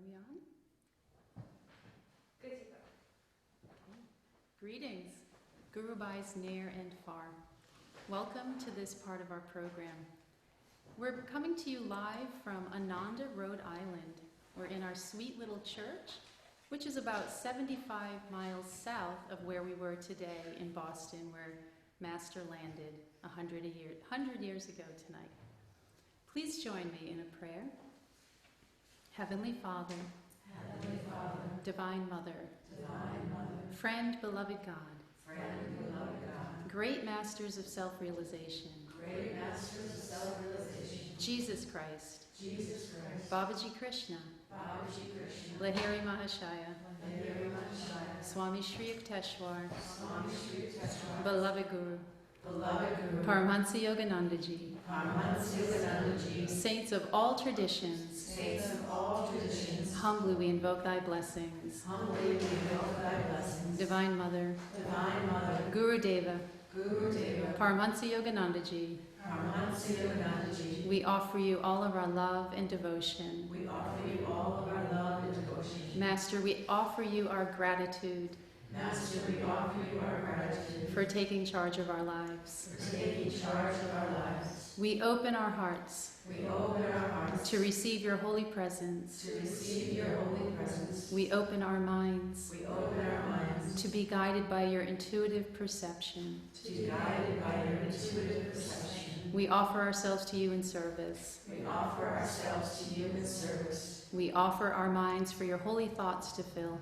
we on? Good to go. Okay. Greetings, Guru Bhais near and far. Welcome to this part of our program. We're coming to you live from Ananda Rhode Island. We're in our sweet little church, which is about 75 miles south of where we were today in Boston, where Master landed 100 years ago tonight. Please join me in a prayer. Heavenly Father, Divine Mother, Friend, beloved God, Great Masters of Self-Realization, Jesus Christ, Babaji Krishna, Lahiri Mahashaya, Swami Shri Yukteswar, Beloved Guru, Paramahansa Yoganandaji, Saints of all traditions, humbly we invoke thy blessings. Divine Mother, Guru Deva, Paramahansa Yoganandaji, we offer you all of our love and devotion. Master, we offer you our gratitude. For taking charge of our lives. We open our hearts. To receive your holy presence. We open our minds. To be guided by your intuitive perception. We offer ourselves to you in service. We offer our minds for your holy thoughts to fill.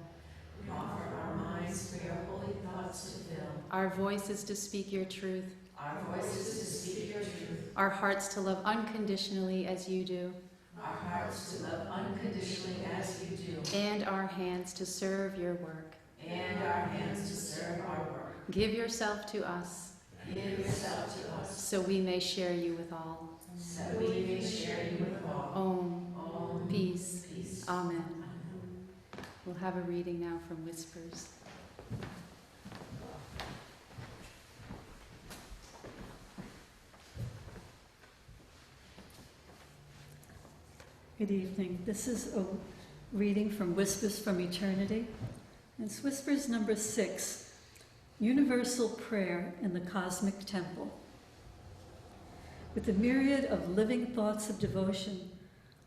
Our voices to speak your truth. Our hearts to love unconditionally as you do. And our hands to serve your work. Give yourself to us. So we may share you with all. Om. Peace. Amen. We'll have a reading now from Whispers. Good evening. This is a reading from Whispers from Eternity. It's Whispers number 6, Universal Prayer in the Cosmic Temple. With the myriad of living thoughts of devotion,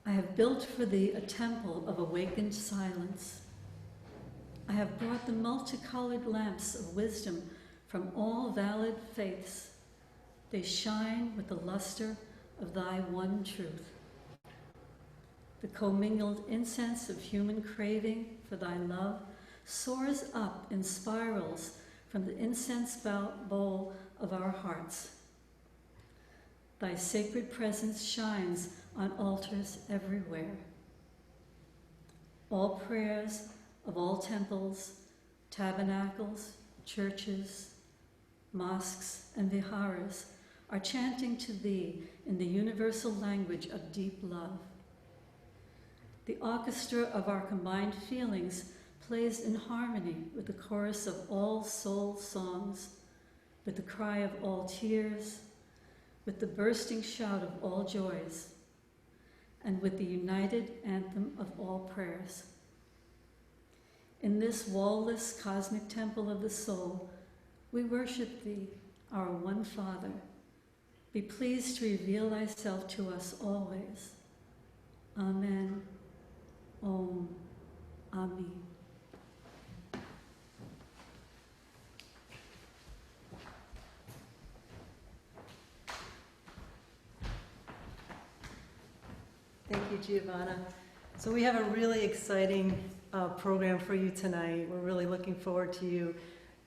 I have built for thee a temple of awakened silence. I have brought the multicolored lamps of wisdom from all valid faiths. They shine with the luster of thy one truth. The commingled incense of human craving for thy love soars up in spirals from the incense bowl of our hearts. Thy sacred presence shines on altars everywhere. All prayers of all temples, tabernacles, churches, mosques, and viharas are chanting to thee in the universal language of deep love. The orchestra of our combined feelings plays in harmony with the chorus of all soul songs, with the cry of all tears, with the bursting shout of all joys, and with the united anthem of all prayers. In this wall-less cosmic temple of the soul, we worship thee, our one Father. Be pleased to reveal thyself to us always. Amen. Om. Amen. Thank you, Giovanna. So we have a really exciting program for you tonight. We're really looking forward to you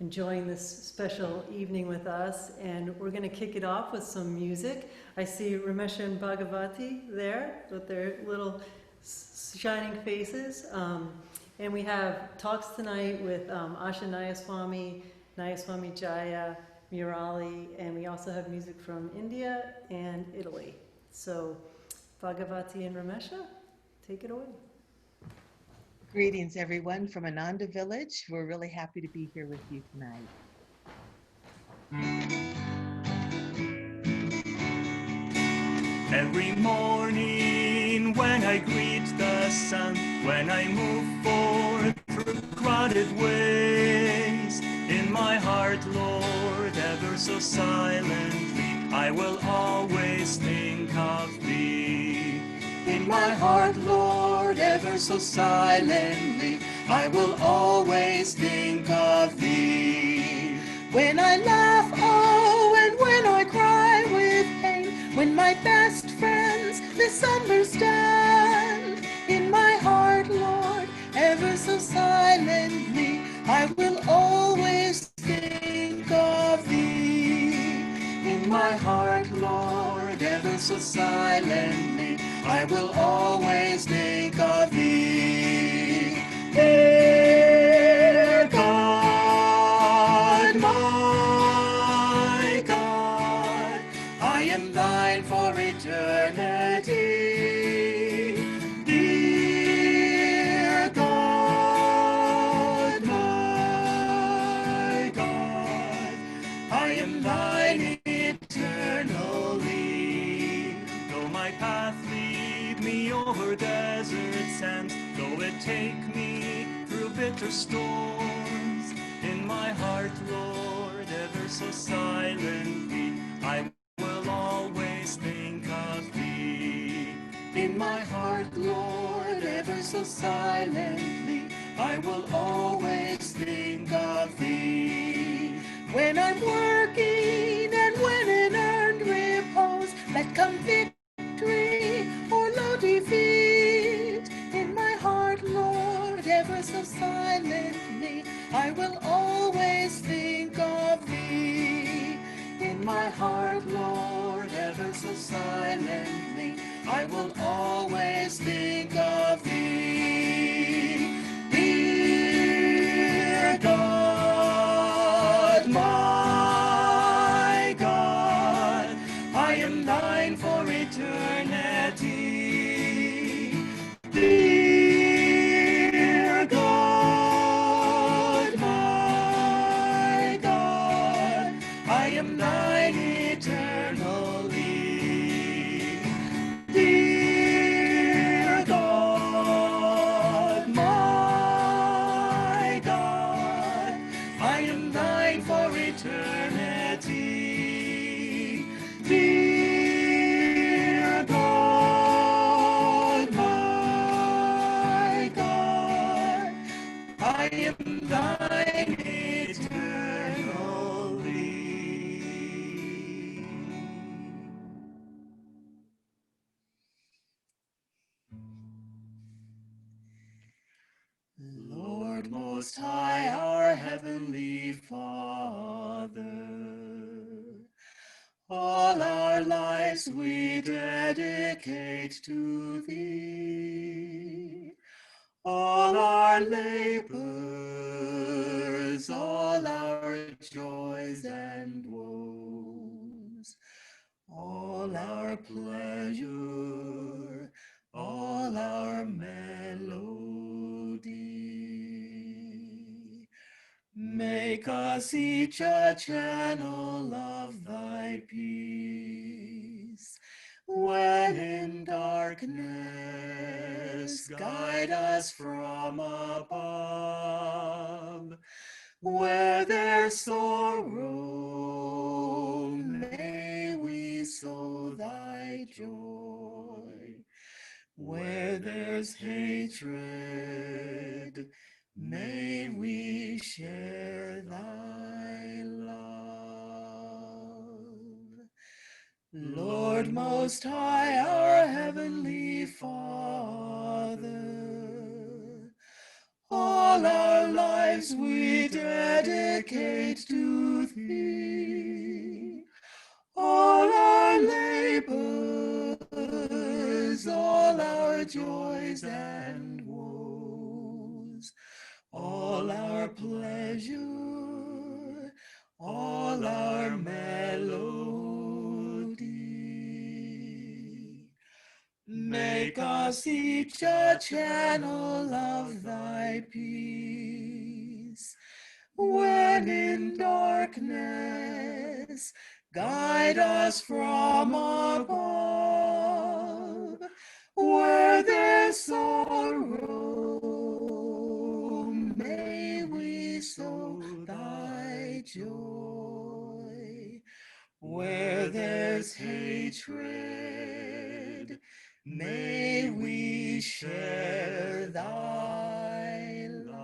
enjoying this special evening with us, and we're going to kick it off with some music. I see Ramesha and Bhagavati there with their little shining faces, and we have talks tonight with Asha Nayaswami Jaya, Murali, and we also have music from India and Italy. So Bhagavati and Ramesha, take it away. Greetings, everyone, from Ananda Village. We're really happy to be here with you tonight. Every morning even when I greet the sun, when I move forward through crowded ways. In my heart, Lord, ever so silently, I will always think of Thee. In my heart, Lord, ever so silently, I will always think of Thee. When I laugh, oh, and when I cry with pain, when my best friends misunderstand, in my heart, Lord, ever so silently, I will always think of Thee. In my heart, Lord, ever so silently, I will always think of Thee. Dear God, my God, I am Thine for eternity. Dear God, my God, I am Thine eternally. Though my path lead me over desert sands, though it take me through bitter storms, in my heart, Lord, ever so silently, I will always think of Thee. In my heart, Lord, ever so silently, I will always think of Thee. When I'm working and when in earned repose, let come victory or low defeat. In my heart, Lord, ever so silently, I will always think of Thee. In my heart, Lord, ever so silently, I will always think of Thee. Dear God, my God, I am Thine for eternity. Dear God, my God, I am Thine eternally. Dear God, my God, I am Thine for eternity. Dear God, my God, I am Thine eternally. Lord Most High, our Heavenly Father, all our lives we dedicate to Thee. All our labors, all our joys and woes, all our pleasure, all our melody. Make us each a channel of Thy peace. When in darkness, guide us from above. Where there's sorrow, may we sow Thy joy. Where there's hatred, may we share Thy love. Lord Most High, our Heavenly Father, all our lives we dedicate to Thee. All our labors, all our joys and woes, all our pleasure, all our melody. Make us each a channel of Thy peace. When in darkness, guide us from above. Where lose hatred. May we share thy love.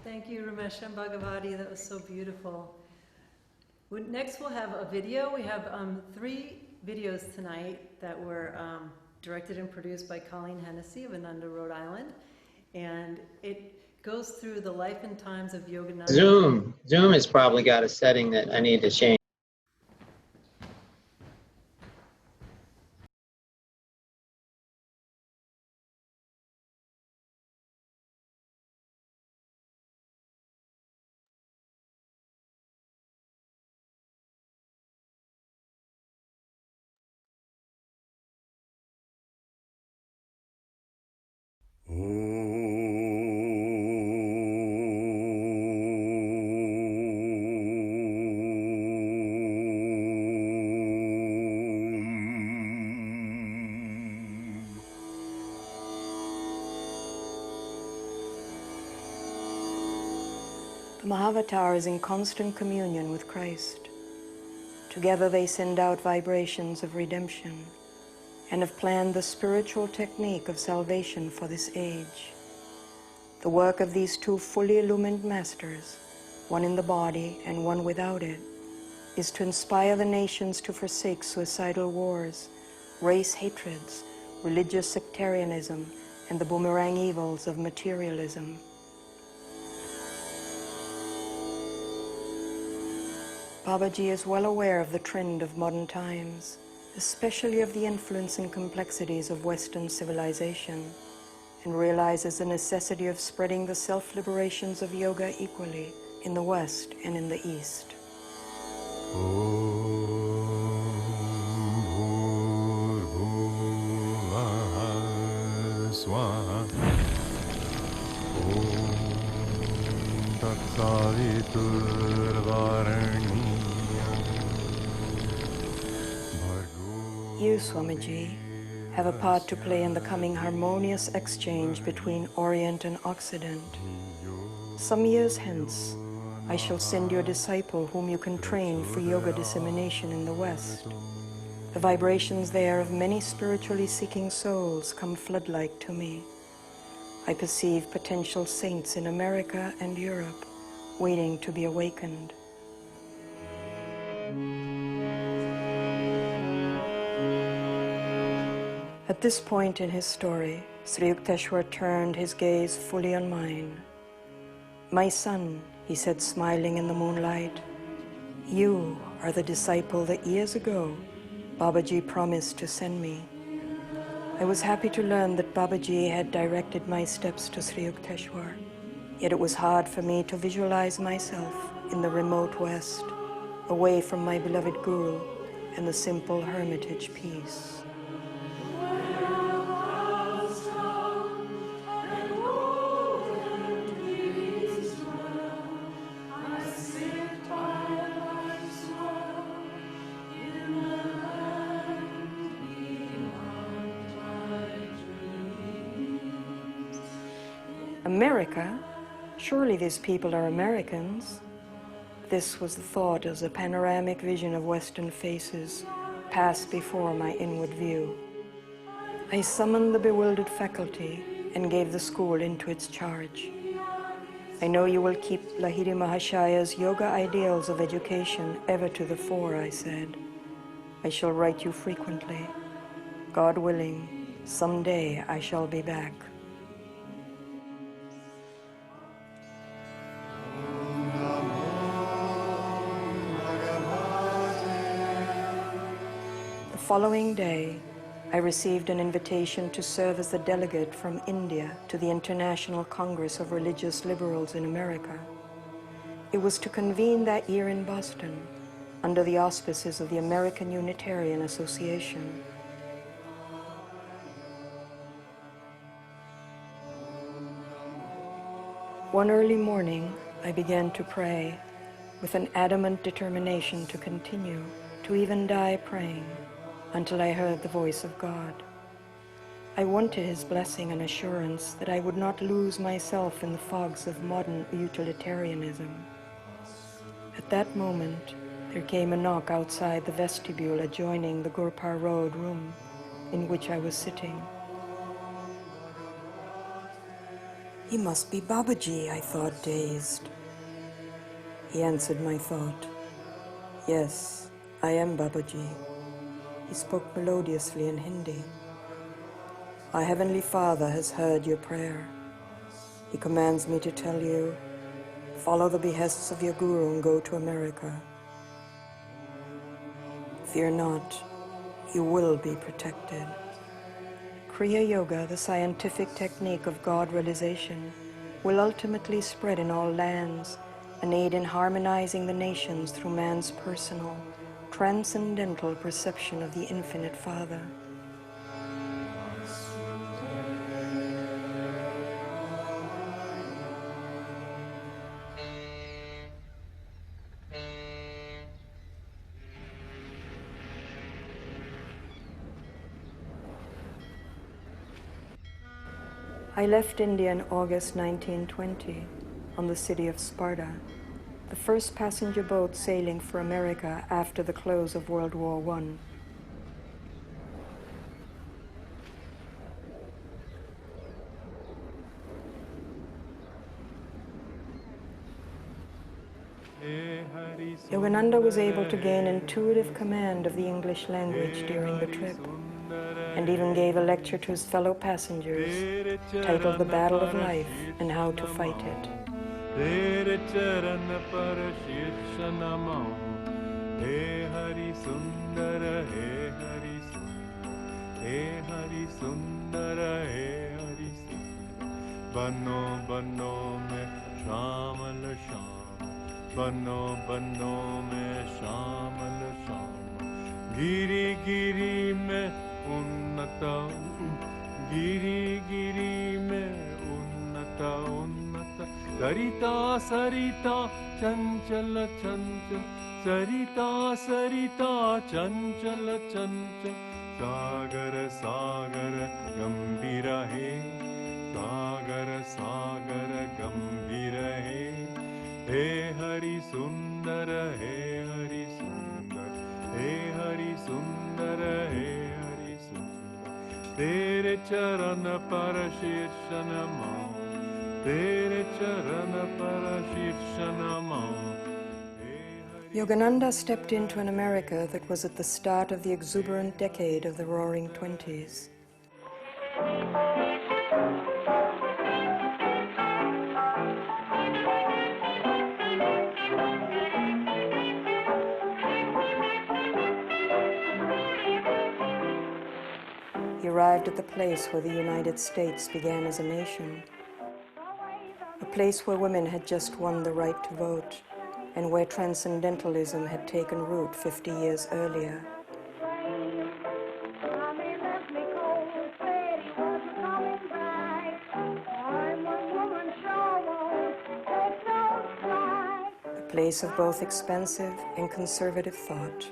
Thank you, Ramesh and Bhagavati. That was so beautiful. Next, we'll have a video. We have 3 videos tonight that were directed and produced by Colleen Hennessy of Ananda, Rhode Island. And it goes through the life and times of Yogananda. Zoom has probably got a setting that I need to change. The Mahavatar is in constant communion with Christ. Together they send out vibrations of redemption and have planned the spiritual technique of salvation for this age. The work of these 2 fully illumined masters, one in the body and one without it, is to inspire the nations to forsake suicidal wars, race hatreds, religious sectarianism, and the boomerang evils of materialism. Babaji is well aware of the trend of modern times, especially of the influence and complexities of Western civilization, and realizes the necessity of spreading the self-liberations of yoga equally in the West and in the East. You, Swamiji, have a part to play in the coming harmonious exchange between Orient and Occident. Some years hence, I shall send you a disciple whom you can train for yoga dissemination in the West. The vibrations there of many spiritually seeking souls come flood-like to me. I perceive potential saints in America and Europe waiting to be awakened. At this point in his story, Sri Yukteswar turned his gaze fully on mine. "My son," he said, smiling in the moonlight, "you are the disciple that years ago Babaji promised to send me." I was happy to learn that Babaji had directed my steps to Sri Yukteswar, yet it was hard for me to visualize myself in the remote West, away from my beloved Guru and the simple hermitage peace. America? Surely these people are Americans. This was the thought as a panoramic vision of Western faces passed before my inward view. I summoned the bewildered faculty and gave the school into its charge. "I know you will keep Lahiri Mahashaya's yoga ideals of education ever to the fore," I said. "I shall write you frequently. God willing, someday I shall be back." The following day, I received an invitation to serve as the delegate from India to the International Congress of Religious Liberals in America. It was to convene that year in Boston under the auspices of the American Unitarian Association. One early morning, I began to pray with an adamant determination to continue, to even die praying, until I heard the voice of God. I wanted his blessing and assurance that I would not lose myself in the fogs of modern utilitarianism. At that moment, there came a knock outside the vestibule adjoining the Gurpar Road room in which I was sitting. He must be Babaji, I thought, dazed. He answered my thought. Yes, I am Babaji. He spoke melodiously in Hindi. Our Heavenly Father has heard your prayer. He commands me to tell you, follow the behests of your Guru and go to America. Fear not, you will be protected. Kriya Yoga, the scientific technique of God realization, will ultimately spread in all lands and aid in harmonizing the nations through man's personal, transcendental perception of the Infinite Father. I left India in August 1920 on the city of Sparta, the first passenger boat sailing for America after the close of World War I. Yogananda was able to gain intuitive command of the English language during the trip, and even gave a lecture to his fellow passengers titled The Battle of Life and How to Fight It. बनो बनो में श्यामल श्याम गिरी गिरी में उन्नत गिरी गिरी में उन्नत उन्नत सरिता सरिता चंचल चंचल सरिता सरिता चंचल चंचल सागर सागर गंभीर है सागर सागर गंभीर है हे हरि सुंदर हे हरि सुंदर हे हरि सुंदर हे हरि सुंदर तेरे चरण पर शीर्ष नमाओ तेरे चरण पर शीर्ष नमाओ. Yogananda stepped into an America that was at the start of the exuberant decade of the Roaring Twenties. He arrived at the place where the United States began as a nation, a place where women had just won the right to vote, and where transcendentalism had taken root 50 years earlier. A place of both expansive and conservative thought.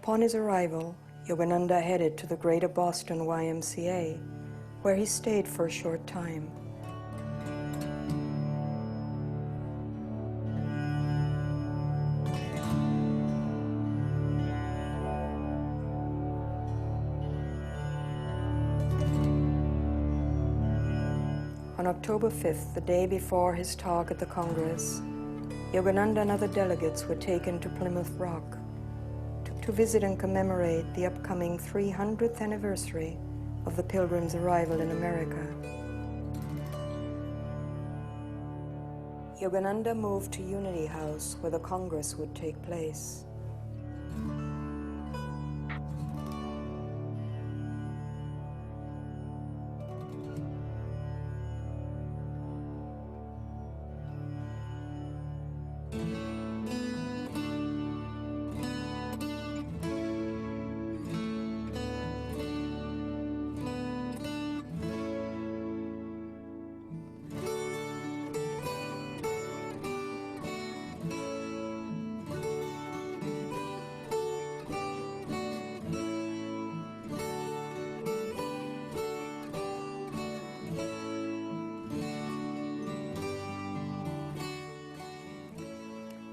Upon his arrival, Yogananda headed to the Greater Boston YMCA, where he stayed for a short time. On October 5th, the day before his talk at the Congress, Yogananda and other delegates were taken to Plymouth Rock to visit and commemorate the upcoming 300th anniversary of the Pilgrims' arrival in America. Yogananda moved to Unity House, where the Congress would take place.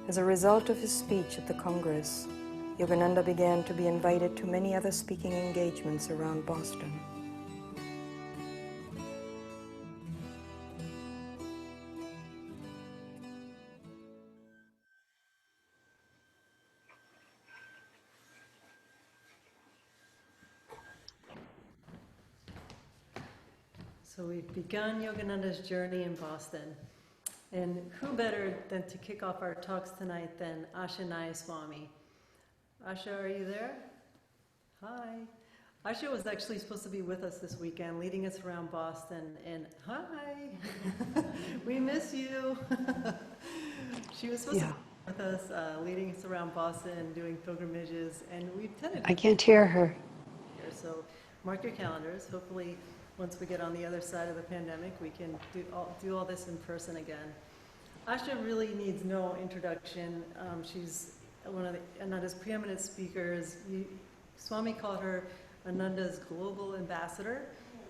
As a result of his speech at the Congress, Yogananda began to be invited to many other speaking engagements around Boston. So we've begun Yogananda's journey in Boston. And who better than to kick off our talks tonight than Asha Nayaswami. Asha, are you there? Hi. Asha was actually supposed to be with us this weekend, leading us around Boston. And hi, we miss you. She was supposed to be with us, leading us around Boston, doing pilgrimages, and we've tended to... I can't hear her. So mark your calendars. Hopefully, once we get on the other side of the pandemic, we can do all this in person again. Asha really needs no introduction. She's one of Ananda's preeminent speakers. Swami called her Ananda's global ambassador.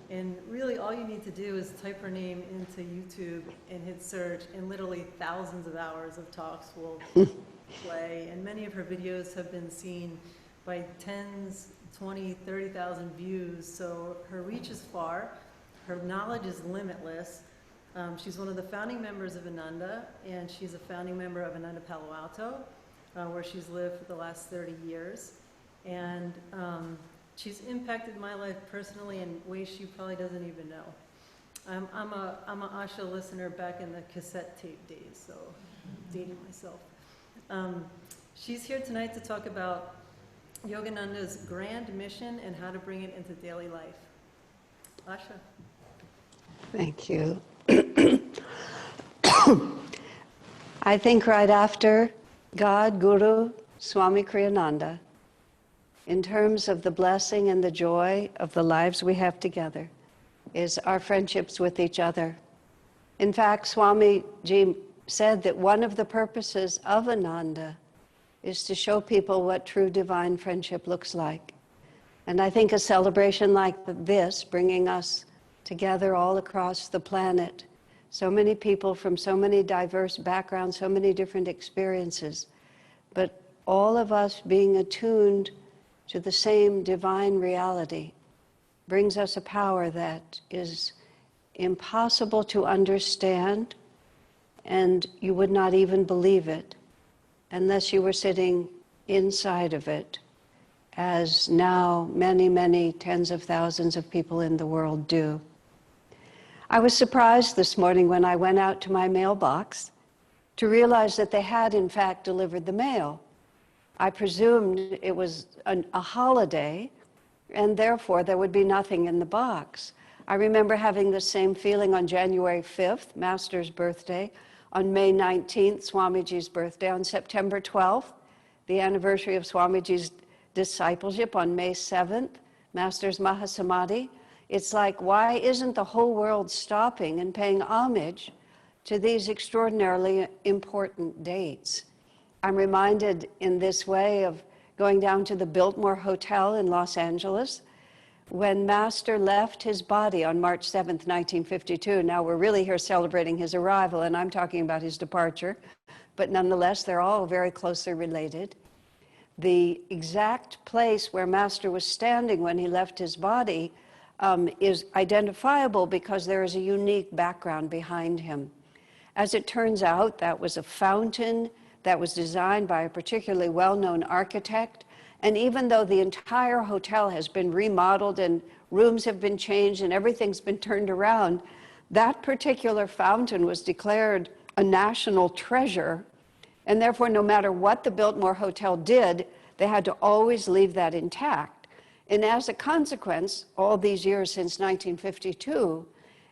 And really all you need to do is type her name into YouTube and hit search, and literally thousands of hours of talks will play. And many of her videos have been seen by tens, 20, 30,000 views. So her reach is far. Her knowledge is limitless. She's one of the founding members of Ananda, and she's a founding member of Ananda Palo Alto, where she's lived for the last 30 years. And she's impacted my life personally in ways she probably doesn't even know. I'm a Asha listener back in the cassette tape days, so dating myself. She's here tonight to talk about Yogananda's grand mission and how to bring it into daily life. Asha. Thank you. I think right after God, Guru, Swami Kriyananda, in terms of the blessing and the joy of the lives we have together, is our friendships with each other. In fact, Swamiji said that one of the purposes of Ananda is to show people what true divine friendship looks like. And I think a celebration like this, bringing us together all across the planet, so many people from so many diverse backgrounds, so many different experiences, but all of us being attuned to the same divine reality, brings us a power that is impossible to understand, and you would not even believe it unless you were sitting inside of it, as now many, many tens of thousands of people in the world do. I was surprised this morning when I went out to my mailbox to realize that they had in fact delivered the mail. I presumed it was a holiday, and therefore there would be nothing in the box. I remember having the same feeling on January 5th, Master's birthday, on May 19th, Swamiji's birthday, on September 12th, the anniversary of Swamiji's discipleship, on May 7th, Master's Mahasamadhi. It's like, why isn't the whole world stopping and paying homage to these extraordinarily important dates? I'm reminded in this way of going down to the Biltmore Hotel in Los Angeles when Master left his body on March 7th, 1952. Now we're really here celebrating his arrival, and I'm talking about his departure, but nonetheless, they're all very closely related. The exact place where Master was standing when he left his body is identifiable because there is a unique background behind him. As it turns out, that was a fountain that was designed by a particularly well-known architect. And even though the entire hotel has been remodeled and rooms have been changed and everything's been turned around, that particular fountain was declared a national treasure. And therefore, no matter what the Biltmore Hotel did, they had to always leave that intact. And as a consequence, all these years since 1952,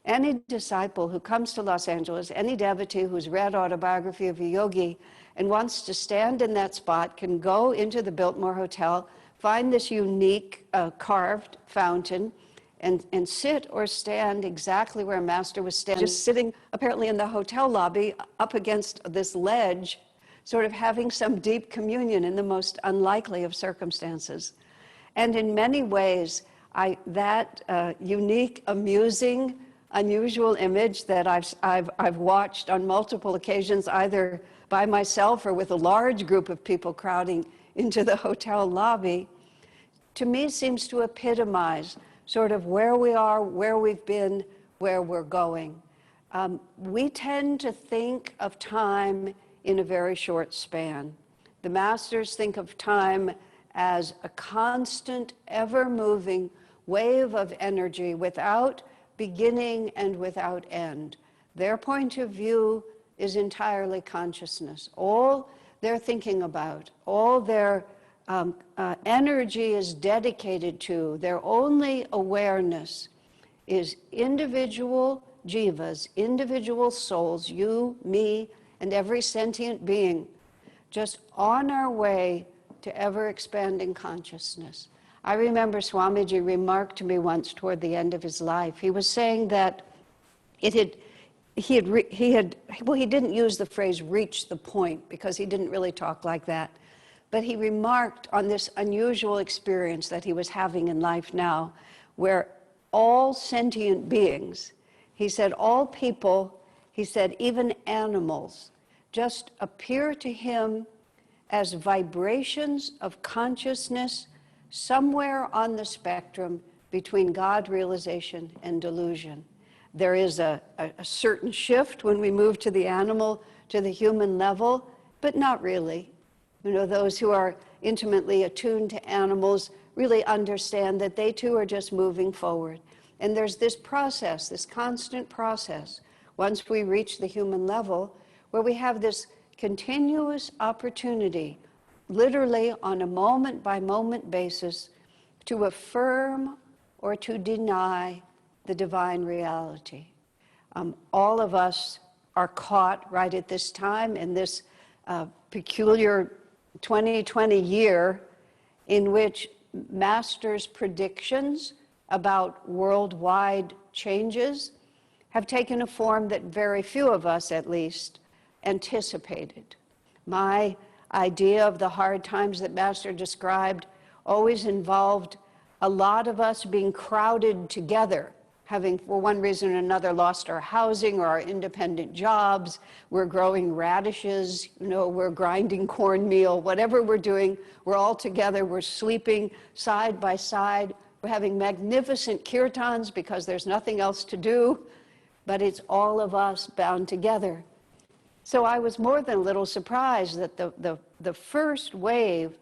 any disciple who comes to Los Angeles, any devotee who's read Autobiography of a Yogi and wants to stand in that spot can go into the Biltmore Hotel, find this unique carved fountain, and sit or stand exactly where Master was standing, just sitting apparently in the hotel lobby up against this ledge, sort of having some deep communion in the most unlikely of circumstances. And in many ways, that unique, amusing, unusual image that I've watched on multiple occasions, either by myself or with a large group of people crowding into the hotel lobby, to me seems to epitomize sort of where we are, where we've been, where we're going. We tend to think of time in a very short span. The masters think of time as a constant, ever-moving wave of energy without beginning and without end. Their point of view is entirely consciousness. All they're thinking about, all their energy is dedicated to, their only awareness is individual jivas, individual souls, you, me, and every sentient being, just on our way to ever-expanding consciousness. I remember Swamiji remarked to me once toward the end of his life, he was saying that he didn't use the phrase reach the point because he didn't really talk like that, but he remarked on this unusual experience that he was having in life now, where all sentient beings, he said, all people, he said, even animals, just appear to him as vibrations of consciousness somewhere on the spectrum between God realization and delusion. There is a certain shift when we move to the animal, to the human level, but not really. You know, those who are intimately attuned to animals really understand that they too are just moving forward. And there's this process, this constant process, once we reach the human level, where we have this continuous opportunity, literally on a moment-by-moment basis, to affirm or to deny the divine reality. All of us are caught right at this time in this peculiar 2020 year in which masters' predictions about worldwide changes have taken a form that very few of us, at least, anticipated. My idea of the hard times that Master described always involved a lot of us being crowded together, having, for one reason or another, lost our housing or our independent jobs. We're growing radishes, you know, we're grinding cornmeal, whatever we're doing, we're all together, we're sleeping side by side, we're having magnificent kirtans because there's nothing else to do, but it's all of us bound together. So I was more than a little surprised that the first wave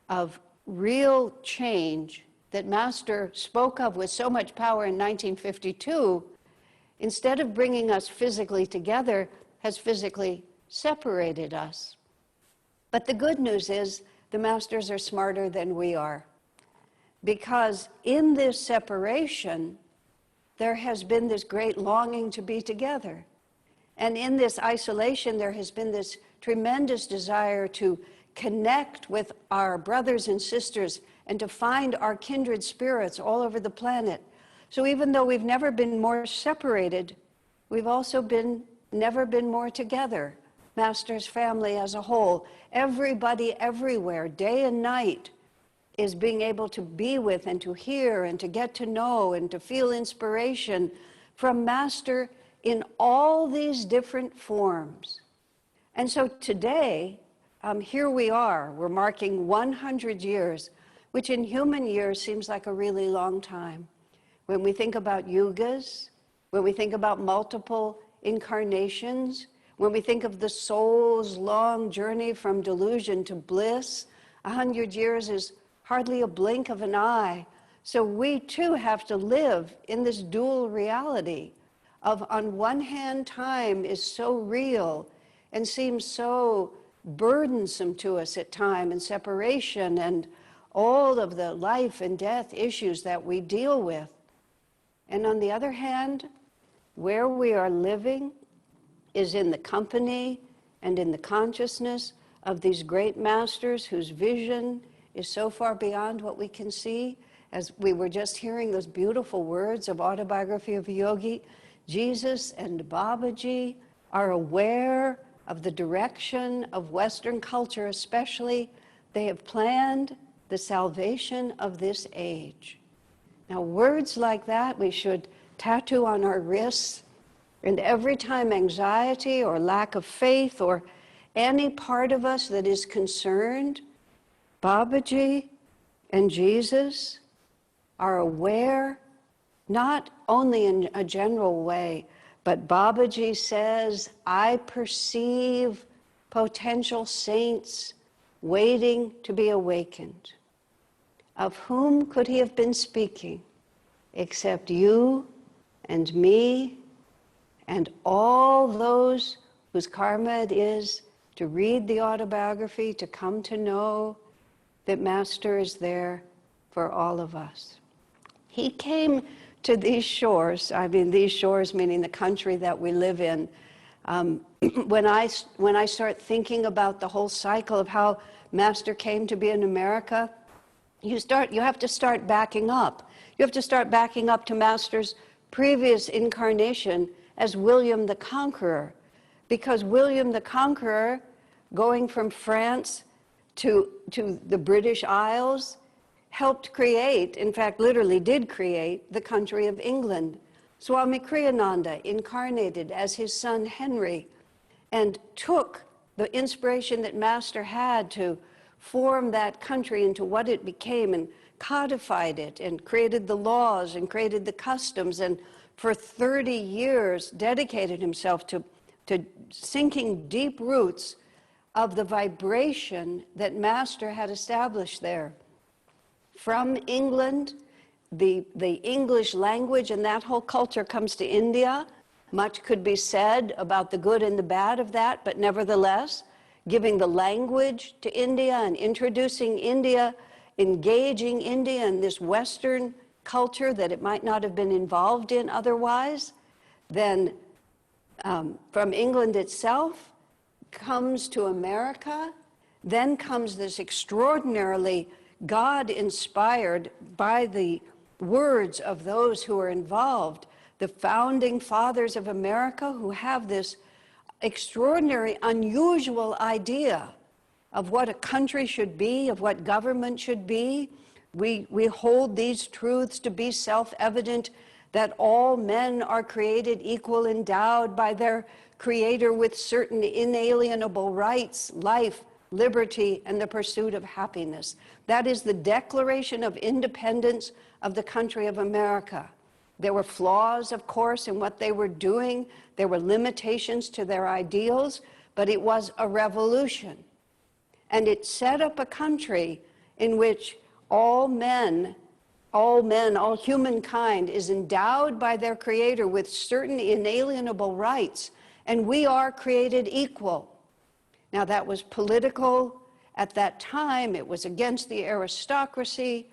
of real change that Master spoke of with so much power in 1952, instead of bringing us physically together, has physically separated us. But the good news is the masters are smarter than we are, because in this separation, there has been this great longing to be together. And in this isolation, there has been this tremendous desire to connect with our brothers and sisters and to find our kindred spirits all over the planet. So even though we've never been more separated, we've also never been more together. Master's family as a whole, everybody everywhere, day and night, is being able to be with and to hear and to get to know and to feel inspiration from Master in all these different forms. And so today, here we are, we're marking 100 years, which in human years seems like a really long time. When we think about yugas, when we think about multiple incarnations, when we think of the soul's long journey from delusion to bliss, 100 years is hardly a blink of an eye. So we too have to live in this dual reality of, on one hand, time is so real and seems so burdensome to us at time, and separation and all of the life and death issues that we deal with. And on the other hand, where we are living is in the company and in the consciousness of these great masters whose vision is so far beyond what we can see. As we were just hearing those beautiful words of Autobiography of a Yogi, Jesus and Babaji are aware of the direction of Western culture especially. They have planned the salvation of this age. Now, words like that we should tattoo on our wrists, and every time anxiety or lack of faith or any part of us that is concerned, Babaji and Jesus are aware, not only in a general way, but Babaji says, I perceive potential saints waiting to be awakened. Of whom could he have been speaking except you and me and all those whose karma it is to read the autobiography, to come to know that Master is there for all of us. He came to these shores, I mean these shores meaning the country that we live in. When I start thinking about the whole cycle of how Master came to be in America, you have to start backing up. You have to start backing up to Master's previous incarnation as William the Conqueror. Because William the Conqueror, going from France to the British Isles, helped create, in fact, literally did create, the country of England. Swami Kriyananda incarnated as his son Henry and took the inspiration that Master had to form that country into what it became and codified it and created the laws and created the customs, and for 30 years dedicated himself to sinking deep roots of the vibration that Master had established there. From England, the English language and that whole culture comes to India. Much could be said about the good and the bad of that, but nevertheless, giving the language to India and introducing India, engaging India in this Western culture that it might not have been involved in otherwise, then from England itself comes to America, then comes this extraordinarily God-inspired by the words of those who are involved, the founding fathers of America, who have this extraordinary, unusual idea of what a country should be, of what government should be. We hold these truths to be self-evident, that all men are created equal, endowed by their Creator with certain inalienable rights, life, liberty, and the pursuit of happiness. That is the Declaration of Independence of the country of America. There were flaws, of course, in what they were doing. There were limitations to their ideals, but it was a revolution. And it set up a country in which all humankind is endowed by their Creator with certain inalienable rights, and we are created equal. Now, that was political at that time. It was against the aristocracy.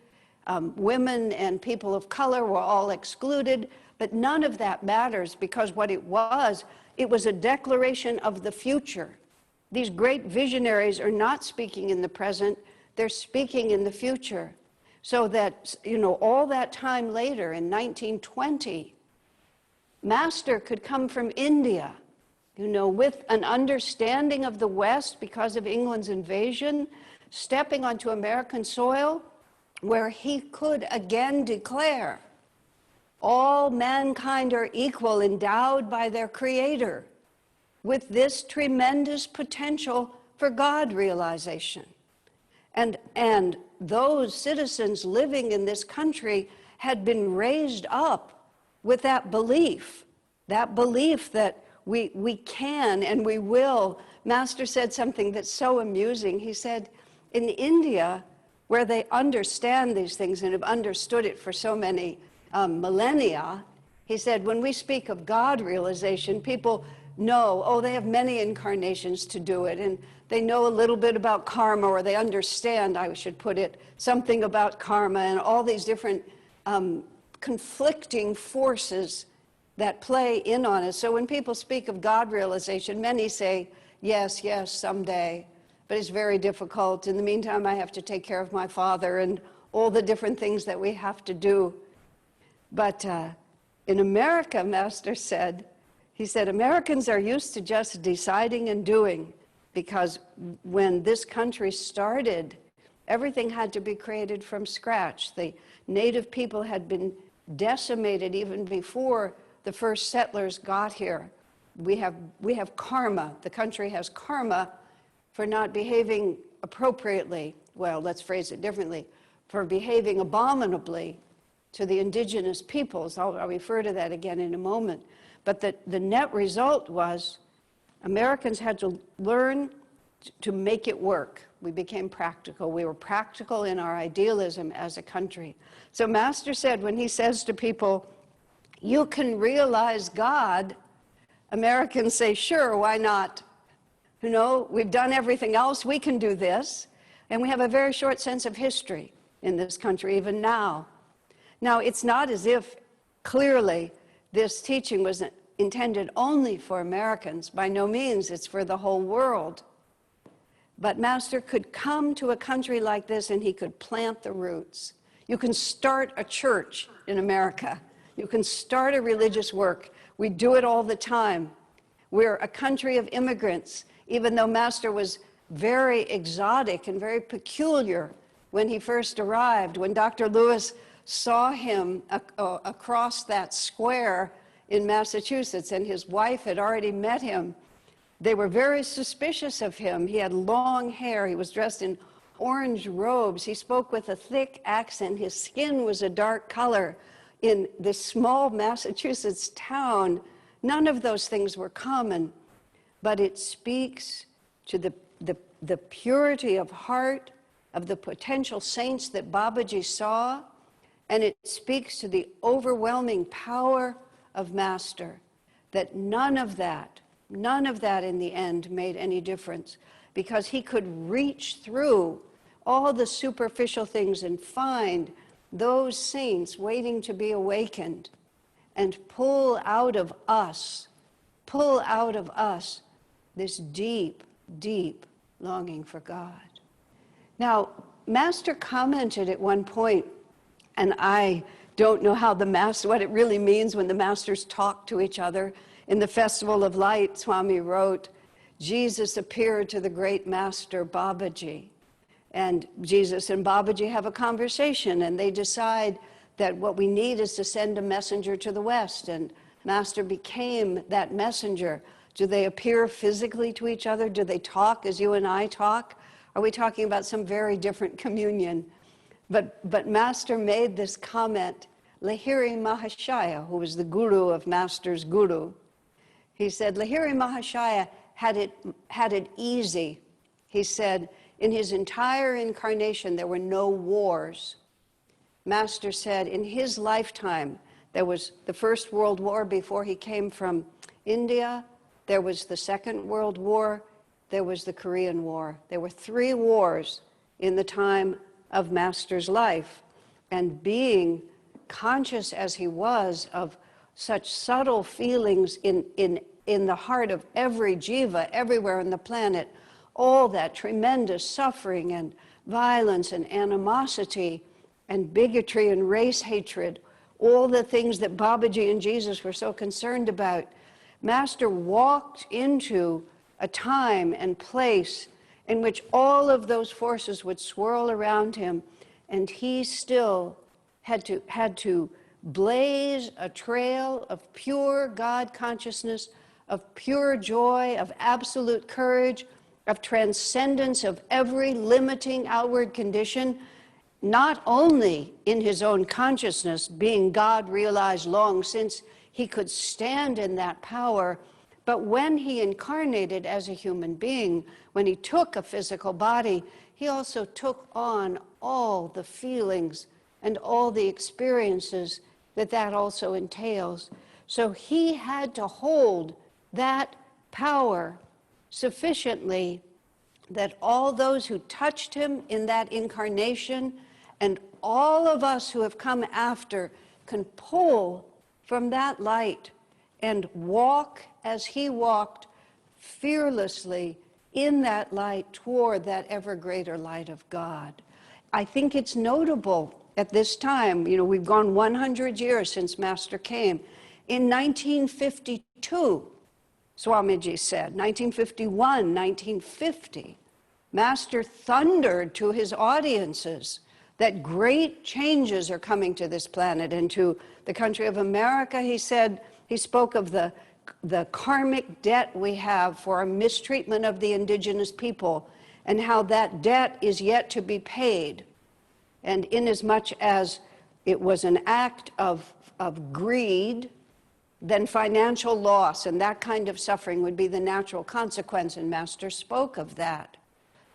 Women and people of color were all excluded, but none of that matters, because what it was a declaration of the future. These great visionaries are not speaking in the present, they're speaking in the future. So that, all that time later, in 1920, Master could come from India, with an understanding of the West because of England's invasion, stepping onto American soil, where he could again declare, all mankind are equal, endowed by their Creator, with this tremendous potential for God realization. And those citizens living in this country had been raised up with that belief that we can and we will. Master said something that's so amusing. He said, in India, where they understand these things and have understood it for so many millennia, he said, when we speak of God realization, people know, they have many incarnations to do it, and they know a little bit about karma, or they understand, I should put it, something about karma and all these different conflicting forces that play in on us. So when people speak of God realization, many say, yes, someday, but it's very difficult. In the meantime, I have to take care of my father and all the different things that we have to do. But in America, Master said, Americans are used to just deciding and doing, because when this country started, everything had to be created from scratch. The native people had been decimated even before the first settlers got here. We have karma. The country has karma for not behaving appropriately, well, let's phrase it differently, for behaving abominably to the indigenous peoples. I'll refer to that again in a moment. But the net result was Americans had to learn to make it work. We became practical. We were practical in our idealism as a country. So Master said, when he says to people, you can realize God, Americans say, sure, why not? You know, we've done everything else, we can do this. And we have a very short sense of history in this country, even now. Now, it's not as if clearly this teaching was intended only for Americans. By no means, it's for the whole world. But Master could come to a country like this and he could plant the roots. You can start a church in America. You can start a religious work. We do it all the time. We're a country of immigrants, even though Master was very exotic and very peculiar when he first arrived. When Dr. Lewis saw him across that square in Massachusetts, and his wife had already met him, they were very suspicious of him. He had long hair. He was dressed in orange robes. He spoke with a thick accent. His skin was a dark color. In this small Massachusetts town, none of those things were common, but it speaks to the purity of heart of the potential saints that Babaji saw, and it speaks to the overwhelming power of Master, that none of that in the end made any difference, because he could reach through all the superficial things and find those saints waiting to be awakened and pull out of us this deep, deep longing for God. Now, Master commented at one point, and I don't know how what it really means when the Masters talk to each other. In the Festival of Light, Swami wrote, Jesus appeared to the great Master Babaji. And Jesus and Babaji have a conversation, and they decide that what we need is to send a messenger to the West. And Master became that messenger. Do they appear physically to each other? Do they talk as you and I talk? Are we talking about some very different communion? But Master made this comment, Lahiri Mahashaya, who was the guru of Master's guru. He said, Lahiri Mahashaya had it easy. He said, in his entire incarnation, there were no wars. Master said, in his lifetime, there was the First World War before he came from India. There was the Second World War. There was the Korean War. There were 3 wars in the time of Master's life. And being conscious as he was of such subtle feelings in the heart of every jiva everywhere on the planet, all that tremendous suffering and violence and animosity and bigotry and race hatred, all the things that Babaji and Jesus were so concerned about, Master walked into a time and place in which all of those forces would swirl around him, and he still had to blaze a trail of pure God consciousness, of pure joy, of absolute courage, of transcendence of every limiting outward condition, not only in his own consciousness, being God realized long since he could stand in that power, but when he incarnated as a human being, when he took a physical body, he also took on all the feelings and all the experiences that also entails. So he had to hold that power sufficiently that all those who touched him in that incarnation and all of us who have come after can pull from that light and walk as he walked fearlessly in that light toward that ever greater light of God. I think it's notable at this time, we've gone 100 years since Master came. In 1952, Swamiji said, 1951, 1950, Master thundered to his audiences that great changes are coming to this planet and to the country of America. He said, he spoke of the the karmic debt we have for our mistreatment of the indigenous people, and how that debt is yet to be paid. And inasmuch as it was an act of greed, then financial loss and that kind of suffering would be the natural consequence, and Master spoke of that.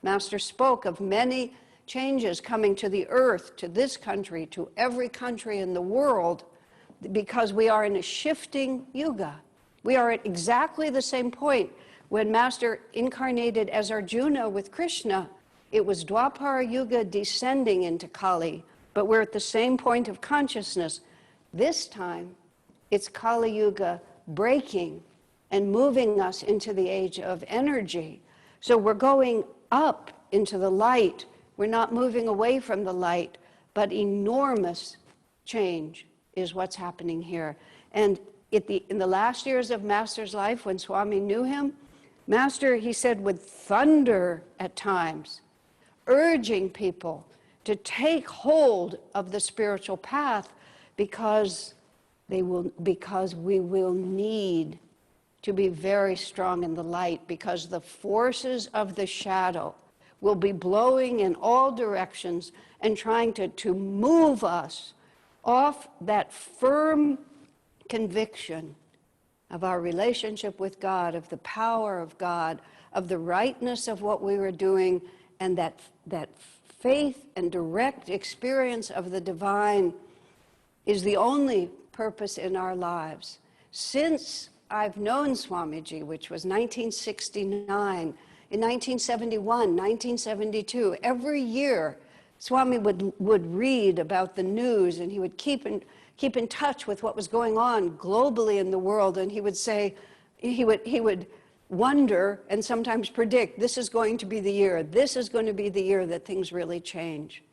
Master spoke of many changes coming to the earth, to this country, to every country in the world, because we are in a shifting yuga. We are at exactly the same point. When Master incarnated as Arjuna with Krishna, it was Dwapara Yuga descending into Kali, but we're at the same point of consciousness. This time, it's Kali Yuga breaking and moving us into the age of energy. So we're going up into the light. We're not moving away from the light, but enormous change is what's happening here. And in the last years of Master's life, when Swami knew him, Master, he said, would thunder at times, urging people to take hold of the spiritual path because we will need to be very strong in the light, because the forces of the shadow will be blowing in all directions and trying to move us off that firm conviction of our relationship with God, of the power of God, of the rightness of what we were doing, and that faith and direct experience of the divine is the only purpose in our lives. Since I've known Swamiji, which was 1969, in 1971, 1972, every year Swami would read about the news, and he would keep in touch with what was going on globally in the world, and he would say, he would wonder and sometimes predict, this is going to be the year, this is going to be the year that things really change.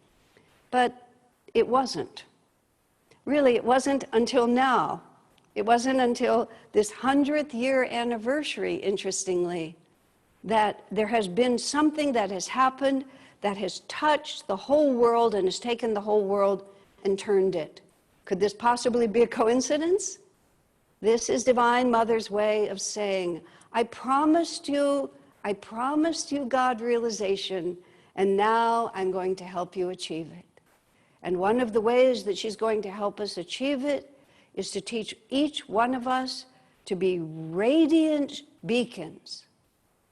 But it wasn't. Really, it wasn't until now. It wasn't until this 100th year anniversary, interestingly, that there has been something that has happened that has touched the whole world and has taken the whole world and turned it. Could this possibly be a coincidence? This is Divine Mother's way of saying, I promised you God realization, and now I'm going to help you achieve it. And one of the ways that she's going to help us achieve it is to teach each one of us to be radiant beacons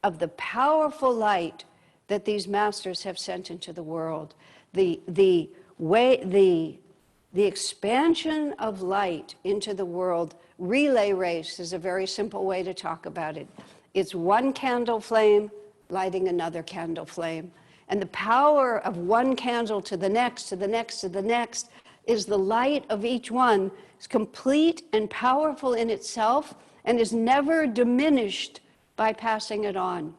of the powerful light that these masters have sent into the world. The expansion of light into the world, relay race is a very simple way to talk about it. It's one candle flame lighting another candle flame. And the power of one candle to the next, to the next, to the next, is the light of each one. It's complete and powerful in itself and is never diminished by passing it on.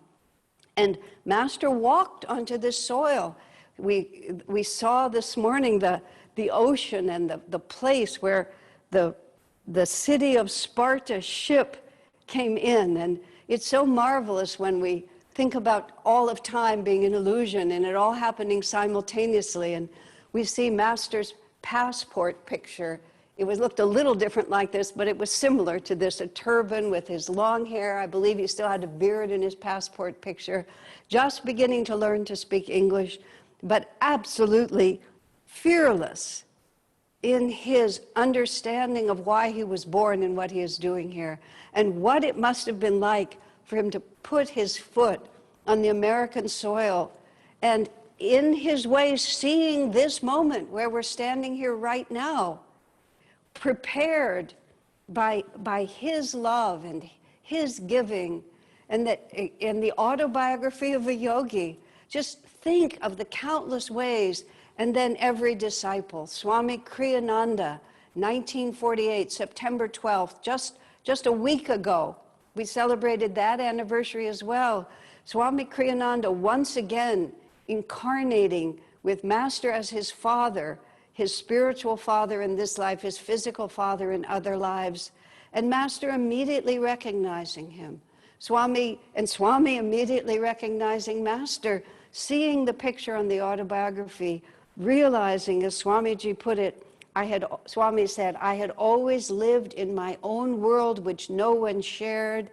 And Master walked onto this soil. We saw this morning the ocean and the place where the city of Sparta ship came in. And it's so marvelous when we think about all of time being an illusion and it all happening simultaneously. And we see Master's passport picture. It looked a little different like this, but it was similar to this, a turban with his long hair. I believe he still had a beard in his passport picture, just beginning to learn to speak English, but absolutely fearless in his understanding of why he was born and what he is doing here, and what it must have been like for him to put his foot on the American soil, and in his way seeing this moment where we're standing here right now, prepared by his love and his giving, and that in the autobiography of a yogi, just think of the countless ways. And then every disciple, Swami Kriyananda, 1948, September 12th, just a week ago, we celebrated that anniversary as well. Swami Kriyananda once again incarnating with Master as his father, his spiritual father in this life, his physical father in other lives, and Master immediately recognizing him. Swami immediately recognizing Master, seeing the picture on the autobiography, realizing, as Swamiji put it, Swami said, I had always lived in my own world which no one shared.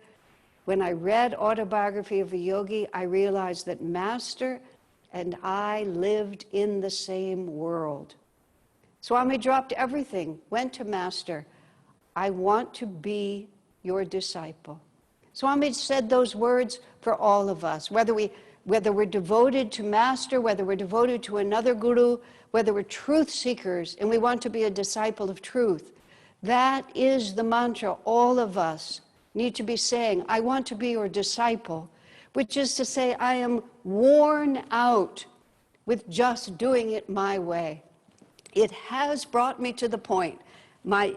When I read Autobiography of a Yogi, I realized that Master and I lived in the same world. Swami dropped everything, went to Master. I want to be your disciple. Swami said those words for all of us, whether we're devoted to Master, whether we're devoted to another guru, whether we're truth seekers and we want to be a disciple of truth. That is the mantra all of us need to be saying, I want to be your disciple, which is to say, I am worn out with just doing it my way. It has brought me to the point. My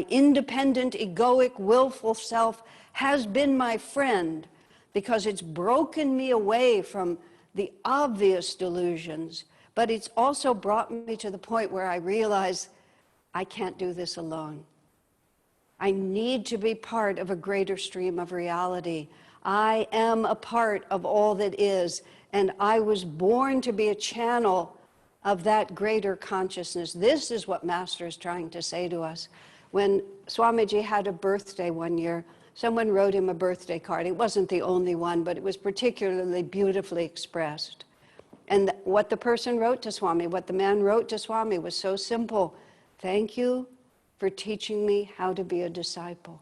independent, egoic, willful self has been my friend because it's broken me away from the obvious delusions, but it's also brought me to the point where I realize I can't do this alone. I need to be part of a greater stream of reality. I am a part of all that is, and I was born to be a channel of that greater consciousness. This is what Master is trying to say to us. When Swamiji had a birthday one year, someone wrote him a birthday card. It wasn't the only one, but it was particularly beautifully expressed. And what the person wrote to Swami, what the man wrote to Swami was so simple. Thank you for teaching me how to be a disciple.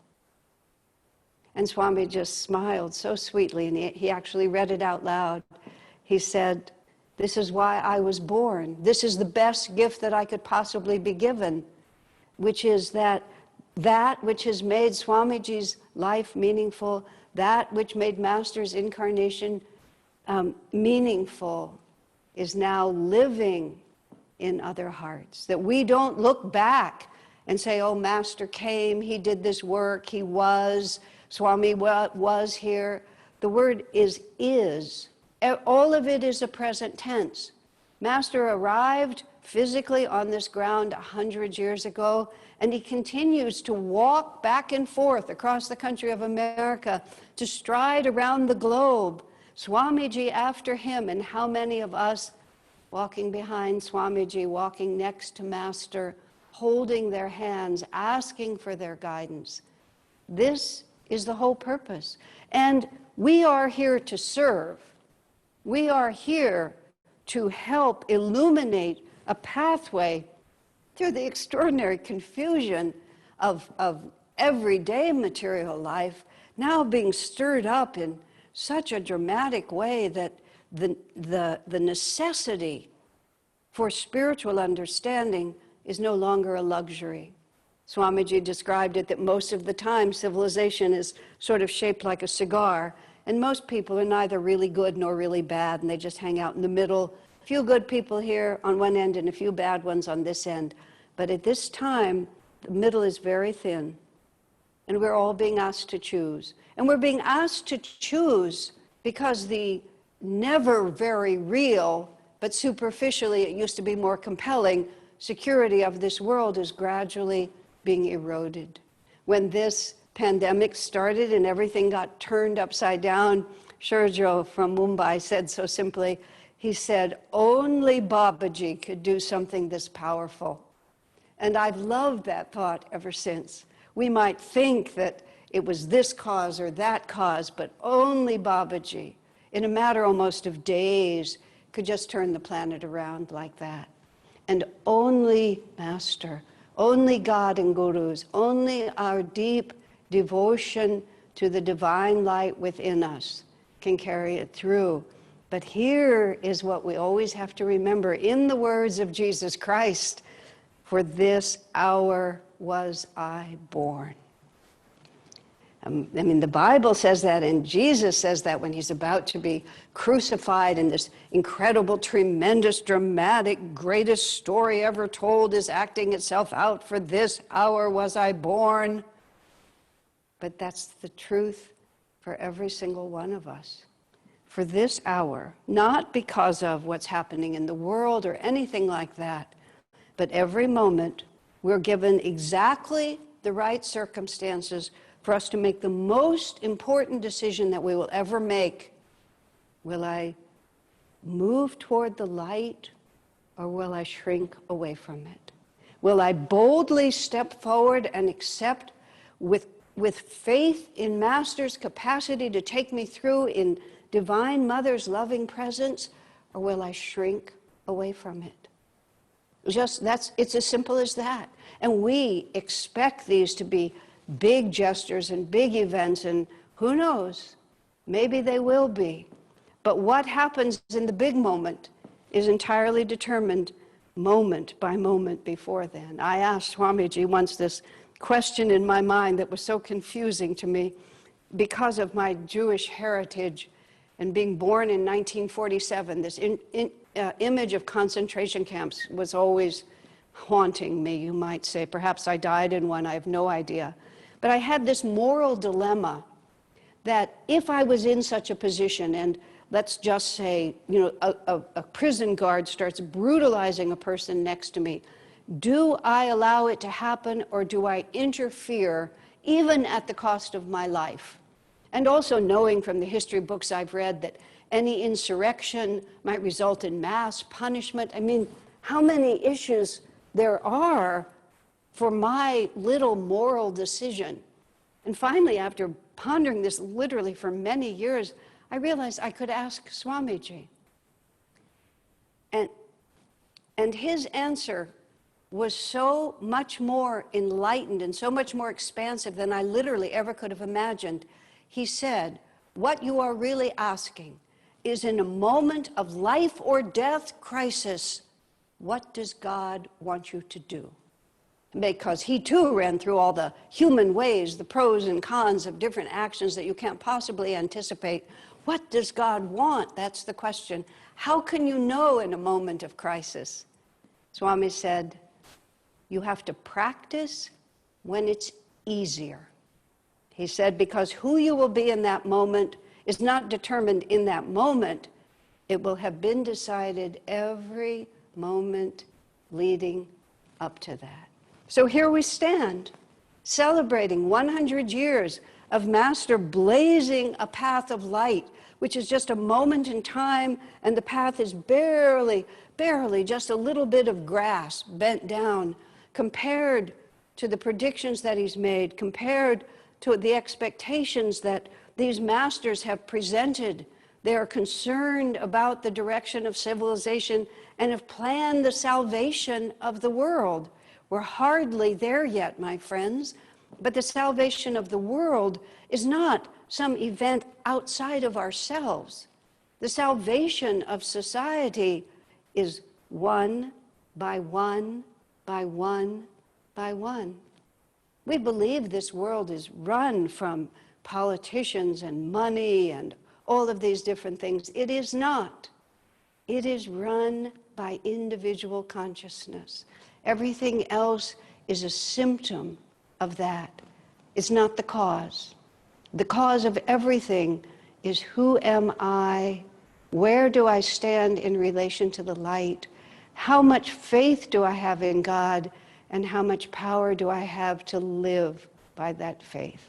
And Swami just smiled so sweetly, and he actually read it out loud. He said, this is why I was born. This is the best gift that I could possibly be given, which is that which has made Swamiji's life meaningful, that which made Master's incarnation meaningful, is now living in other hearts. That we don't look back and say, oh, Master came, he did this work, he was, Swami was here. The word is. All of it is a present tense. Master arrived physically on this ground 100 years ago, and he continues to walk back and forth across the country of America, to stride around the globe. Swamiji after him, and how many of us walking behind Swamiji, walking next to Master, holding their hands, asking for their guidance. This is the whole purpose. And we are here to serve. We are here to help illuminate a pathway through the extraordinary confusion of everyday material life, now being stirred up in such a dramatic way that the necessity for spiritual understanding is no longer a luxury. Swamiji described it that most of the time civilization is sort of shaped like a cigar, and most people are neither really good nor really bad, and they just hang out in the middle. A few good people here on one end and a few bad ones on this end. But at this time, the middle is very thin, and we're all being asked to choose. And we're being asked to choose because the never very real, but superficially it used to be more compelling, security of this world is gradually being eroded. When this pandemic started and everything got turned upside down, Shurjo from Mumbai said so simply, he said, only Babaji could do something this powerful. And I've loved that thought ever since. We might think that it was this cause or that cause, but only Babaji, in a matter almost of days, could just turn the planet around like that. And only Master, only God and Gurus, only our deep devotion to the divine light within us can carry it through. But here is what we always have to remember in the words of Jesus Christ, for this hour was I born. The Bible says that, and Jesus says that when he's about to be crucified, and this incredible, tremendous, dramatic, greatest story ever told is acting itself out. For this hour was I born. But that's the truth for every single one of us. For this hour, not because of what's happening in the world or anything like that, but every moment we're given exactly the right circumstances for us to make the most important decision that we will ever make. Will I move toward the light, or will I shrink away from it? Will I boldly step forward and accept with faith in Master's capacity to take me through in Divine Mother's loving presence, or will I shrink away from it? It's as simple as that. And we expect these to be big gestures and big events, and who knows, maybe they will be. But what happens in the big moment is entirely determined moment by moment before then. I asked Swamiji once this question in my mind that was so confusing to me because of my Jewish heritage and being born in 1947. This image of concentration camps was always haunting me, you might say. Perhaps I died in one, I have no idea. But I had this moral dilemma that if I was in such a position, and let's just say, a prison guard starts brutalizing a person next to me, do I allow it to happen, or do I interfere, even at the cost of my life? And also knowing from the history books I've read that any insurrection might result in mass punishment. I mean, how many issues there are for my little moral decision. And finally, after pondering this literally for many years, I realized I could ask Swamiji. And his answer was so much more enlightened and so much more expansive than I literally ever could have imagined. He said, what you are really asking is, in a moment of life or death crisis, what does God want you to do? Because he too ran through all the human ways, the pros and cons of different actions that you can't possibly anticipate. What does God want? That's the question. How can you know in a moment of crisis? Swami said, you have to practice when it's easier. He said, because who you will be in that moment is not determined in that moment. It will have been decided every moment leading up to that. So here we stand, celebrating 100 years of Master blazing a path of light, which is just a moment in time, and the path is barely just a little bit of grass bent down compared to the predictions that he's made, compared to the expectations that these masters have presented. They are concerned about the direction of civilization and have planned the salvation of the world. We're hardly there yet, my friends, but the salvation of the world is not some event outside of ourselves. The salvation of society is one by one by one by one. We believe this world is run from politicians and money and all of these different things. It is not. It is run by individual consciousness. Everything else is a symptom of that. It's not the cause. The cause of everything is, who am I? Where do I stand in relation to the light? How much faith do I have in God? And how much power do I have to live by that faith?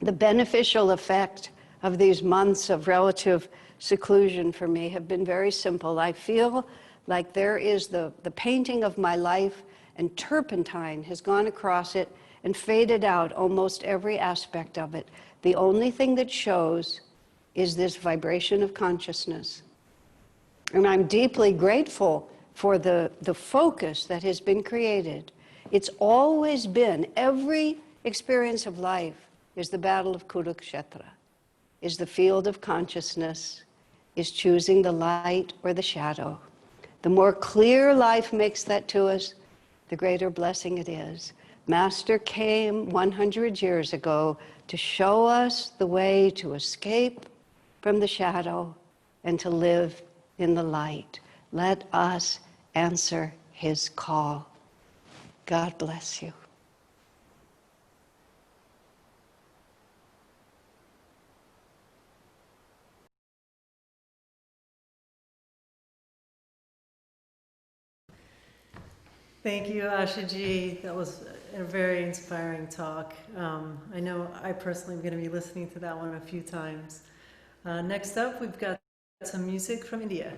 The beneficial effect of these months of relative seclusion for me have been very simple. I feel like there is the painting of my life, and turpentine has gone across it and faded out almost every aspect of it. The only thing that shows is this vibration of consciousness. And I'm deeply grateful for the focus that has been created. It's always been, every experience of life is the battle of Kurukshetra, is the field of consciousness, is choosing the light or the shadow. The more clear life makes that to us, the greater blessing it is. Master came 100 years ago to show us the way to escape from the shadow and to live in the light. Let us answer his call. God bless you. Thank you, Asha Ji. That was a very inspiring talk. I know I personally am going to be listening to that one a few times. Next up, we've got some music from India.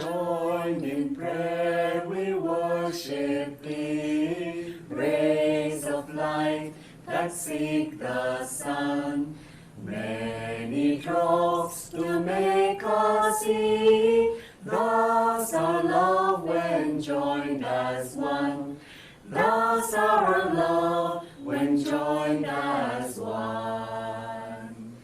Joined in prayer we worship thee, rays of light that seek the sun, many drops to make us see, thus our love when joined as one, thus our love when joined as one.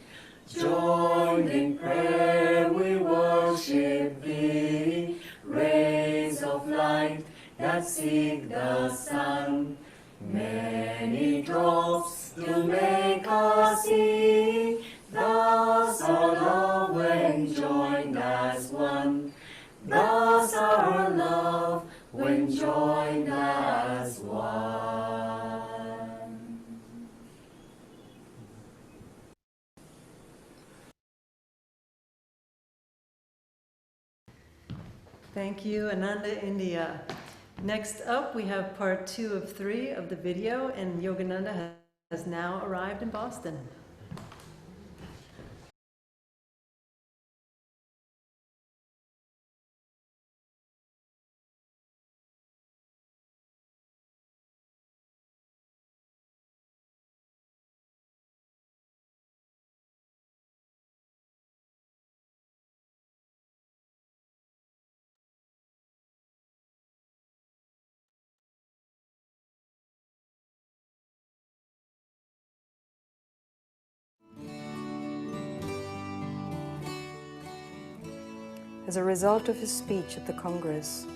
Joined in prayer we worship thee, rays of light that seek the sun, many drops to make us see, thus our love when joined as one, thus our love when joined as one. Thank you, Ananda, India. Next up, we have part 2 of 3 of the video, and Yogananda has now arrived in Boston. As a result of his speech at the Congress,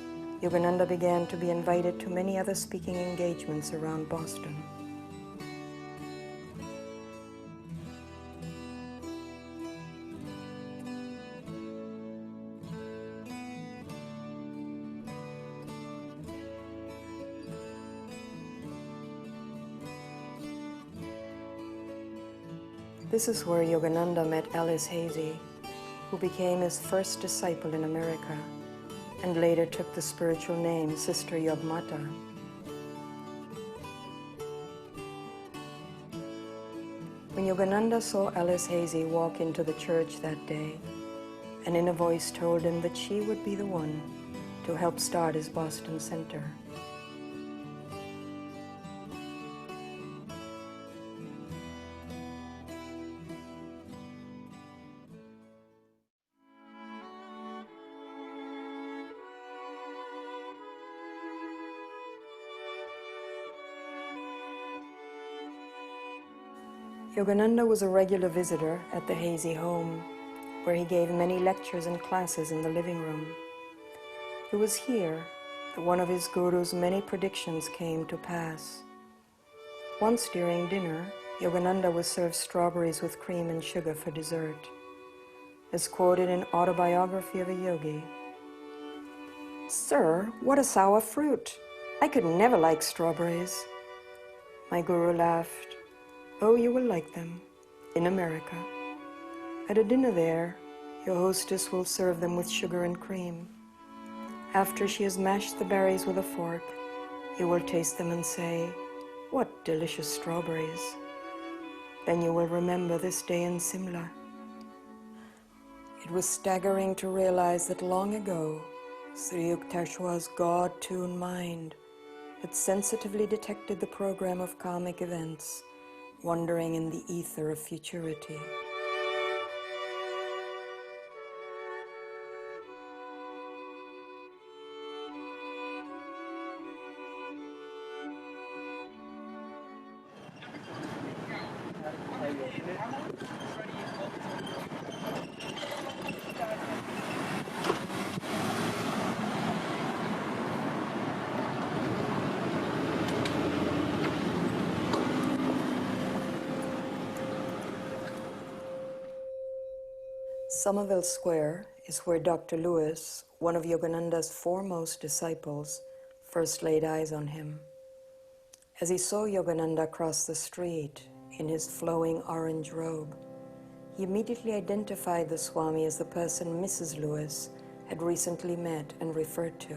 Yogananda began to be invited to many other speaking engagements around Boston. This is where Yogananda met Alice Hazy, who became his first disciple in America and later took the spiritual name Sister Yogmata. When Yogananda saw Alice Hazy walk into the church that day, an inner voice told him that she would be the one to help start his Boston Center. Yogananda was a regular visitor at the Hazy home, where he gave many lectures and classes in the living room. It was here that one of his guru's many predictions came to pass. Once during dinner, Yogananda was served strawberries with cream and sugar for dessert. As quoted in Autobiography of a Yogi, "Sir, what a sour fruit! I could never like strawberries." My guru laughed. "Oh, you will like them, in America. At a dinner there, your hostess will serve them with sugar and cream. After she has mashed the berries with a fork, you will taste them and say, 'What delicious strawberries.' Then you will remember this day in Simla." It was staggering to realize that long ago, Sri Yukteswar's God-tuned mind had sensitively detected the program of karmic events wandering in the ether of futurity. Somerville Square is where Dr. Lewis, one of Yogananda's foremost disciples, first laid eyes on him. As he saw Yogananda cross the street in his flowing orange robe, he immediately identified the Swami as the person Mrs. Lewis had recently met and referred to.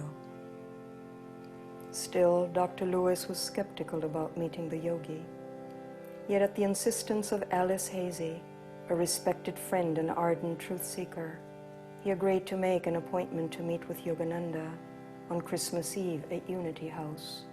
Still, Dr. Lewis was skeptical about meeting the yogi. Yet at the insistence of Alice Hazy, a respected friend and ardent truth seeker, He agreed to make an appointment to meet with Yogananda on Christmas Eve at Unity House.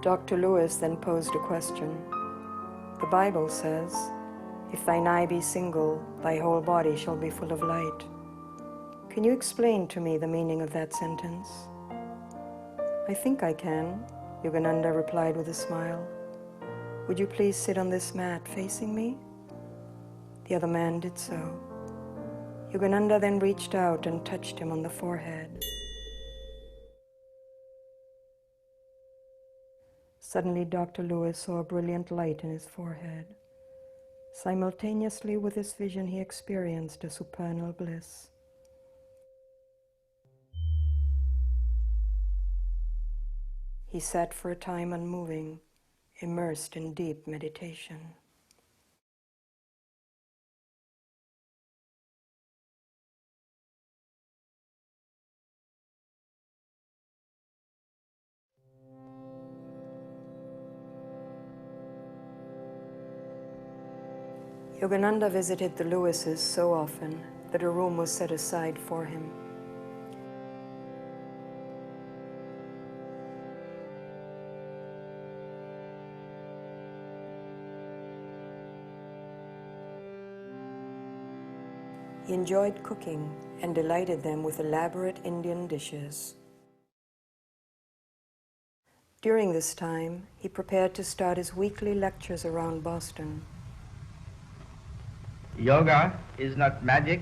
Dr. Lewis then posed a question. The Bible says, "If thine eye be single, thy whole body shall be full of light." Can you explain to me the meaning of that sentence? "I think I can," Yogananda replied with a smile. "Would you please sit on this mat facing me?" The other man did so. Yogananda then reached out and touched him on the forehead. Suddenly, Dr. Lewis saw a brilliant light in his forehead. Simultaneously with this vision, he experienced a supernal bliss. He sat for a time unmoving, immersed in deep meditation. Yogananda visited the Lewises so often that a room was set aside for him. He enjoyed cooking and delighted them with elaborate Indian dishes. During this time, he prepared to start his weekly lectures around Boston. Yoga is not magic,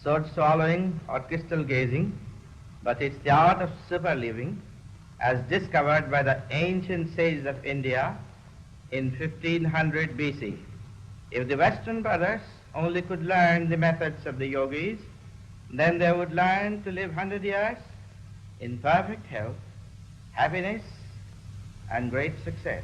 sword swallowing or crystal gazing, but it's the art of super living as discovered by the ancient sages of India in 1500 BC. If the Western brothers only could learn the methods of the yogis, then they would learn to live 100 years in perfect health, happiness, and great success.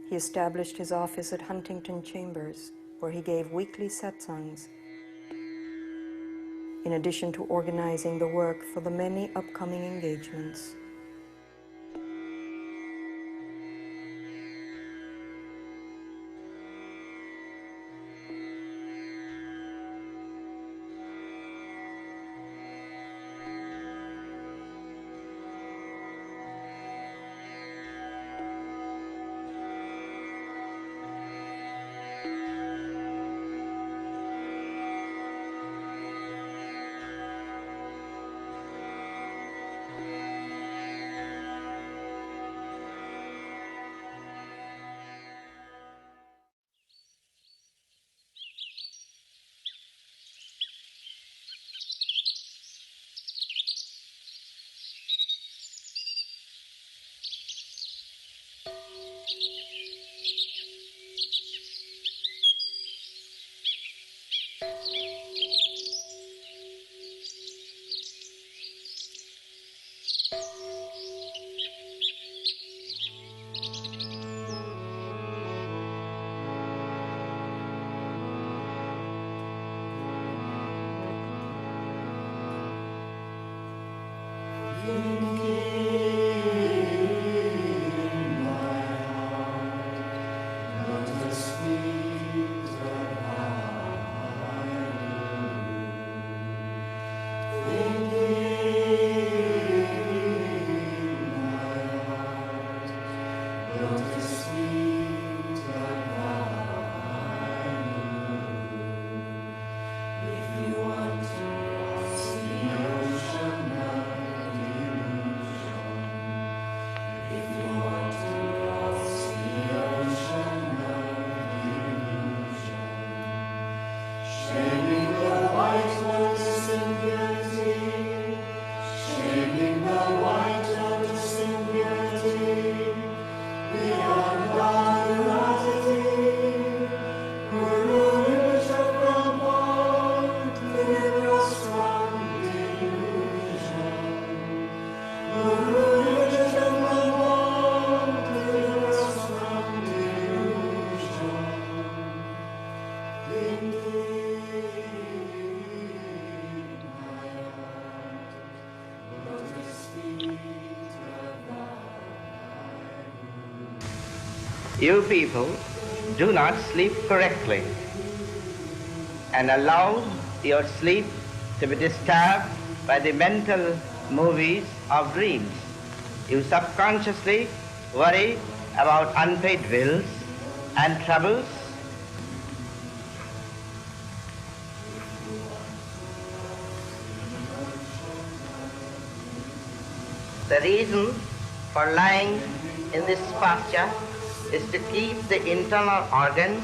He established his office at Huntington Chambers, where he gave weekly satsangs, in addition to organizing the work for the many upcoming engagements. You people do not sleep correctly and allow your sleep to be disturbed by the mental movies of dreams. You subconsciously worry about unpaid bills and troubles. The reason for lying in this posture is to keep the internal organs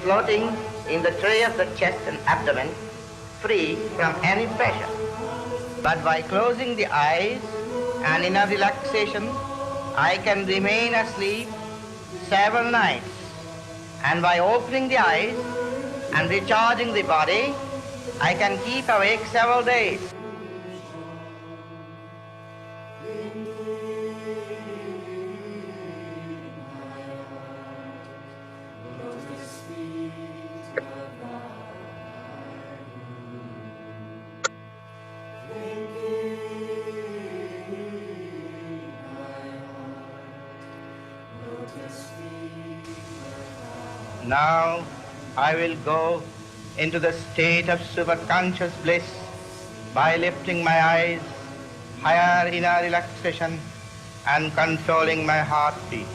floating in the tray of the chest and abdomen free from any pressure. But by closing the eyes and in a relaxation, I can remain asleep several nights. And by opening the eyes and recharging the body, I can keep awake several days. Now I will go into the state of superconscious bliss by lifting my eyes higher in a relaxation and controlling my heartbeat.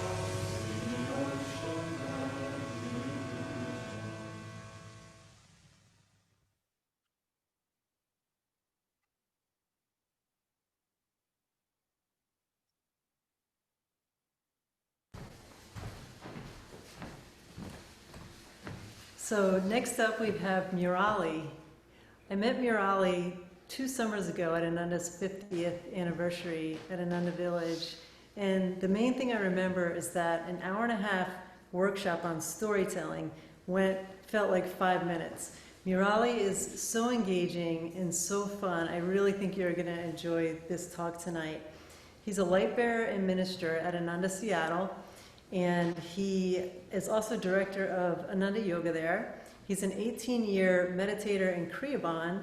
So next up we have Murali. I met Murali 2 summers ago at Ananda's 50th anniversary at Ananda Village. And the main thing I remember is that an hour-and-a-half workshop on storytelling felt like 5 minutes. Murali is so engaging and so fun. I really think you're going to enjoy this talk tonight. He's a light bearer and minister at Ananda Seattle, and he is also director of Ananda Yoga there. He's an 18-year meditator in Kriyaban,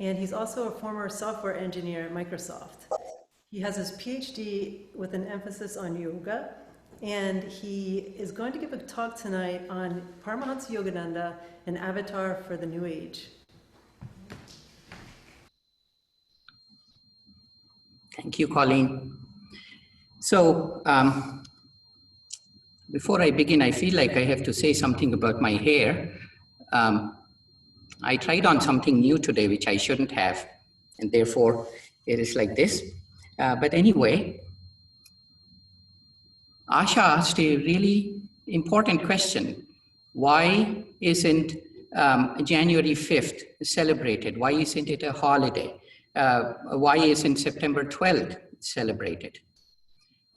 and he's also a former software engineer at Microsoft. He has his PhD with an emphasis on yoga, and he is going to give a talk tonight on Paramahansa Yogananda, an avatar for the New Age. Thank you, Colleen. So, before I begin, I feel like I have to say something about my hair. I tried on something new today, which I shouldn't have, and therefore it is like this. But anyway, Asha asked a really important question. Why isn't January 5th celebrated? Why isn't it a holiday? Why isn't September 12th celebrated?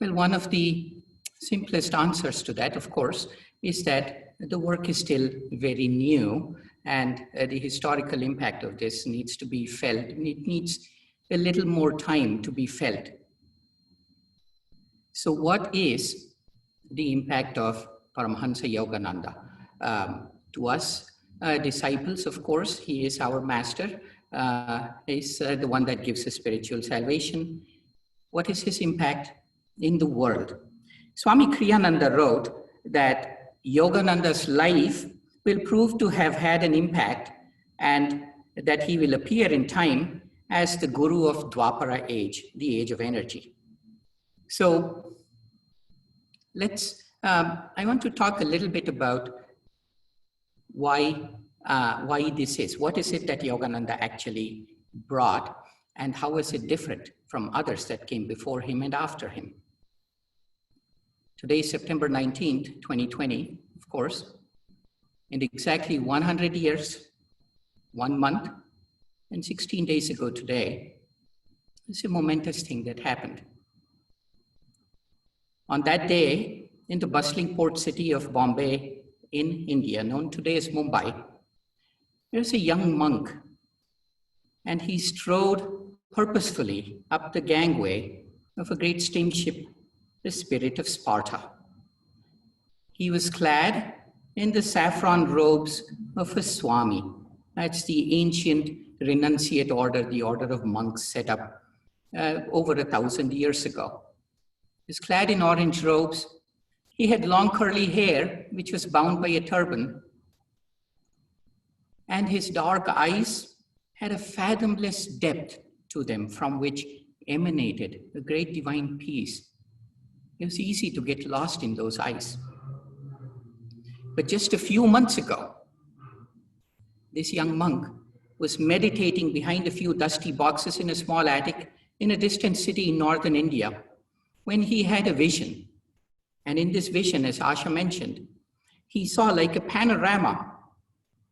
Well, one of the simplest answers to that, of course, is that the work is still very new, and the historical impact of this needs to be felt. It needs a little more time to be felt. So what is the impact of Paramahansa Yogananda? To us, disciples, of course, he is our master. He's the one that gives us spiritual salvation. What is his impact in the world? Swami Kriyananda wrote that Yogananda's life will prove to have had an impact, and that he will appear in time as the guru of Dwapara age, the age of energy. So I want to talk a little bit about why this is. What is it that Yogananda actually brought, and how is it different from others that came before him and after him? Today is September 19th, 2020, of course, and exactly 100 years, 1 month, and 16 days ago today, it's a momentous thing that happened. On that day, in the bustling port city of Bombay in India, known today as Mumbai, there's a young monk, and he strode purposefully up the gangway of a great steamship, the Spirit of Sparta. He was clad in the saffron robes of a Swami. That's the ancient renunciate order, the order of monks set up over 1,000 years ago. He was clad in orange robes. He had long curly hair, which was bound by a turban. And his dark eyes had a fathomless depth to them from which emanated a great divine peace. It was easy to get lost in those eyes. But just a few months ago, this young monk was meditating behind a few dusty boxes in a small attic in a distant city in northern India when he had a vision. And in this vision, as Asha mentioned, he saw like a panorama,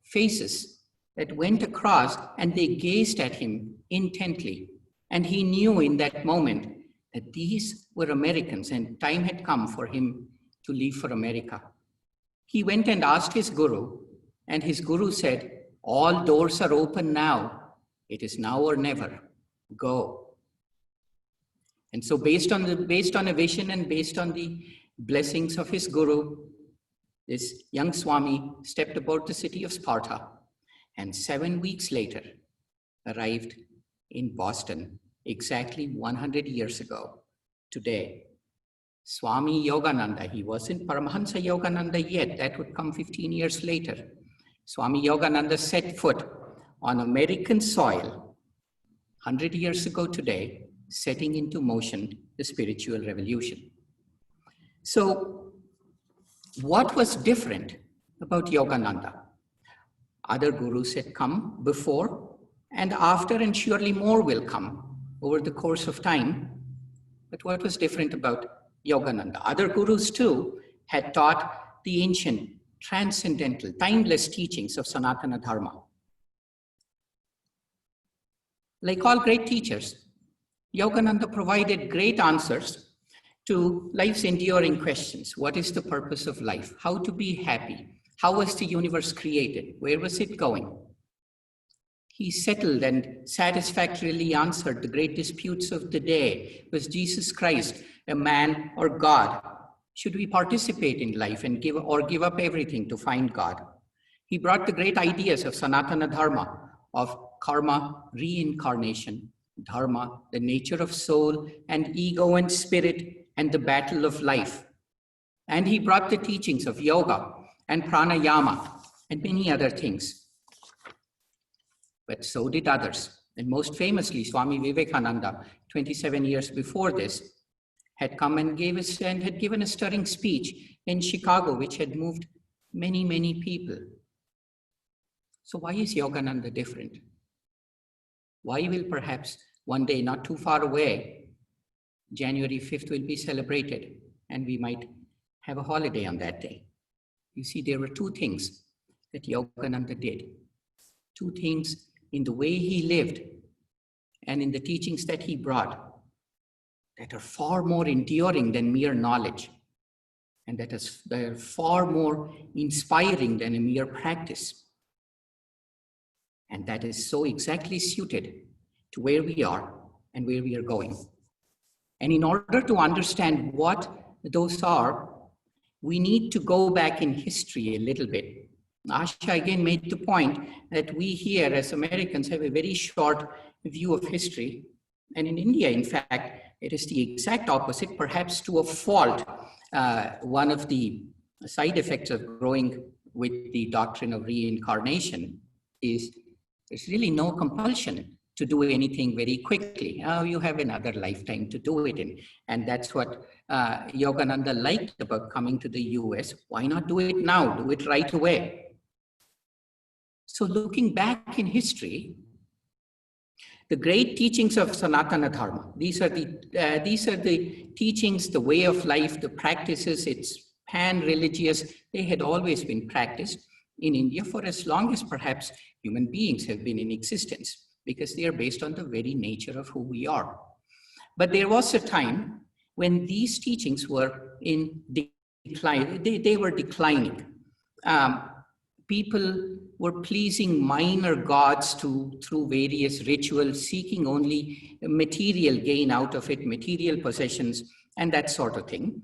faces that went across and they gazed at him intently. And he knew in that moment that these were Americans and time had come for him to leave for America. He went and asked his guru, and his guru said, "All doors are open now. It is now or never. Go." And so based on a vision and based on the blessings of his guru, this young Swami stepped aboard the city of Sparta and 7 weeks later arrived in Boston exactly 100 years ago today. Swami Yogananda, he wasn't Paramahansa Yogananda yet, that would come 15 years later. Swami Yogananda set foot on American soil 100 years ago today, setting into motion the spiritual revolution. So what was different about Yogananda? Other gurus had come before and after, and surely more will come over the course of time. But what was different about Yogananda? Other gurus too had taught the ancient, transcendental, timeless teachings of Sanatana Dharma. Like all great teachers, Yogananda provided great answers to life's enduring questions. What is the purpose of life? How to be happy? How was the universe created? Where was it going? He settled and satisfactorily answered the great disputes of the day. Was Jesus Christ a man or God? Should we participate in life and give up everything to find God? He brought the great ideas of Sanatana Dharma, of karma, reincarnation, Dharma, the nature of soul and ego and spirit, and the battle of life. And he brought the teachings of yoga and pranayama and many other things. But so did others. And most famously, Swami Vivekananda, 27 years before this, had come and had given a stirring speech in Chicago, which had moved many, many people. So why is Yogananda different? Why will perhaps one day, not too far away, January 5th will be celebrated, and we might have a holiday on that day? You see, there were two things that Yogananda did. Two things in the way he lived and in the teachings that he brought that are far more enduring than mere knowledge, and that are far more inspiring than a mere practice. And that is so exactly suited to where we are and where we are going. And in order to understand what those are, we need to go back in history a little bit. Asha again made the point that we here as Americans have a very short view of history. And in India, in fact, it is the exact opposite, perhaps to a fault. One of the side effects of growing with the doctrine of reincarnation is there's really no compulsion to do anything very quickly. You have another lifetime to do it in. And that's what Yogananda liked about coming to the US. Why not do it now? Do it right away. So looking back in history, the great teachings of Sanatana Dharma, these are the teachings, the way of life, the practices, it's pan-religious. They had always been practiced in India for as long as perhaps human beings have been in existence, because they are based on the very nature of who we are. But there was a time when these teachings were in decline. They were declining. People were pleasing minor gods through various rituals, seeking only material gain out of it, material possessions, and that sort of thing.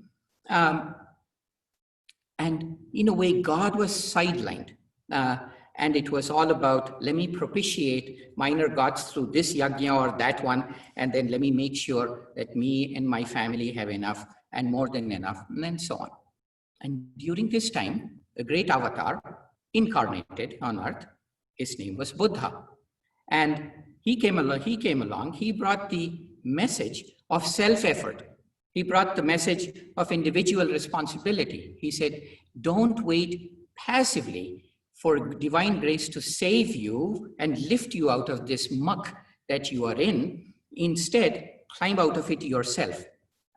And in a way, God was sidelined. And it was all about, let me propitiate minor gods through this yajna or that one, and then let me make sure that me and my family have enough and more than enough, and so on. And during this time, a great avatar incarnated on earth. His name was Buddha. And he came along, he brought the message of self-effort. He brought the message of individual responsibility. He said, don't wait passively for divine grace to save you and lift you out of this muck that you are in. Instead, climb out of it yourself.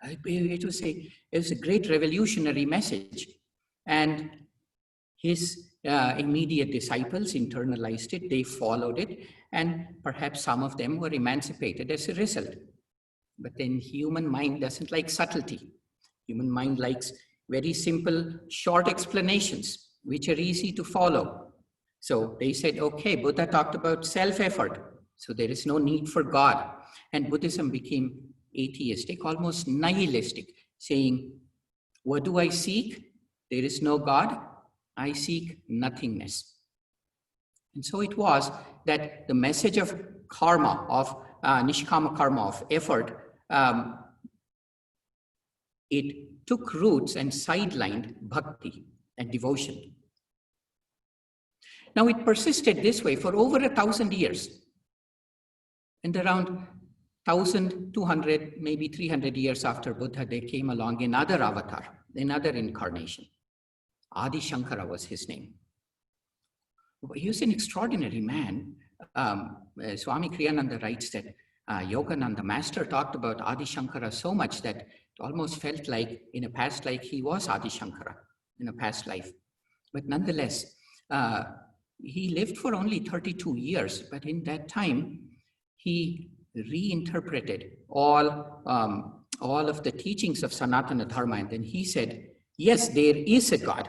It was a great revolutionary message. And his immediate disciples internalized it, they followed it, and perhaps some of them were emancipated as a result. But then human mind doesn't like subtlety. Human mind likes very simple, short explanations, which are easy to follow. So they said, okay, Buddha talked about self-effort, so there is no need for God. And Buddhism became atheistic, almost nihilistic, saying, what do I seek? There is no God. I seek nothingness. And so it was that the message of karma, of nishkama karma, of effort, it took roots and sidelined bhakti and devotion. Now it persisted this way for over 1,000 years. And around 1,200, maybe 300 years after Buddha, there came along another avatar, another incarnation. Adi Shankara was his name. He was an extraordinary man. Swami Kriyananda writes that Yogananda master talked about Adi Shankara so much that it almost felt like in a past life he was Adi Shankara in a past life. But nonetheless, he lived for only 32 years, but in that time, he reinterpreted all of the teachings of Sanatana Dharma, and then he said, yes, there is a God.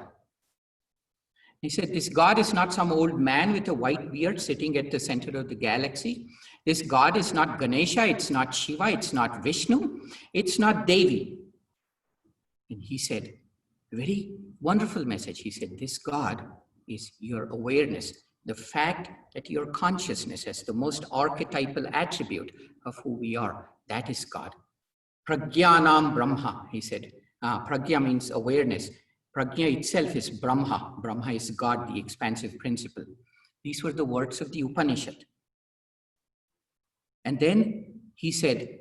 He said, this God is not some old man with a white beard sitting at the center of the galaxy. This God is not Ganesha, it's not Shiva, it's not Vishnu, it's not Devi. And he said, a very wonderful message. He said, this God is your awareness, the fact that your consciousness has the most archetypal attribute of who we are. That is God. Pragyanam Brahma, he said. Pragya means awareness. Pragya itself is Brahma. Brahma is God, the expansive principle. These were the words of the Upanishad. And then he said,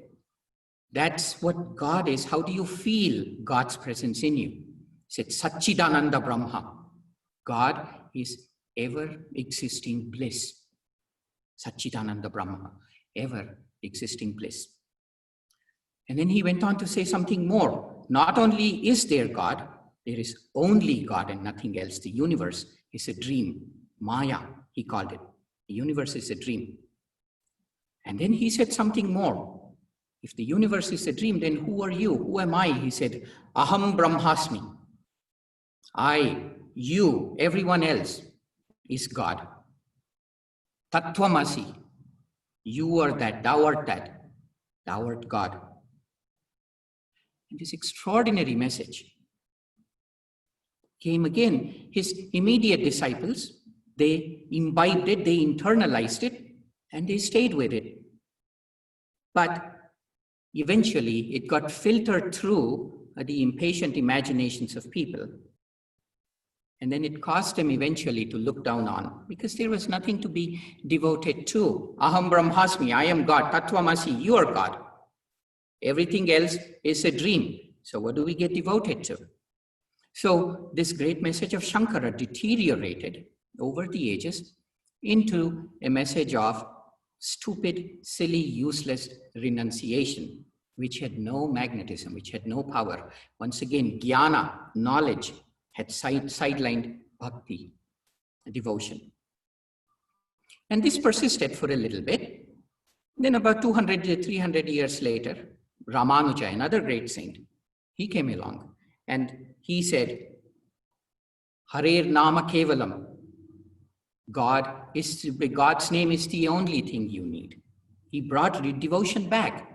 that's what God is. How do you feel God's presence in you? He said, Satchidananda Brahma. God is ever-existing bliss. Satchidananda Brahma, ever-existing bliss. And then he went on to say something more. Not only is there God, there is only God and nothing else. The universe is a dream. Maya, he called it. The universe is a dream. And then he said something more. If the universe is a dream, then who are you? Who am I? He said, Aham Brahmasmi. I, you, everyone else is God. Tattvamasi. You are that, thou art that, thou art God. And this extraordinary message came again. His immediate disciples, they imbibed it, they internalized it, and they stayed with it. But eventually, it got filtered through the impatient imaginations of people. And then it caused them eventually to look down on, because there was nothing to be devoted to. Aham Brahmasmi, I am God. Tattvamasi, you are God. Everything else is a dream. So what do we get devoted to? So this great message of Shankara deteriorated over the ages into a message of stupid, silly, useless renunciation, which had no magnetism, which had no power. Once again, jnana, knowledge, had sidelined bhakti, devotion. And this persisted for a little bit. Then about 200 to 300 years later, Ramanuja, another great saint, he came along and he said, Harer Nama Kevalam. God's name is the only thing you need. He brought devotion back.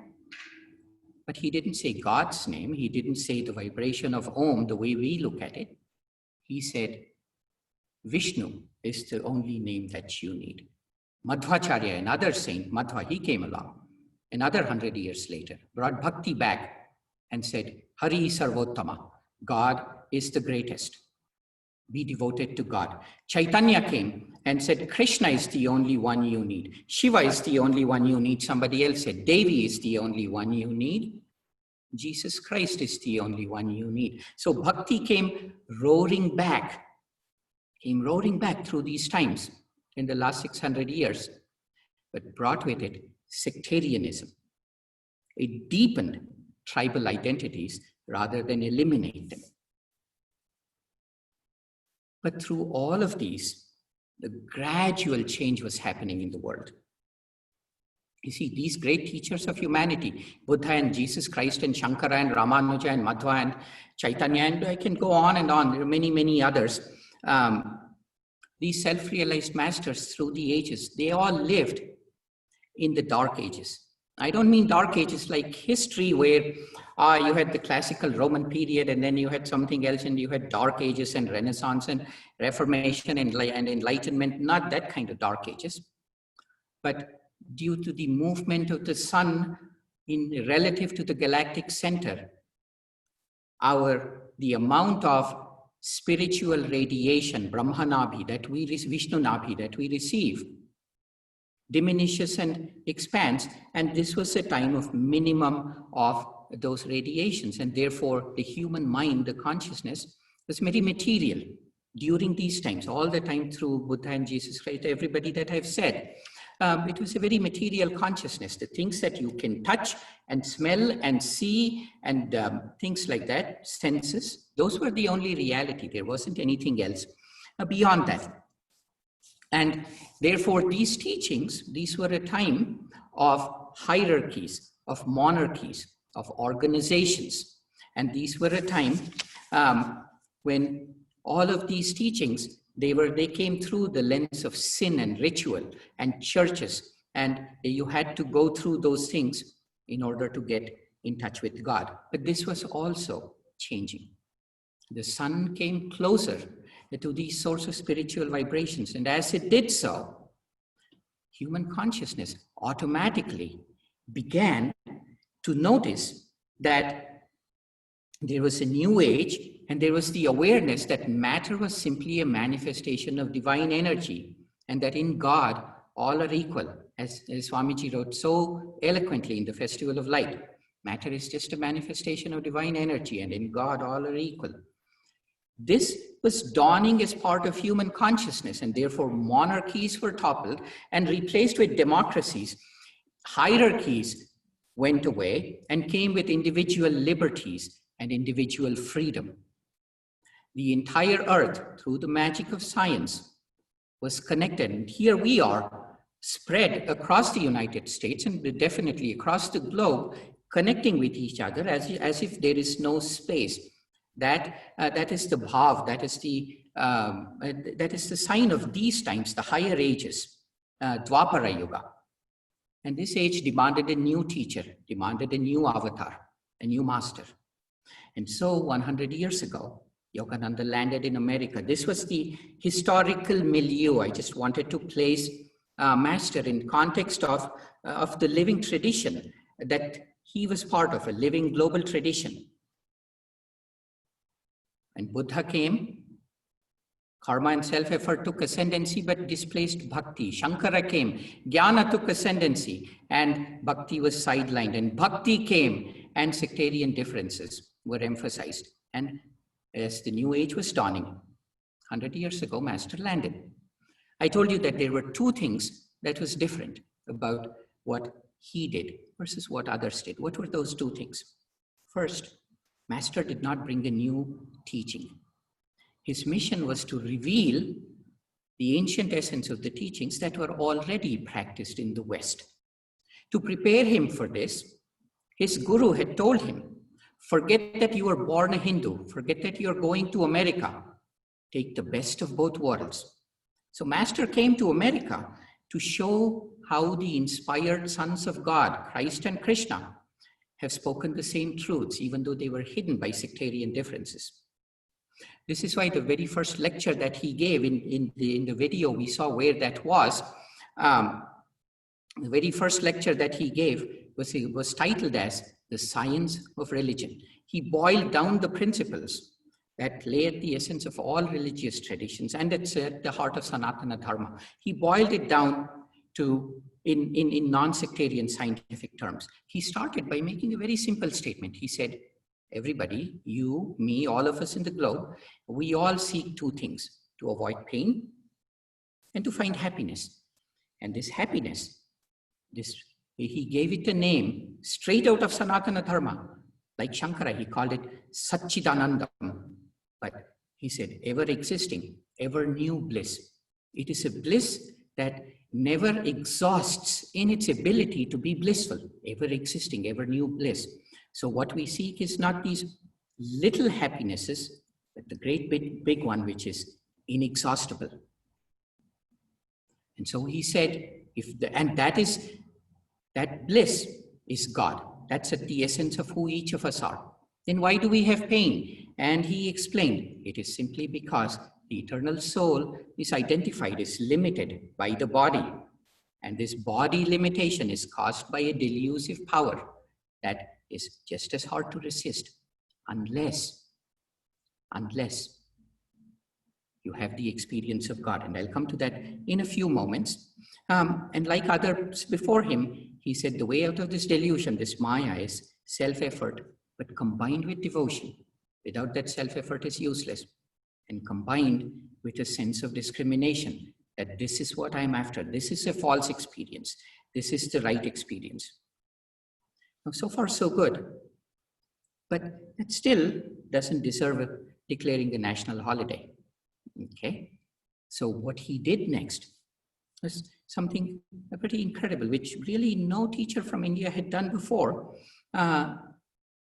But he didn't say God's name. He didn't say the vibration of Om the way we look at it. He said, Vishnu is the only name that you need. Madhvacharya, another saint, Madhva, he came along another 100 years later, brought bhakti back and said, Hari Sarvottama, God is the greatest. Be devoted to God. Chaitanya came and said, Krishna is the only one you need. Shiva is the only one you need. Somebody else said, Devi is the only one you need. Jesus Christ is the only one you need. So bhakti came roaring back through these times in the last 600 years, but brought with it sectarianism. It deepened tribal identities rather than eliminate them. But through all of these, the gradual change was happening in the world. You see, these great teachers of humanity, Buddha and Jesus Christ and Shankara and Ramanuja and Madhva and Chaitanya, and I can go on and on, there are many, many others. These self-realized masters through the ages, they all lived in the dark ages. I don't mean dark ages like history where you had the classical Roman period and then you had something else and you had dark ages and Renaissance and Reformation and Enlightenment, not that kind of dark ages. But due to the movement of the sun in relative to the galactic center, the amount of spiritual radiation, Brahmanabhi, Vishnunabhi that we receive, diminishes and expands, and this was a time of minimum of those radiations, and therefore the human mind, the consciousness, was very material during these times, all the time through Buddha and Jesus Christ, everybody that I've said. It was a very material consciousness, the things that you can touch and smell and see and things like that, senses, those were the only reality. There wasn't anything else beyond that. And therefore these teachings, these were a time of hierarchies, of monarchies, of organizations. And these were a time when all of these teachings, they came through the lens of sin and ritual and churches. And you had to go through those things in order to get in touch with God. But this was also changing. The sun came closer to these sorts of spiritual vibrations. And as it did so, human consciousness automatically began to notice that there was a new age and there was the awareness that matter was simply a manifestation of divine energy and that in God, all are equal. As Swamiji wrote so eloquently in the Festival of Light, matter is just a manifestation of divine energy and in God, all are equal. This was dawning as part of human consciousness, and therefore monarchies were toppled and replaced with democracies. Hierarchies went away and came with individual liberties and individual freedom. The entire earth, through the magic of science, was connected. And here we are, spread across the United States and definitely across the globe, connecting with each other as if there is no space. That is the bhav, that is the sign of these times, the higher ages, Dwapara Yuga. And this age demanded a new teacher, demanded a new avatar, a new master. And so 100 years ago, Yogananda landed in America. This was the historical milieu. I just wanted to place Master in context of the living tradition that he was part of, a living global tradition. And Buddha came Karma and self-effort took ascendancy but displaced bhakti. Shankara came, jnana took ascendancy and bhakti was sidelined. And bhakti came and sectarian differences were emphasized. And as the new age was dawning, 100 years ago, Master landed. I told you that there were two things that was different about what he did versus what others did. What were those two things? First, Master did not bring a new teaching. His mission was to reveal the ancient essence of the teachings that were already practiced in the West. To prepare him for this, his guru had told him, forget that you were born a Hindu, forget that you're going to America, take the best of both worlds. So Master came to America to show how the inspired sons of God, Christ and Krishna, have spoken the same truths, even though they were hidden by sectarian differences. This is why the very first lecture that he gave in the video we saw where that was, the very first lecture that he gave was titled as The Science of Religion. He boiled down the principles that lay at the essence of all religious traditions, and it's at the heart of Sanatana Dharma. He boiled it down to in non-sectarian scientific terms. He started by making a very simple statement. He said, everybody, you, me, all of us in the globe, we all seek two things: to avoid pain and to find happiness. And this happiness, he gave it a name straight out of Sanatana Dharma. Like Shankara, he called it Satchidanandam. But he said, ever existing, ever new bliss. It is a bliss that never exhausts in its ability to be blissful, ever existing, ever new bliss. So what we seek is not these little happinesses, but the great big one, which is inexhaustible. And so he said, that bliss is God. That's at the essence of who each of us are. Then why do we have pain? And he explained, it is simply because the eternal soul is identified as limited by the body. And this body limitation is caused by a delusive power that is just as hard to resist unless you have the experience of God. And I'll come to that in a few moments. And like others before him, he said the way out of this delusion, this Maya, is self-effort, but combined with devotion. Without that, self-effort is useless. And combined with a sense of discrimination, that this is what I'm after. This is a false experience. This is the right experience. Now, so far, so good. But it still doesn't deserve declaring a national holiday. Okay? So what he did next was something pretty incredible, which really no teacher from India had done before.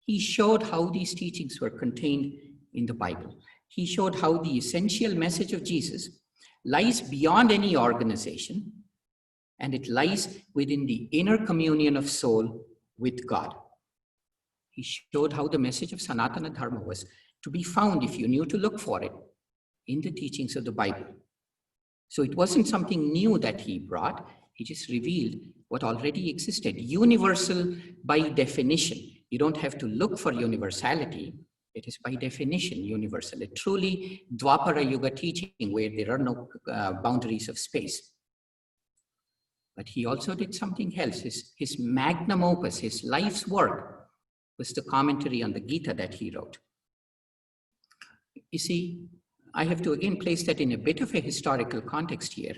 He showed how these teachings were contained in the Bible. He showed how the essential message of Jesus lies beyond any organization, and it lies within the inner communion of soul with God. He showed how the message of Sanatana Dharma was to be found, if you knew to look for it, in the teachings of the Bible. So it wasn't something new that he brought. He just revealed what already existed, universal by definition. You don't have to look for universality. It is by definition universal, a truly Dwapara Yuga teaching where there are no boundaries of space. But he also did something else. His magnum opus, his life's work, was the commentary on the Gita that he wrote. You see, I have to again place that in a bit of a historical context here.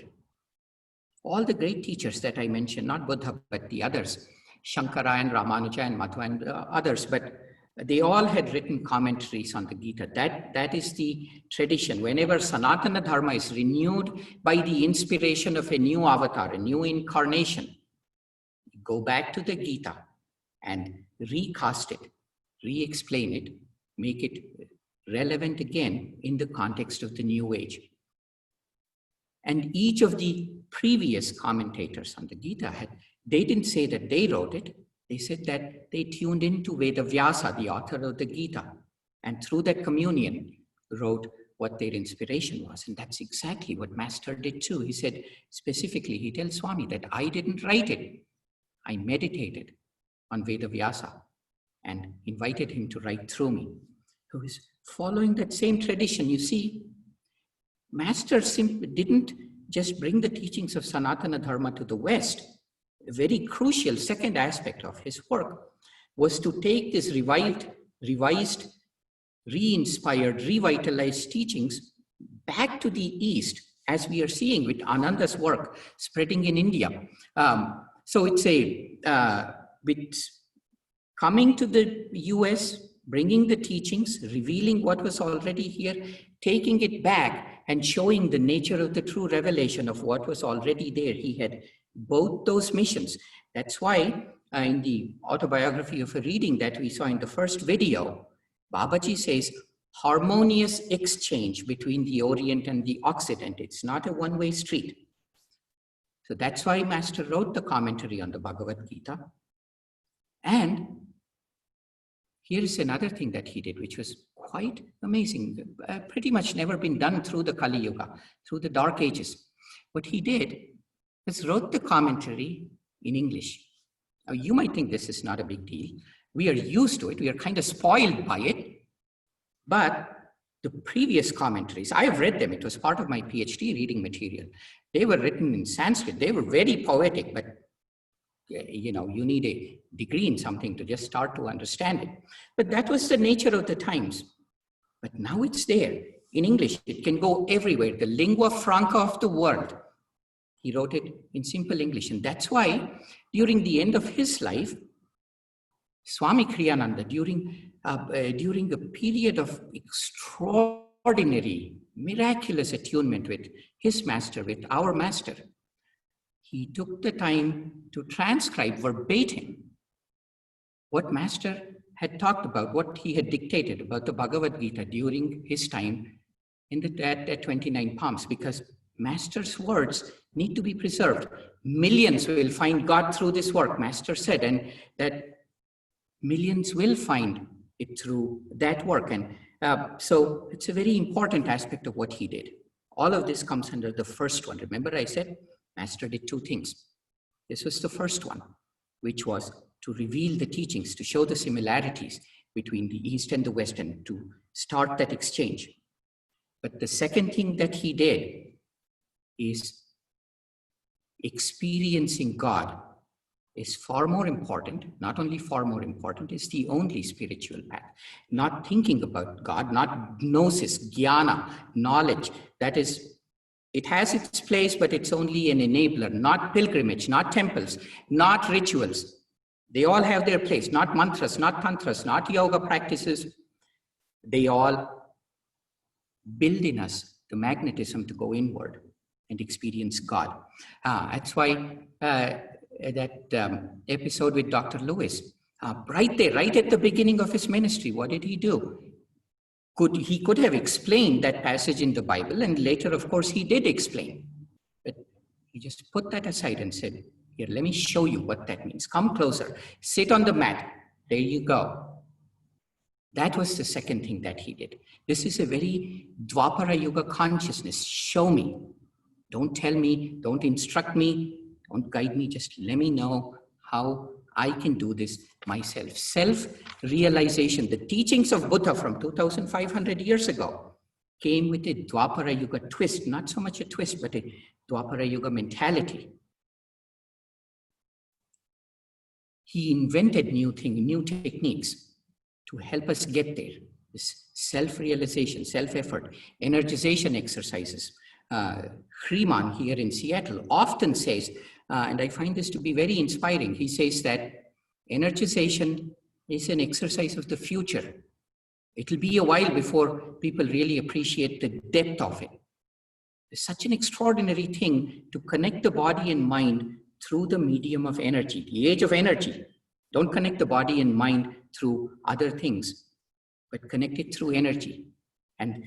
All the great teachers that I mentioned, not Buddha, but the others, Shankara and Ramanuja and Madhva and others, but they all had written commentaries on the Gita. That is the tradition. Whenever Sanatana Dharma is renewed by the inspiration of a new avatar, a new incarnation, go back to the Gita and recast it, re-explain it, make it relevant again in the context of the new age. And each of the previous commentators on the Gita they didn't say that they wrote it. They said that they tuned into Vedavyasa, the author of the Gita, and through that communion wrote what their inspiration was. And that's exactly what Master did too. He said specifically, he tells Swami that I didn't write it. I meditated on Vedavyasa and invited him to write through me. Who is following that same tradition. You see, Master didn't just bring the teachings of Sanatana Dharma to the West. A very crucial second aspect of his work was to take this revised, re-inspired, revitalized teachings back to the East, as we are seeing with Ananda's work spreading in India. So it's with coming to the US, bringing the teachings, revealing what was already here, taking it back and showing the nature of the true revelation of what was already there. He had both those missions. That's why in the autobiography of a reading that we saw in the first video, Babaji says, harmonious exchange between the Orient and the Occident. It's not a one-way street. So that's why Master wrote the commentary on the Bhagavad Gita. And here is another thing that he did, which was quite amazing, pretty much never been done through the Kali Yuga, through the Dark Ages. What he did is wrote the commentary in English. Now, you might think this is not a big deal. We are used to it. We are kind of spoiled by it. But the previous commentaries, I have read them. It was part of my PhD reading material. They were written in Sanskrit. They were very poetic, but you know, you need a degree in something to just start to understand it. But that was the nature of the times. But now it's there in English. It can go everywhere. The lingua franca of the world. He wrote it in simple English. And that's why during the end of his life, Swami Kriyananda, during a period of extraordinary, miraculous attunement with his master, with our master, he took the time to transcribe verbatim what Master had talked about, what he had dictated about the Bhagavad Gita during his time at 29 Palms, because Master's words need to be preserved. Millions will find God through this work, Master said, and that millions will find it through that work. And so it's a very important aspect of what he did. All of this comes under the first one. Remember I said, Master did two things. This was the first one, which was to reveal the teachings, to show the similarities between the East and the West, and to start that exchange. But the second thing that he did is experiencing God is far more important, not only far more important, is the only spiritual path. Not thinking about God, not gnosis, jnana, knowledge, that is, it has its place, but it's only an enabler, not pilgrimage, not temples, not rituals. They all have their place, not mantras, not tantras, not yoga practices. They all build in us the magnetism to go inward and experience God. That's why that episode with Dr. Lewis, right there, right at the beginning of his ministry, what did he do? He could have explained that passage in the Bible, and later, of course, he did explain. But he just put that aside and said, here, let me show you what that means. Come closer, sit on the mat. There you go. That was the second thing that he did. This is a very Dwapara Yuga consciousness. Show me. Don't tell me, don't instruct me, don't guide me, just let me know how I can do this myself. Self-realization. The teachings of Buddha from 2,500 years ago came with a Dwapara Yuga twist, not so much a twist, but a Dwapara Yuga mentality. He invented new techniques to help us get there. This self-realization, self-effort, energization exercises. Freeman here in Seattle often says, and I find this to be very inspiring, he says that energization is an exercise of the future. It'll be a while before people really appreciate the depth of it. It's such an extraordinary thing to connect the body and mind through the medium of energy, the age of energy. Don't connect the body and mind through other things, but connect it through energy. And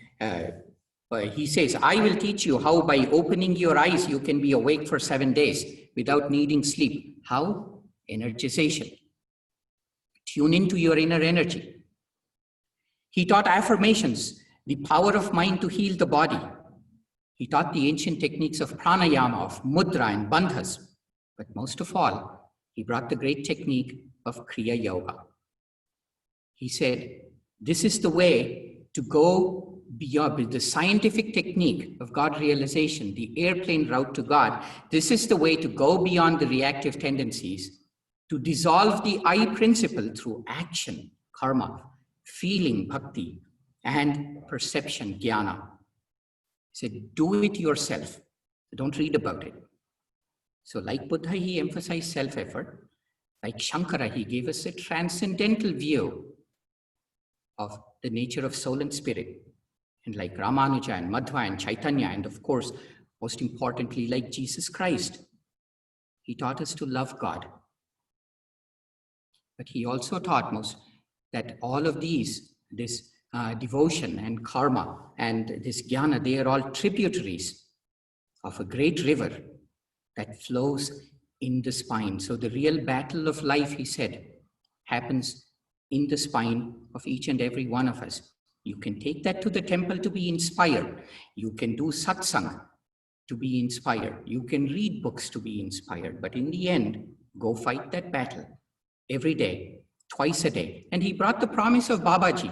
he says, I will teach you how by opening your eyes, you can be awake for 7 days without needing sleep. How? Energization. Tune into your inner energy. He taught affirmations, the power of mind to heal the body. He taught the ancient techniques of pranayama, of mudra and bandhas. But most of all, he brought the great technique of Kriya Yoga. He said, this is the way to go beyond the scientific technique of God realization, the airplane route to God, this is the way to go beyond the reactive tendencies, to dissolve the I principle through action, karma, feeling, bhakti, and perception, jnana. He said, do it yourself. Don't read about it. So like Buddha, he emphasized self-effort. Like Shankara, he gave us a transcendental view of the nature of soul and spirit. And like Ramanuja and Madhva and Chaitanya, and of course, most importantly, like Jesus Christ, he taught us to love God. But he also taught us that all of these, this devotion and karma and this jnana, they are all tributaries of a great river that flows in the spine. So the real battle of life, he said, happens in the spine of each and every one of us. You can take that to the temple to be inspired. You can do satsang to be inspired. You can read books to be inspired. But in the end, go fight that battle every day, twice a day. And he brought the promise of Babaji,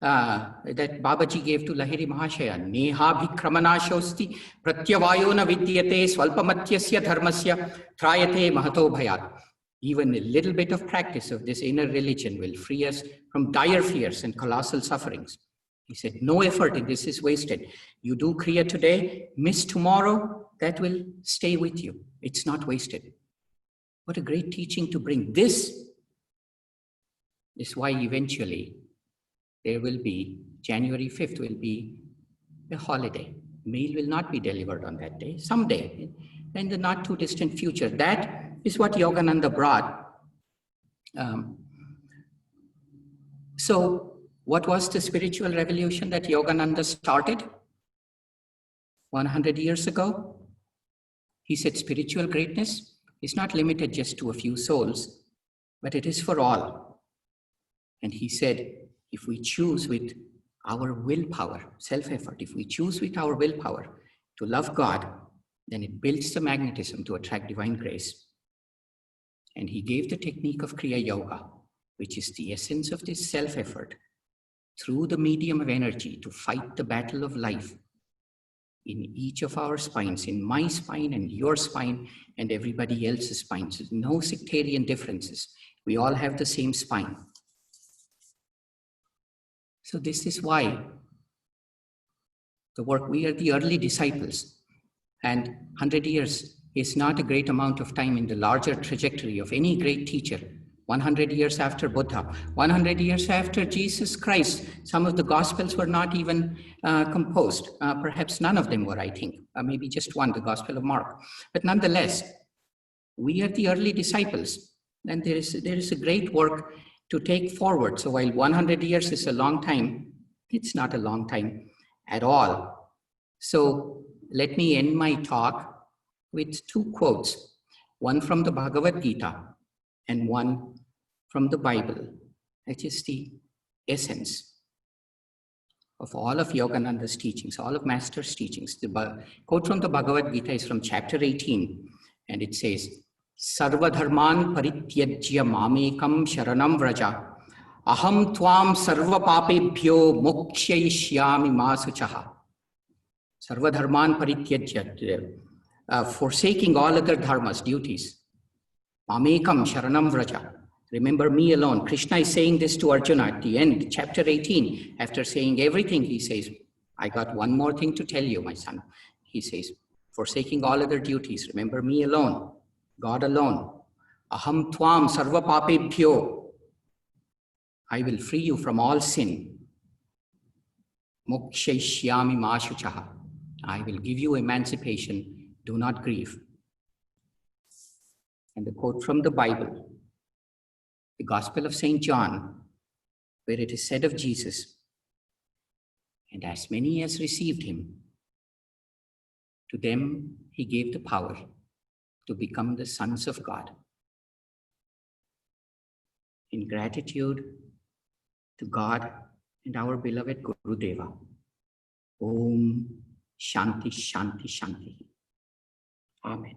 that Babaji gave to Lahiri Mahashaya, Neha bhikramanashosti pratyavayo na vidyate swalpamatyasya dharmasya trayate mahato bhayat. Even a little bit of practice of this inner religion will free us from dire fears and colossal sufferings. He said, no effort in this is wasted. You do Kriya today, miss tomorrow, that will stay with you. It's not wasted. What a great teaching to bring. This is why eventually there will be, January 5th will be a holiday. Mail will not be delivered on that day, someday, in the not too distant future. That is what Yogananda brought. So what was the spiritual revolution that Yogananda started 100 years ago? He said spiritual greatness is not limited just to a few souls, but it is for all. And he said, if we choose with our willpower, self-effort, if we choose with our willpower to love God, then it builds the magnetism to attract divine grace. And he gave the technique of Kriya Yoga, which is the essence of this self-effort, through the medium of energy to fight the battle of life in each of our spines, in my spine and your spine and everybody else's spines. There's no sectarian differences. We all have the same spine. So this is why the work, we are the early disciples, and 100 years is not a great amount of time in the larger trajectory of any great teacher. 100 years after Buddha, 100 years after Jesus Christ, some of the Gospels were not even composed. Perhaps none of them were, I think. Maybe just one, the Gospel of Mark. But nonetheless, we are the early disciples, and there is a great work to take forward. So while 100 years is a long time, it's not a long time at all. So let me end my talk with two quotes, one from the Bhagavad Gita and one from the Bible, which is the essence of all of Yogananda's teachings, all of Master's teachings. The quote from the Bhagavad Gita is from chapter 18, and it says, Sarva dharman parityajya mamekam sharanam vraja aham tvam sarva papebhyo mokshayishyami masuchaha. Sarva dharman parityajya, forsaking all other dharmas, duties. Mamekam sharanam vraja. Remember me alone. Krishna is saying this to Arjuna at the end, chapter 18. After saying everything, he says, I got one more thing to tell you, my son. He says, forsaking all other duties, remember me alone. God alone. Aham tvam sarva papebhyo. I will free you from all sin. Mokshayishyami mashuchaha. I will give you emancipation. Do not grieve. And the quote from the Bible, the Gospel of St. John, where it is said of Jesus, and as many as received him, to them he gave the power to become the sons of God. In gratitude to God and our beloved Guru Deva, Om Shanti Shanti Shanti. Amen.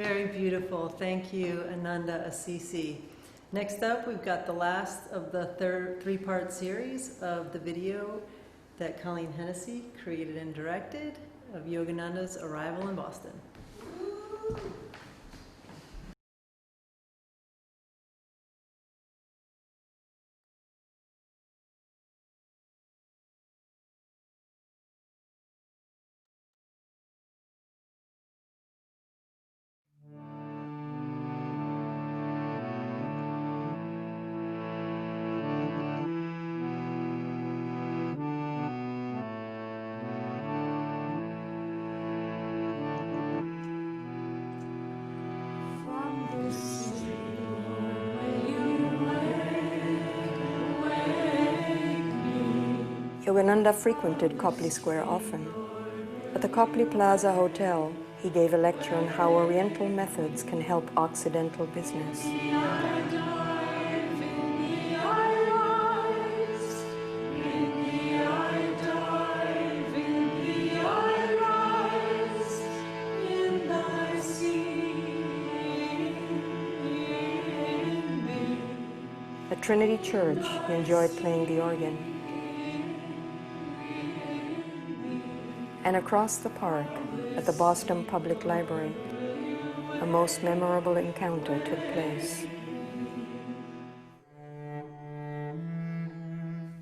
Very beautiful. Thank you, Ananda Assisi. Next up, we've got the last of the three-part series of the video that Colleen Hennessy created and directed of Yogananda's arrival in Boston. Yogananda frequented Copley Square often. At the Copley Plaza Hotel, he gave a lecture on how Oriental methods can help Occidental business. At Trinity Church, he enjoyed playing the organ. And across the park, at the Boston Public Library, a most memorable encounter took place.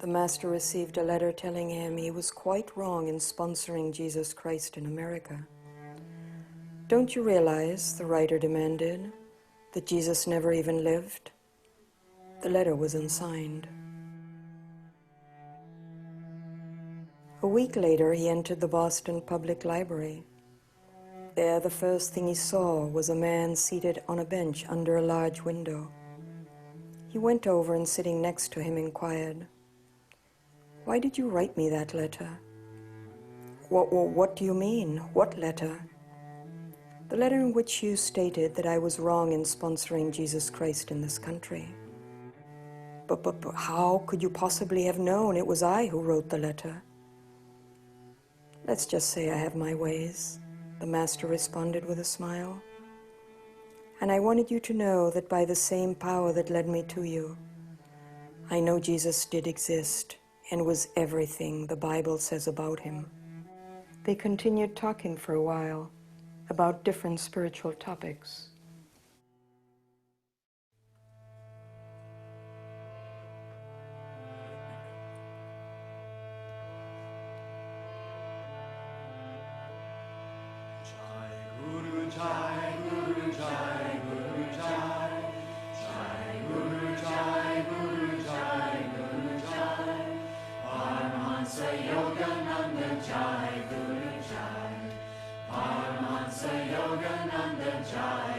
The Master received a letter telling him he was quite wrong in sponsoring Jesus Christ in America. "Don't you realize," the writer demanded, "that Jesus never even lived?" The letter was unsigned. A week later, he entered the Boston Public Library. There, the first thing he saw was a man seated on a bench under a large window. He went over and sitting next to him inquired, "Why did you write me that letter?" What do you mean? What letter?" "The letter in which you stated that I was wrong in sponsoring Jesus Christ in this country." But how could you possibly have known it was I who wrote the letter?" "Let's just say I have my ways," the Master responded with a smile. "And I wanted you to know that by the same power that led me to you, I know Jesus did exist and was everything the Bible says about him." They continued talking for a while about different spiritual topics. Yogananda Jaya.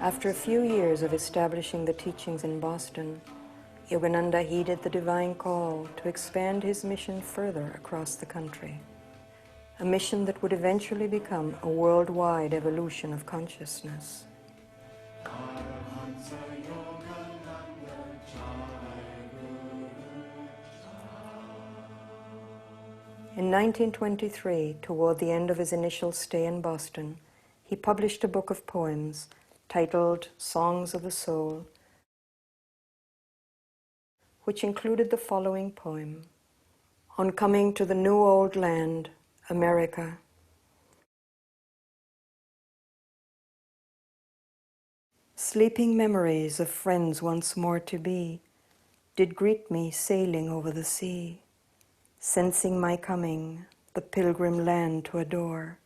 After a few years of establishing the teachings in Boston, Yogananda heeded the divine call to expand his mission further across the country, a mission that would eventually become a worldwide evolution of consciousness. In 1923, toward the end of his initial stay in Boston, he published a book of poems titled Songs of the Soul, which included the following poem: On coming to the new old land, America. Sleeping memories of friends once more to be did greet me sailing over the sea, sensing my coming, the pilgrim land to adore.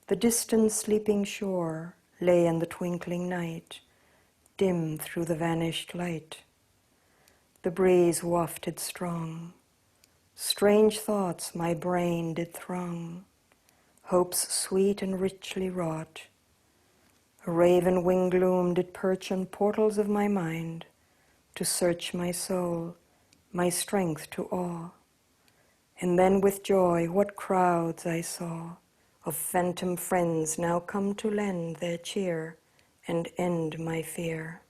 The distant sleeping shore lay in the twinkling night, dim through the vanished light. The breeze wafted strong. Strange thoughts my brain did throng, hopes sweet and richly wrought. A raven winged loom did perch on portals of my mind, to search my soul, my strength to awe. And then with joy what crowds I saw, of phantom friends now come to lend their cheer and end my fear.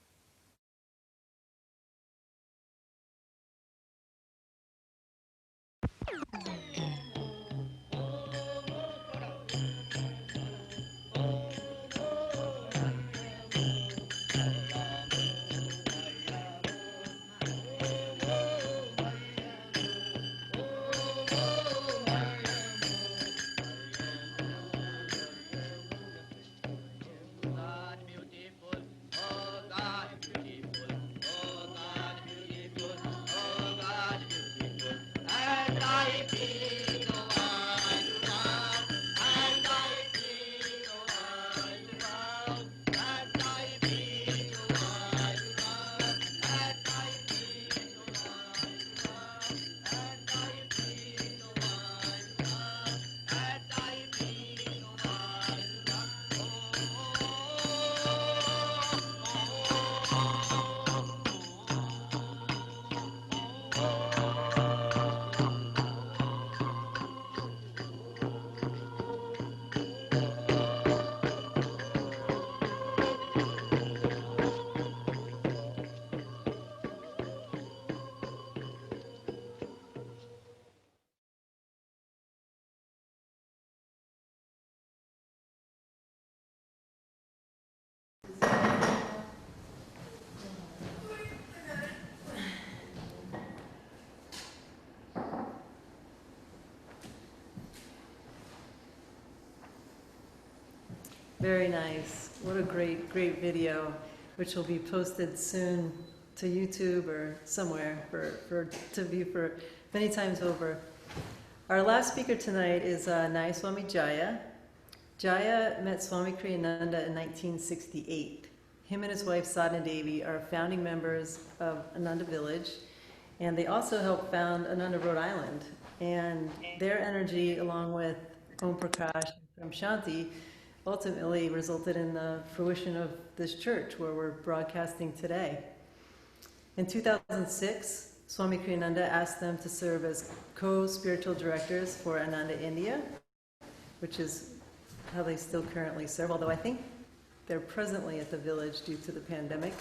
Very nice. What a great, great video, which will be posted soon to YouTube or somewhere to view for many times over. Our last speaker tonight is Nayaswami Jaya. Jaya met Swami Kriyananda in 1968. Him and his wife Sadhana Devi are founding members of Ananda Village, and they also helped found Ananda Rhode Island. And their energy, along with Om Prakash from Shanti, ultimately resulted in the fruition of this church where we're broadcasting today. In 2006, Swami Kriyananda asked them to serve as co-spiritual directors for Ananda India, which is how they still currently serve, although I think they're presently at the village due to the pandemic.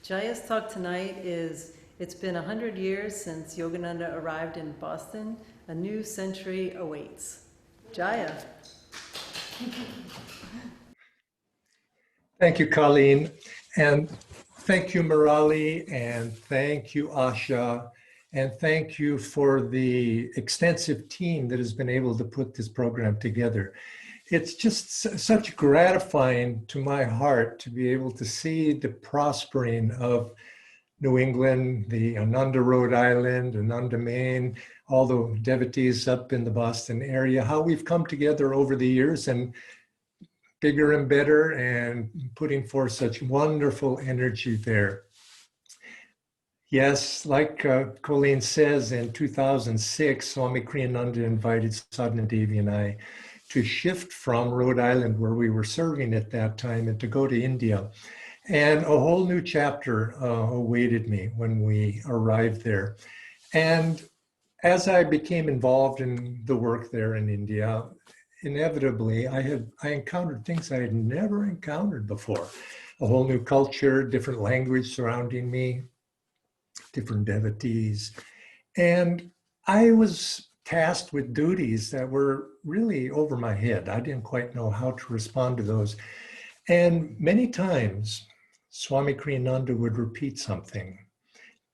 Jaya's talk tonight is, it's been 100 years since Yogananda arrived in Boston. A new century awaits. Jaya. Thank you, Colleen. And thank you, Murali, and thank you, Asha, and thank you for the extensive team that has been able to put this program together. It's just such gratifying to my heart to be able to see the prospering of New England, the Ananda Rhode Island, Ananda, Maine, all the devotees up in the Boston area, how we've come together over the years and bigger and better and putting forth such wonderful energy there. Yes, like Colleen says, in 2006, Swami Kriyananda invited Sadhana Devi and I to shift from Rhode Island, where we were serving at that time, and to go to India. And a whole new chapter awaited me when we arrived there. And as I became involved in the work there in India, inevitably, I encountered things I had never encountered before. A whole new culture, different language surrounding me, different devotees. And I was tasked with duties that were really over my head. I didn't quite know how to respond to those. And many times, Swami Kriyananda would repeat something,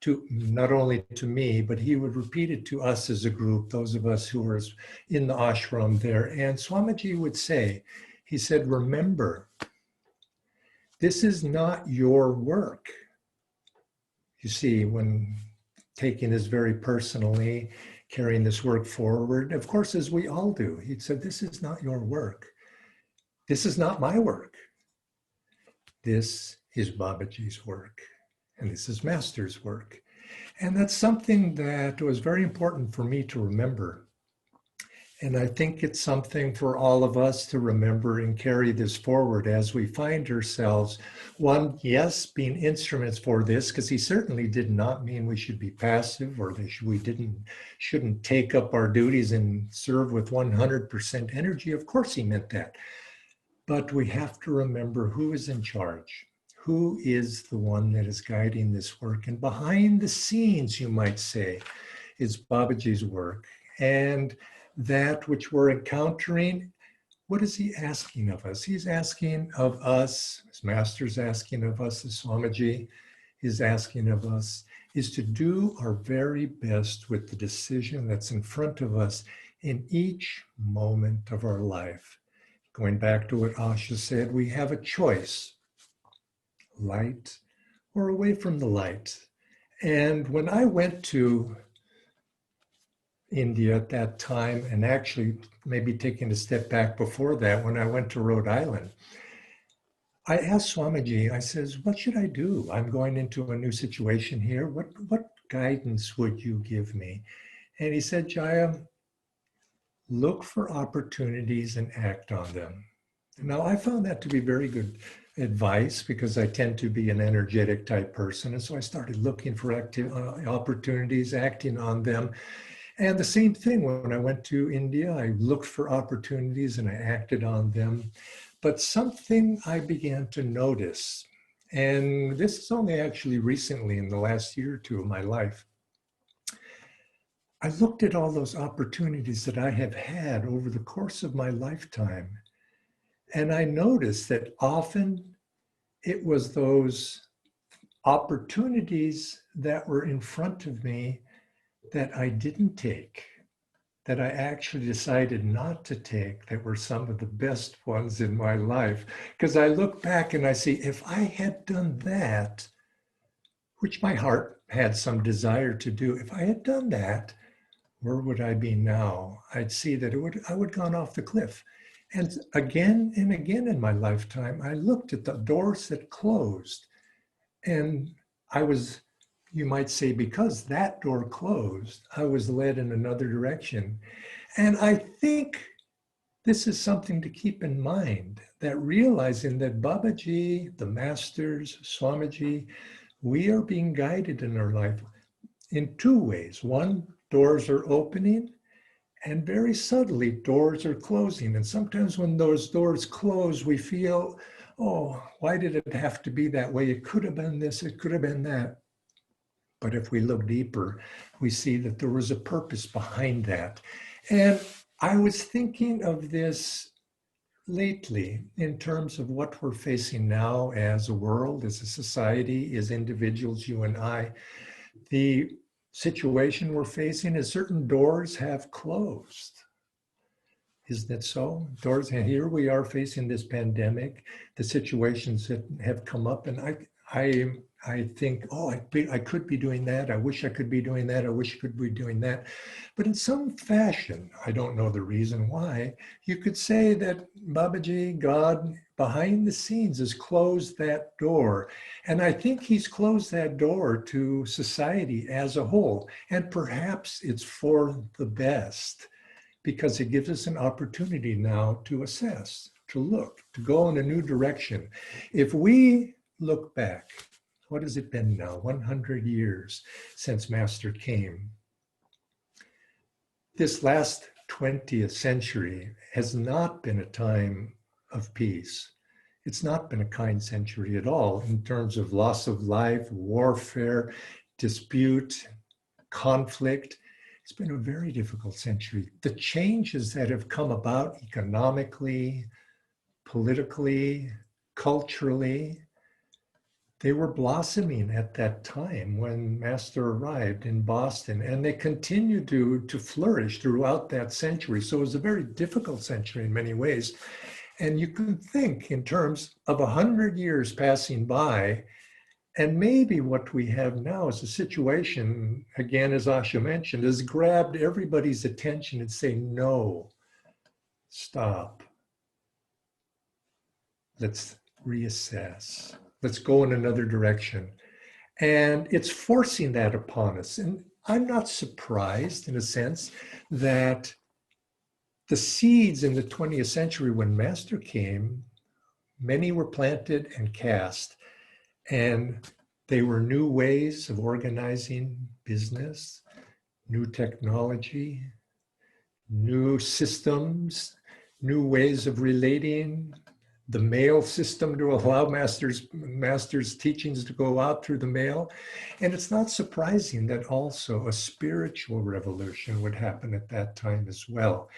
to not only to me, but he would repeat it to us as a group, those of us who were in the ashram there. And Swamiji would say, he said, remember, this is not your work. You see, when taking this very personally, carrying this work forward, of course, as we all do, he said, this is not your work. This is not my work. This is Babaji's work. And this is Master's work. And that's something that was very important for me to remember. And I think it's something for all of us to remember and carry this forward as we find ourselves, one, yes, being instruments for this, because he certainly did not mean we should be passive or that we shouldn't take up our duties and serve with 100% energy. Of course he meant that. But we have to remember who is in charge. Who is the one that is guiding this work? And behind the scenes, you might say, is Babaji's work. And that which we're encountering, what is he asking of us? He's asking of us, his Master's asking of us, as Swamiji is asking of us, is to do our very best with the decision that's in front of us in each moment of our life. Going back to what Asha said, we have a choice. Light or away from the light. And when I went to India at that time, and actually maybe taking a step back before that, when I went to Rhode Island, I asked Swamiji, I says, what should I do? I'm going into a new situation here. What guidance would you give me? And he said, Jaya, look for opportunities and act on them. Now, I found that to be very good advice because I tend to be an energetic type person. And so I started looking for opportunities, acting on them. And the same thing when I went to India, I looked for opportunities and I acted on them. But something I began to notice, and this is only actually recently in the last year or two of my life, I looked at all those opportunities that I have had over the course of my lifetime. And I noticed that often it was those opportunities that were in front of me that I didn't take, that I actually decided not to take, that were some of the best ones in my life. Because I look back and I see, if I had done that, which my heart had some desire to do, if I had done that, where would I be now? I'd see that I would have gone off the cliff. And again in my lifetime, I looked at the doors that closed. And I was, you might say, because that door closed, I was led in another direction. And I think this is something to keep in mind, that realizing that Babaji, the Masters, Swamiji, we are being guided in our life in two ways. One, doors are opening, and very subtly, doors are closing. And sometimes when those doors close, we feel, oh, why did it have to be that way? It could have been this, it could have been that. But if we look deeper, we see that there was a purpose behind that. And I was thinking of this lately in terms of what we're facing now as a world, as a society, as individuals, you and I. The situation we're facing is certain doors have closed. Isn't it so? Doors, and here we are facing this pandemic, the situations that have come up, and I think, oh, I could be doing that. I wish I could be doing that. I wish I could be doing that. But in some fashion, I don't know the reason why, you could say that Babaji, God, behind the scenes has closed that door. And I think he's closed that door to society as a whole. And perhaps it's for the best. because it gives us an opportunity now to assess, to look, to go in a new direction. If we look back, what has it been now? 100 years since Master came. This last 20th century has not been a time of peace. It's not been a kind century at all in terms of loss of life, warfare, dispute, conflict. It's been a very difficult century. The changes that have come about economically, politically, culturally, they were blossoming at that time when Master arrived in Boston, and they continued to flourish throughout that century. So it was a very difficult century in many ways. And you can think in terms of 100 years passing by, and maybe what we have now is a situation, again, as Asha mentioned, has grabbed everybody's attention and say, no, stop. Let's reassess. Let's go in another direction. And it's forcing that upon us. And I'm not surprised, in a sense, that the seeds in the 20th century when Master came, many were planted and cast. And they were new ways of organizing business, new technology, new systems, new ways of relating, the mail system to allow Master's teachings to go out through the mail. And it's not surprising that also a spiritual revolution would happen at that time as well.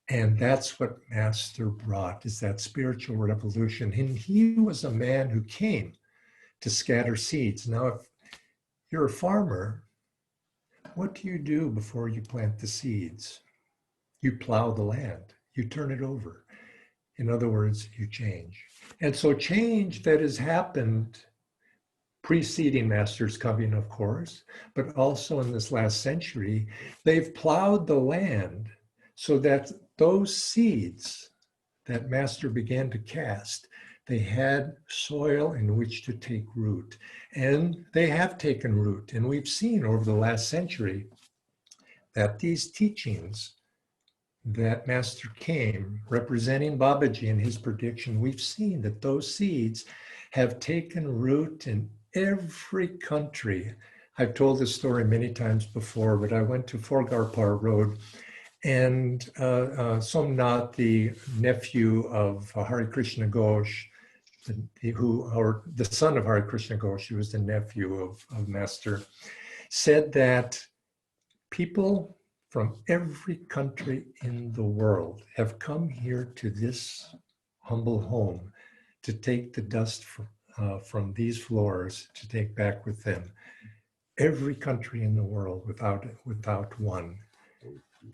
And that's what Master brought, is that spiritual revolution. And he was a man who came to scatter seeds. Now, if you're a farmer, what do you do before you plant the seeds? You plow the land, you turn it over. In other words, you change. And so change that has happened preceding Master's coming, of course, but also in this last century, they've plowed the land so that those seeds that Master began to cast, they had soil in which to take root. And they have taken root. And we've seen over the last century that these teachings that Master came representing Babaji and his prediction, we've seen that those seeds have taken root in every country. I've told this story many times before, but I went to Forgarpar Road, and Somnath, the nephew of Hare Krishna Ghosh, the son of Hare Krishna Ghosh, who was the nephew of Master, said that people from every country in the world have come here to this humble home to take the dust from these floors to take back with them. Every country in the world without one.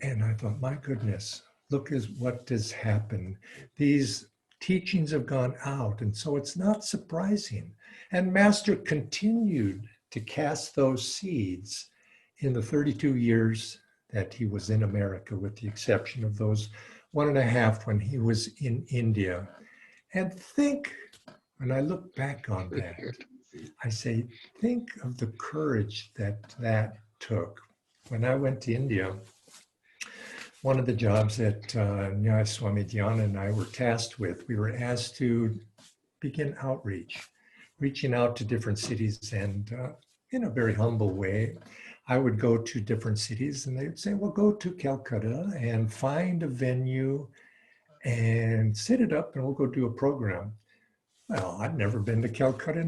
And I thought, my goodness, look at what has happened. These teachings have gone out, and so it's not surprising. And Master continued to cast those seeds in the 32 years that he was in America, with the exception of those 1.5 when he was in India. And think, when I look back on that, I say, think of the courage that took. When I went to India, one of the jobs that Nayaswami Dhyana and I were tasked with, we were asked to begin outreach, reaching out to different cities, and in a very humble way, I would go to different cities and they would say, well, go to Calcutta and find a venue and set it up and we'll go do a program. Well, I'd never been to Calcutta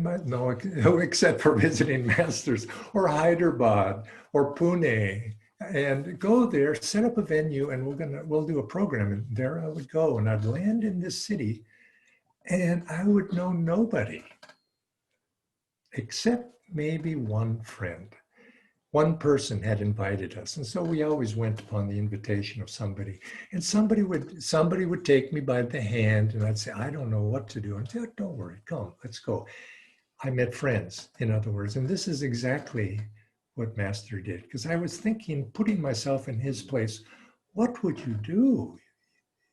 except for visiting Masters, or Hyderabad or Pune, and go there, set up a venue, and we'll do a program. And there I would go, and I'd land in this city, and I would know nobody except maybe one friend. One person had invited us, and so we always went upon the invitation of somebody. And somebody would take me by the hand, and I'd say, I don't know what to do. And I'd say, oh, don't worry, come, let's go. I met friends, in other words, and this is exactly what Master did, because I was thinking, putting myself in his place, what would you do?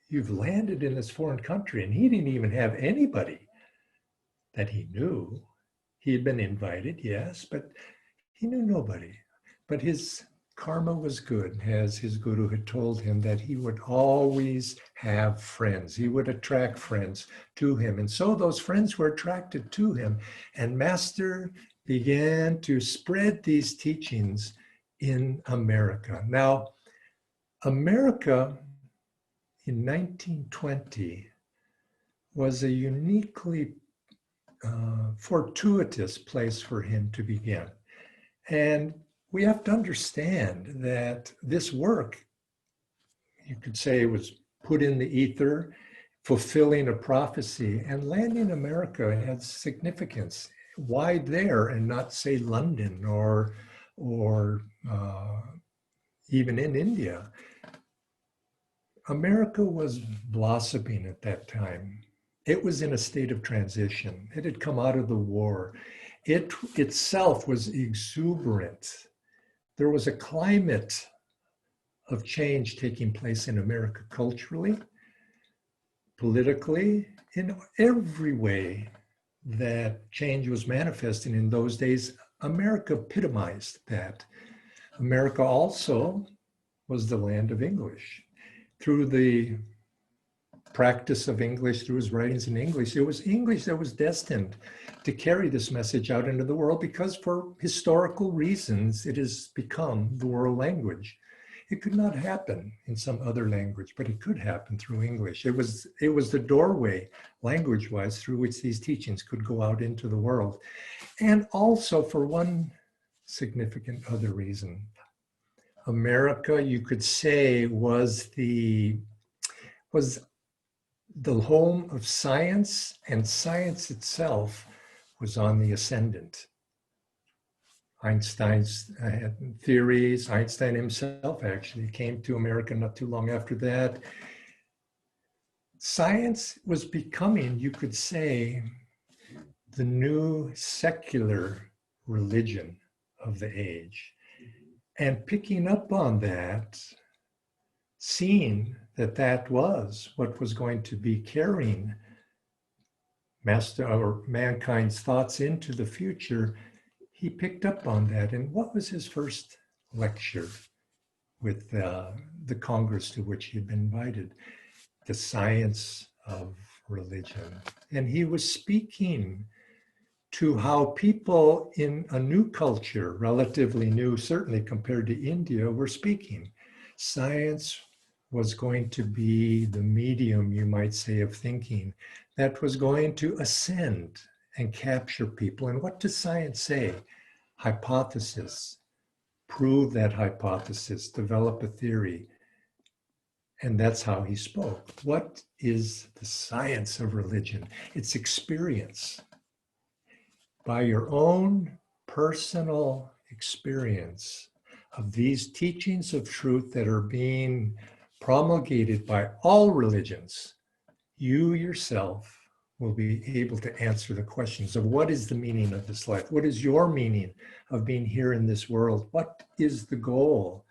You've landed in this foreign country, and he didn't even have anybody that he knew. He had been invited, yes, but he knew nobody. But his karma was good, as his guru had told him that he would always have friends. He would attract friends to him. And so those friends were attracted to him. And Master began to spread these teachings in America. Now, America in 1920 was a uniquely fortuitous place for him to begin. And we have to understand that this work, you could say, was put in the ether, fulfilling a prophecy, and landing America had significance. Why there and not, say, London or even in India? America was blossoming at that time. It was in a state of transition. It had come out of the war. It itself was exuberant. There was a climate of change taking place in America culturally, politically, in every way that change was manifesting in those days. America epitomized that. America also was the land of English. Through the practice of English, through his writings in English, it was English that was destined to carry this message out into the world, because for historical reasons, it has become the world language. It could not happen in some other language, but it could happen through English. It was the doorway, language-wise, through which these teachings could go out into the world. And also for one significant other reason. America, you could say, was the home of science, and science itself was on the ascendant. Einstein's theories, Einstein himself actually came to America not too long after that. Science was becoming, you could say, the new secular religion of the age. And picking up on that, seeing that that was what was going to be carrying mankind's thoughts into the future, he picked up on that. And what was his first lecture with the Congress to which he had been invited? The Science of Religion. And he was speaking to how people in a new culture, relatively new, certainly compared to India, were speaking. Science was going to be the medium, you might say, of thinking that was going to ascend and capture people. And what does science say? Hypothesis. Prove that hypothesis, develop a theory. And that's how he spoke. What is the science of religion? It's experience. By your own personal experience of these teachings of truth that are being promulgated by all religions, you yourself will be able to answer the questions of what is the meaning of this life? What is your meaning of being here in this world? What is the goal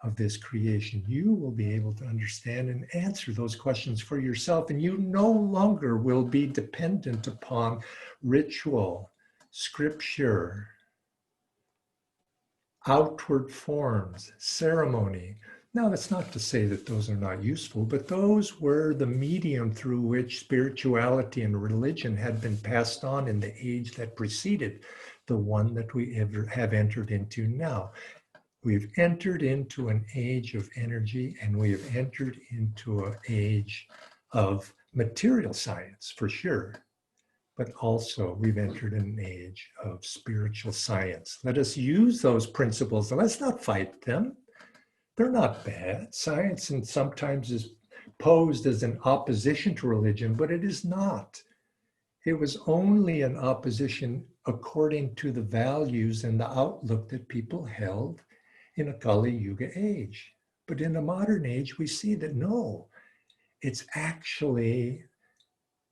of this creation? You will be able to understand and answer those questions for yourself, and you no longer will be dependent upon ritual, scripture, outward forms, ceremony. Now, that's not to say that those are not useful, but those were the medium through which spirituality and religion had been passed on in the age that preceded the one that we have entered into now. We've entered into an age of energy, and we have entered into an age of material science, for sure. But also we've entered an age of spiritual science. Let us use those principles, and let's not fight them. They're not bad. Science and sometimes is posed as an opposition to religion, but it is not. It was only an opposition according to the values and the outlook that people held in a Kali Yuga age. But in the modern age, we see that no, it's actually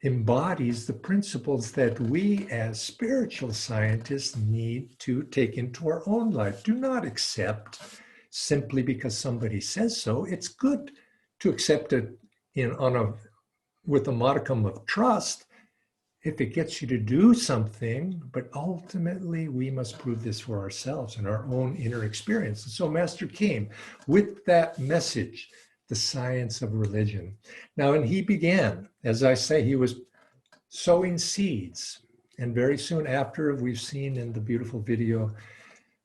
embodies the principles that we as spiritual scientists need to take into our own life. Do not accept simply because somebody says so. It's good to accept it with a modicum of trust, if it gets you to do something, but ultimately we must prove this for ourselves in our own inner experience. And so Master came with that message, the science of religion. Now, and he began, as I say, he was sowing seeds. And very soon after, we've seen in the beautiful video,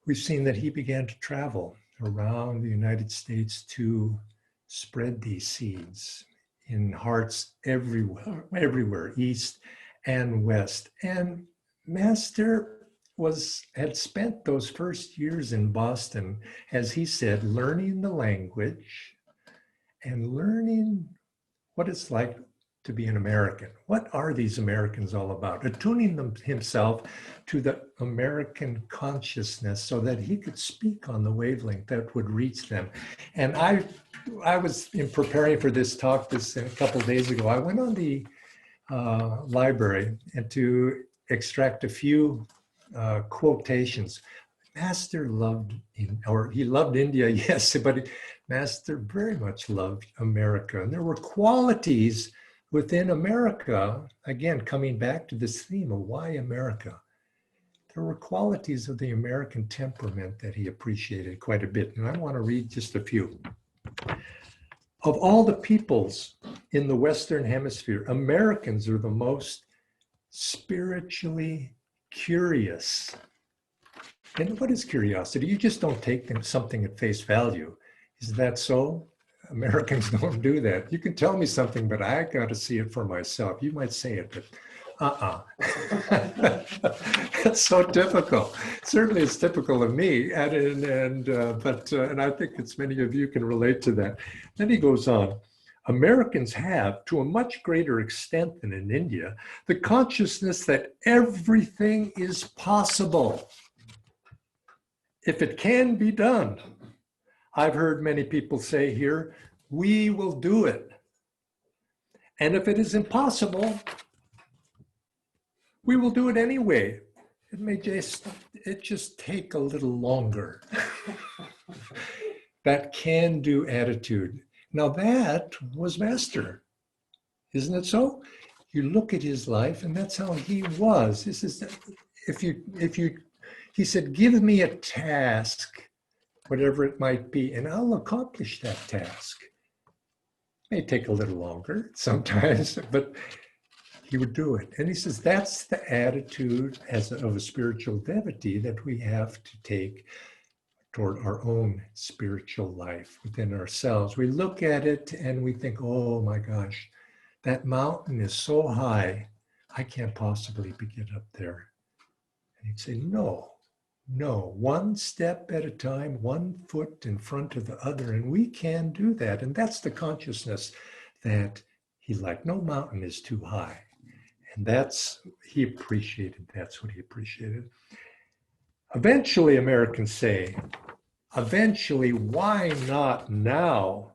we've seen that he began to travel around the United States to spread these seeds in hearts everywhere, east and west. And Master had spent those first years in Boston, as he said, learning the language and learning what it's like to be an American. What are these Americans all about? Attuning himself to the American consciousness so that he could speak on the wavelength that would reach them. And I was, in preparing for this talk a couple of days ago, I went on the library and to extract a few quotations. Master loved, he loved India, yes, but Master very much loved America. And there were qualities within America, again, coming back to this theme of why America. There were qualities of the American temperament that he appreciated quite a bit. And I want to read just a few. Of all the peoples in the Western Hemisphere, Americans are the most spiritually curious. And what is curiosity? You just don't take something at face value. Is that so? Americans don't do that. You can tell me something, but I got to see it for myself. You might say it, but It's so typical. Certainly it's typical of me, and I think it's many of you can relate to that. Then he goes on. Americans have, to a much greater extent than in India, the consciousness that everything is possible if it can be done. I've heard many people say here, we will do it. And if it is impossible, we will do it anyway. It may just take a little longer. That can-do attitude. Now that was Master, isn't it so? You look at his life and that's how he was. This is, he said, give me a task, whatever it might be, and I'll accomplish that task. It may take a little longer sometimes, but he would do it. And he says, that's the attitude of a spiritual devotee that we have to take toward our own spiritual life within ourselves. We look at it and we think, oh my gosh, that mountain is so high, I can't possibly get up there. And he'd say, no, one step at a time, one foot in front of the other, and we can do that. And that's the consciousness that he liked. No mountain is too high. And that's what he appreciated. Eventually, Americans say, why not now?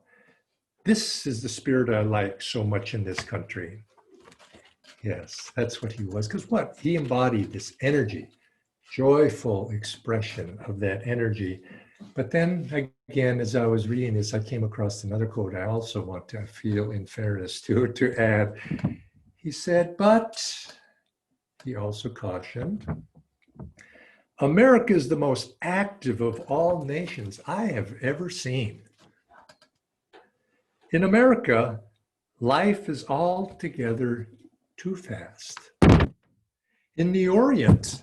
This is the spirit I like so much in this country. Yes, that's what he was. Because what? He embodied this energy, joyful expression of that energy. But then again, as I was reading this, I came across another quote I also want to feel in fairness to add. He said, but he also cautioned, America is the most active of all nations I have ever seen. In America, life is altogether too fast. In the Orient,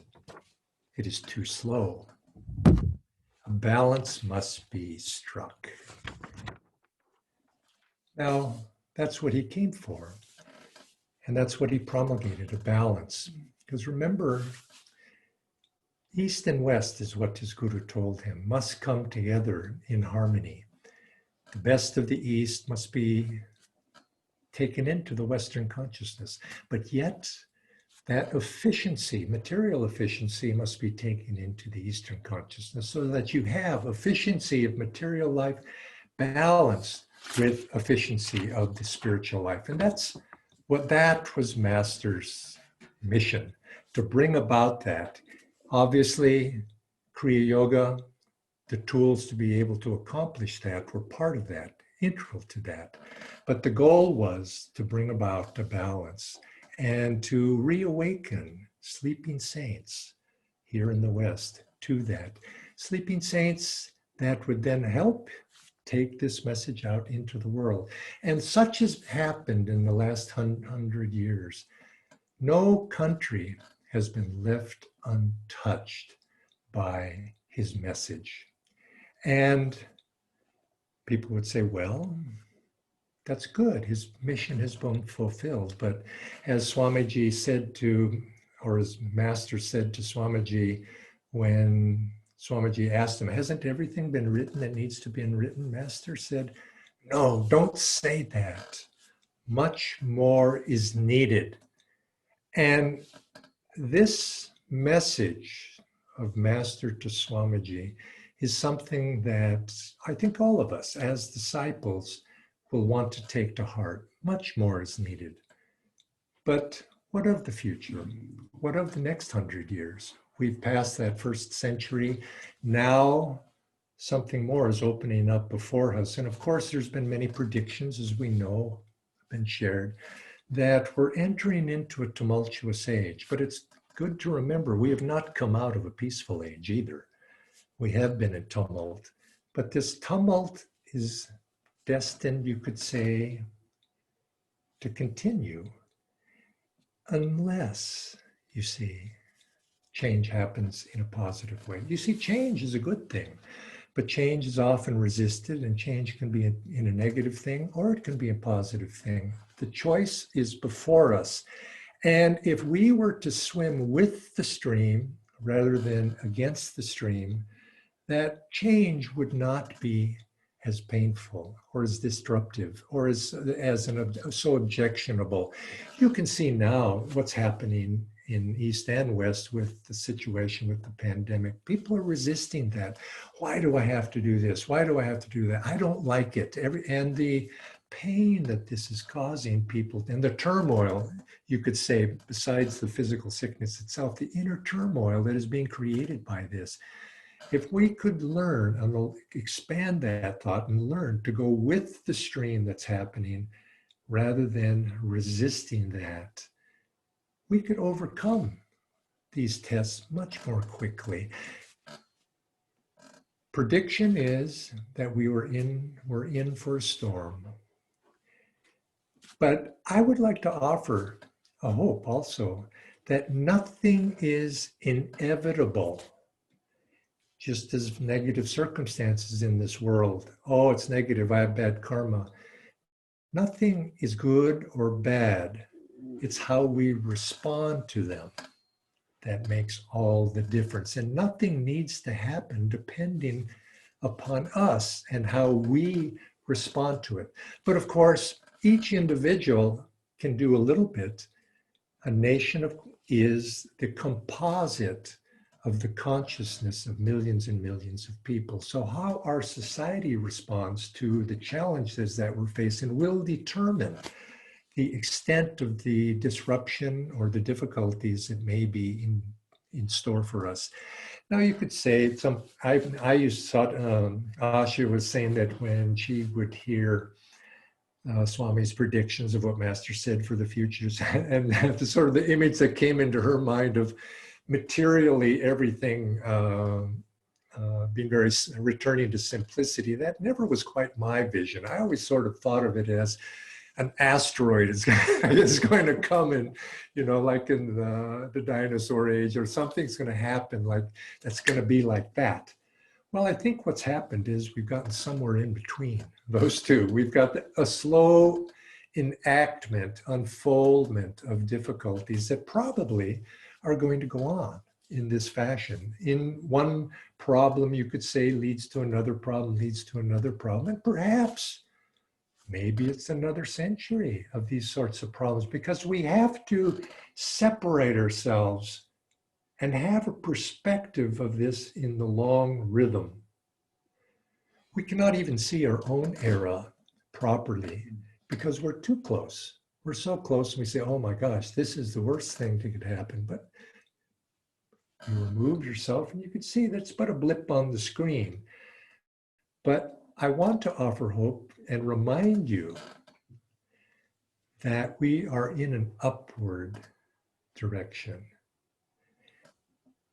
it is too slow. A balance must be struck. Now, that's what he came for. And that's what he promulgated, a balance. Because remember, East and West is what his Guru told him, must come together in harmony. The best of the East must be taken into the Western consciousness. But yet, that efficiency, material efficiency, must be taken into the Eastern consciousness so that you have efficiency of material life balanced with efficiency of the spiritual life. And that was Master's mission, to bring about that. Obviously, Kriya Yoga, the tools to be able to accomplish that were part of that, integral to that. But the goal was to bring about a balance. and to reawaken sleeping saints here in the West to that. Sleeping saints that would then help take this message out into the world. And such has happened in the last 100 years. No country has been left untouched by his message. And people would say, well, that's good. His mission has been fulfilled. But as Swamiji said to, or his master said to Swamiji, when Swamiji asked him, hasn't everything been written that needs to be written? Master said, no, don't say that. Much more is needed. And this message of Master to Swamiji is something that I think all of us as disciples will want to take to heart. Much more is needed. But what of the future? What of the next 100 years? We've passed that first century. Now something more is opening up before us. And of course, there's been many predictions, as we know, been shared, that we're entering into a tumultuous age. But it's good to remember we have not come out of a peaceful age either. We have been in tumult. But this tumult is destined, you could say, to continue unless, you see, change happens in a positive way. You see, change is a good thing, but change is often resisted, and change can be in a negative thing or it can be a positive thing. The choice is before us. And if we were to swim with the stream rather than against the stream, that change would not be as painful or as disruptive or so objectionable. You can see now what's happening in East and West with the situation with the pandemic. People are resisting that. Why do I have to do this? Why do I have to do that? I don't like it. And the pain that this is causing people, and the turmoil, you could say, besides the physical sickness itself, the inner turmoil that is being created by this. If we could learn and expand that thought and learn to go with the stream that's happening rather than resisting that, we could overcome these tests much more quickly. Prediction is that we're in for a storm. But I would like to offer a hope also that nothing is inevitable. Just as negative circumstances in this world. Oh, it's negative, I have bad karma. Nothing is good or bad. It's how we respond to them that makes all the difference. And nothing needs to happen depending upon us and how we respond to it. But of course, each individual can do a little bit. A nation is the composite of the consciousness of millions and millions of people. So how our society responds to the challenges that we're facing will determine the extent of the disruption or the difficulties that may be in store for us. Now you could say, I used to, Asha was saying that when she would hear Swami's predictions of what Master said for the futures, and the sort of the image that came into her mind of materially everything being very returning to simplicity, that never was quite my vision. I always sort of thought of it as an asteroid is going to come and, like in the dinosaur age, or something's going to happen like that's going to be like that. Well, I think what's happened is we've gotten somewhere in between those two. We've got a slow enactment, unfoldment of difficulties that probably are going to go on in this fashion. In one problem, you could say, leads to another problem, leads to another problem, and perhaps maybe it's another century of these sorts of problems, because we have to separate ourselves and have a perspective of this in the long rhythm. We cannot even see our own era properly because we're too close. We're so close and we say, oh my gosh, this is the worst thing that could happen. But you remove yourself and you can see that's but a blip on the screen. But I want to offer hope and remind you that we are in an upward direction.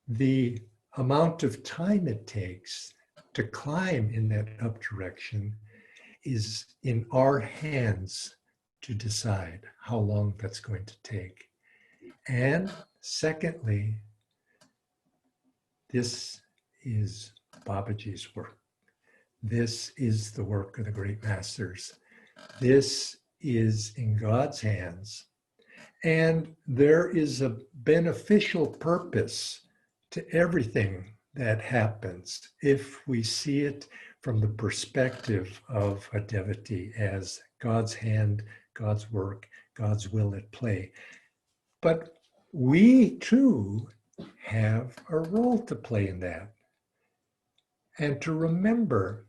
The amount of time it takes to climb in that up direction is in our hands to decide how long that's going to take. And secondly, this is Babaji's work. This is the work of the great masters. This is in God's hands. And there is a beneficial purpose to everything that happens if we see it from the perspective of a devotee as God's hand, God's work, God's will at play. But we too have a role to play in that. And to remember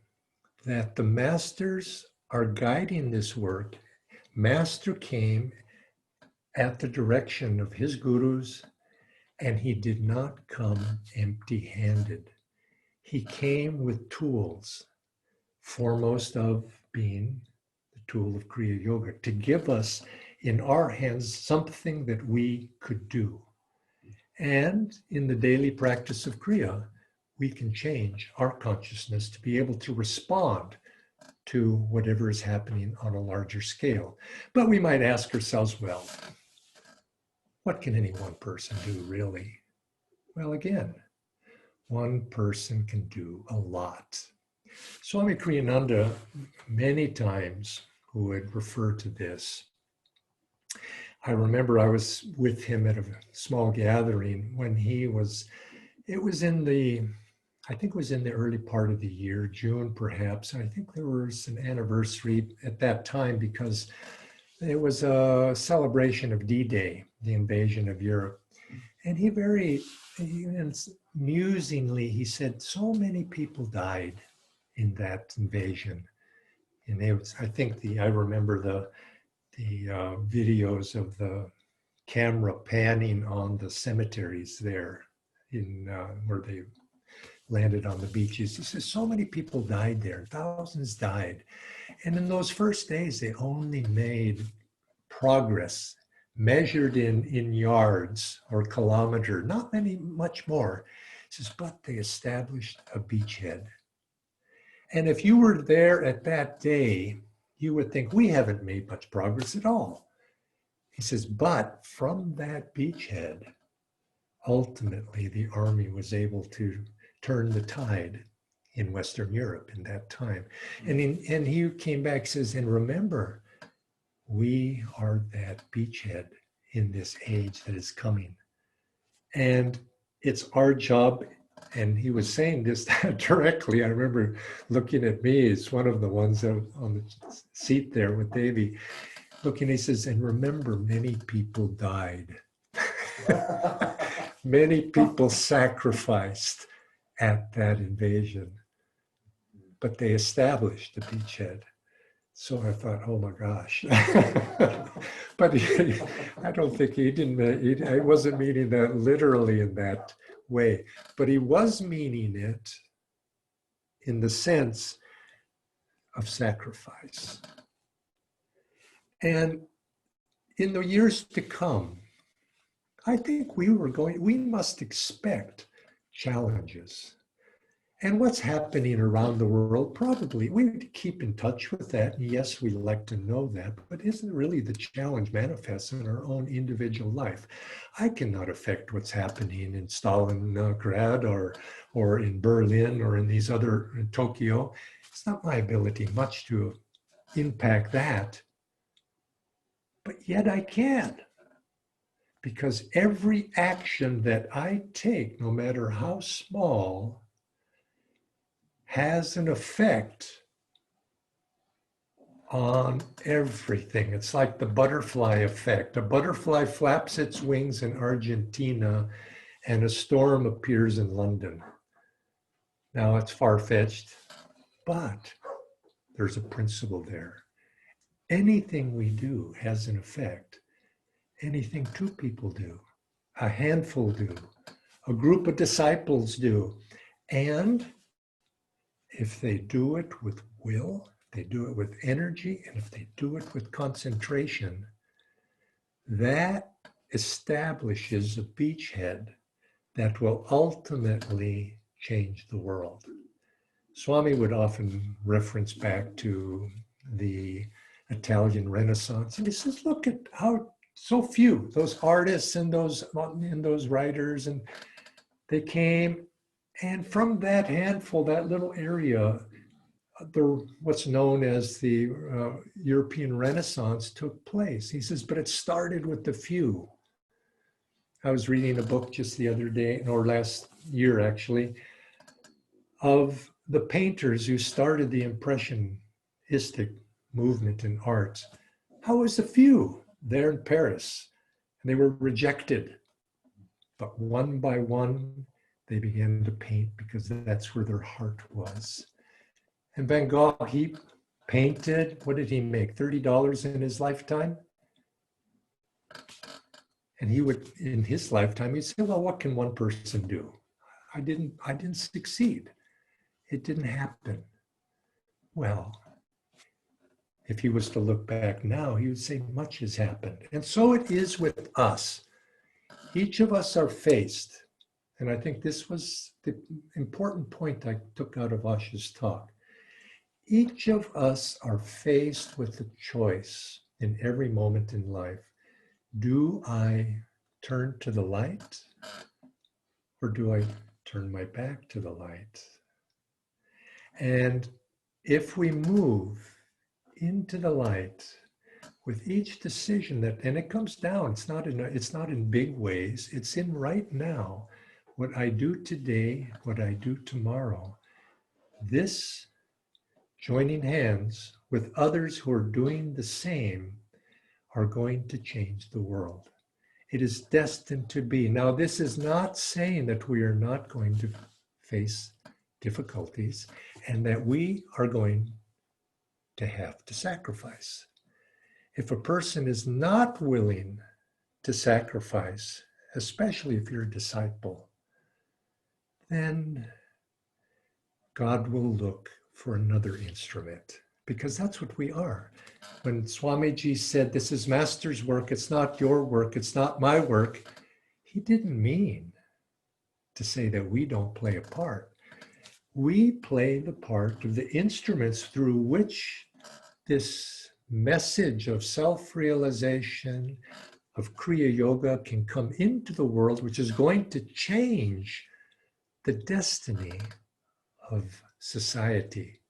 that the masters are guiding this work. Master came at the direction of his gurus, and he did not come empty-handed. He came with tools, foremost of being the tool of Kriya Yoga, to give us in our hands something that we could do. And in the daily practice of Kriya, we can change our consciousness to be able to respond to whatever is happening on a larger scale. But we might ask ourselves, well, what can any one person do really? Well, again, one person can do a lot. Swami Kriyananda, many times, who would refer to this. I remember I was with him at a small gathering when it was in the early part of the year, June perhaps. I think there was an anniversary at that time because it was a celebration of D-Day, the invasion of Europe. And he musingly, he said, so many people died in that invasion. And I remember the videos of the camera panning on the cemeteries there in where they landed on the beaches. He says, so many people died there, thousands died. And in those first days, they only made progress measured in yards or kilometer, not much more. He says, but they established a beachhead. And if you were there at that day, you would think we haven't made much progress at all. He says, but from that beachhead, ultimately the army was able to turn the tide in Western Europe in that time. And he came back, says, and remember, we are that beachhead in this age that is coming. And it's our job, and he was saying this directly. I remember looking at me as one of the ones that on the seat there with Devi, looking, he says, and remember, many people died. Many people sacrificed at that invasion, but they established a beachhead. So I thought, oh my gosh. But I don't think I wasn't meaning that literally in that way, but he was meaning it in the sense of sacrifice. And in the years to come, I think we must expect challenges. And what's happening around the world, probably, we need to keep in touch with that. And yes, we like to know that, but isn't really the challenge manifests in our own individual life? I cannot affect what's happening in Stalingrad or in Berlin or in Tokyo. It's not my ability much to impact that, but yet I can. Because every action that I take, no matter how small, has an effect on everything. It's like the butterfly effect. A butterfly flaps its wings in Argentina and a storm appears in London. Now it's far-fetched, but there's a principle there. Anything we do has an effect. Anything two people do, a handful do, a group of disciples do. And if they do it with will, they do it with energy, and if they do it with concentration, that establishes a beachhead that will ultimately change the world. Swami would often reference back to the Italian Renaissance, and he says, look at how so few, those artists and those writers, and they came, and from that handful, that little area, what's known as the European Renaissance took place. He says, but it started with the few. I was reading a book just the other day, or last year actually, of the painters who started the Impressionistic movement in art. How was a few there in Paris? And they were rejected. But one by one, they began to paint because that's where their heart was. And Van Gogh, he painted, what did he make? $30 in his lifetime? And he would, in his lifetime, he'd say, well, what can one person do? I didn't succeed. It didn't happen. Well, if he was to look back now, he would say much has happened. And so it is with us. Each of us are faced, and I think this was the important point I took out of Asha's talk. Each of us are faced with a choice in every moment in life. Do I turn to the light, or do I turn my back to the light? And if we move into the light with each decision and it comes down, it's not in big ways, it's in right now, what I do today, what I do tomorrow. This joining hands with others who are doing the same are going to change the world. It is destined to be. Now, this is not saying that we are not going to face difficulties and that we are going to have to sacrifice. If a person is not willing to sacrifice, especially if you're a disciple, then God will look for another instrument, because that's what we are. When Swamiji said, this is Master's work, it's not your work, it's not my work, he didn't mean to say that we don't play a part. We play the part of the instruments through which this message of self-realization, of Kriya Yoga can come into the world, which is going to change the destiny of society,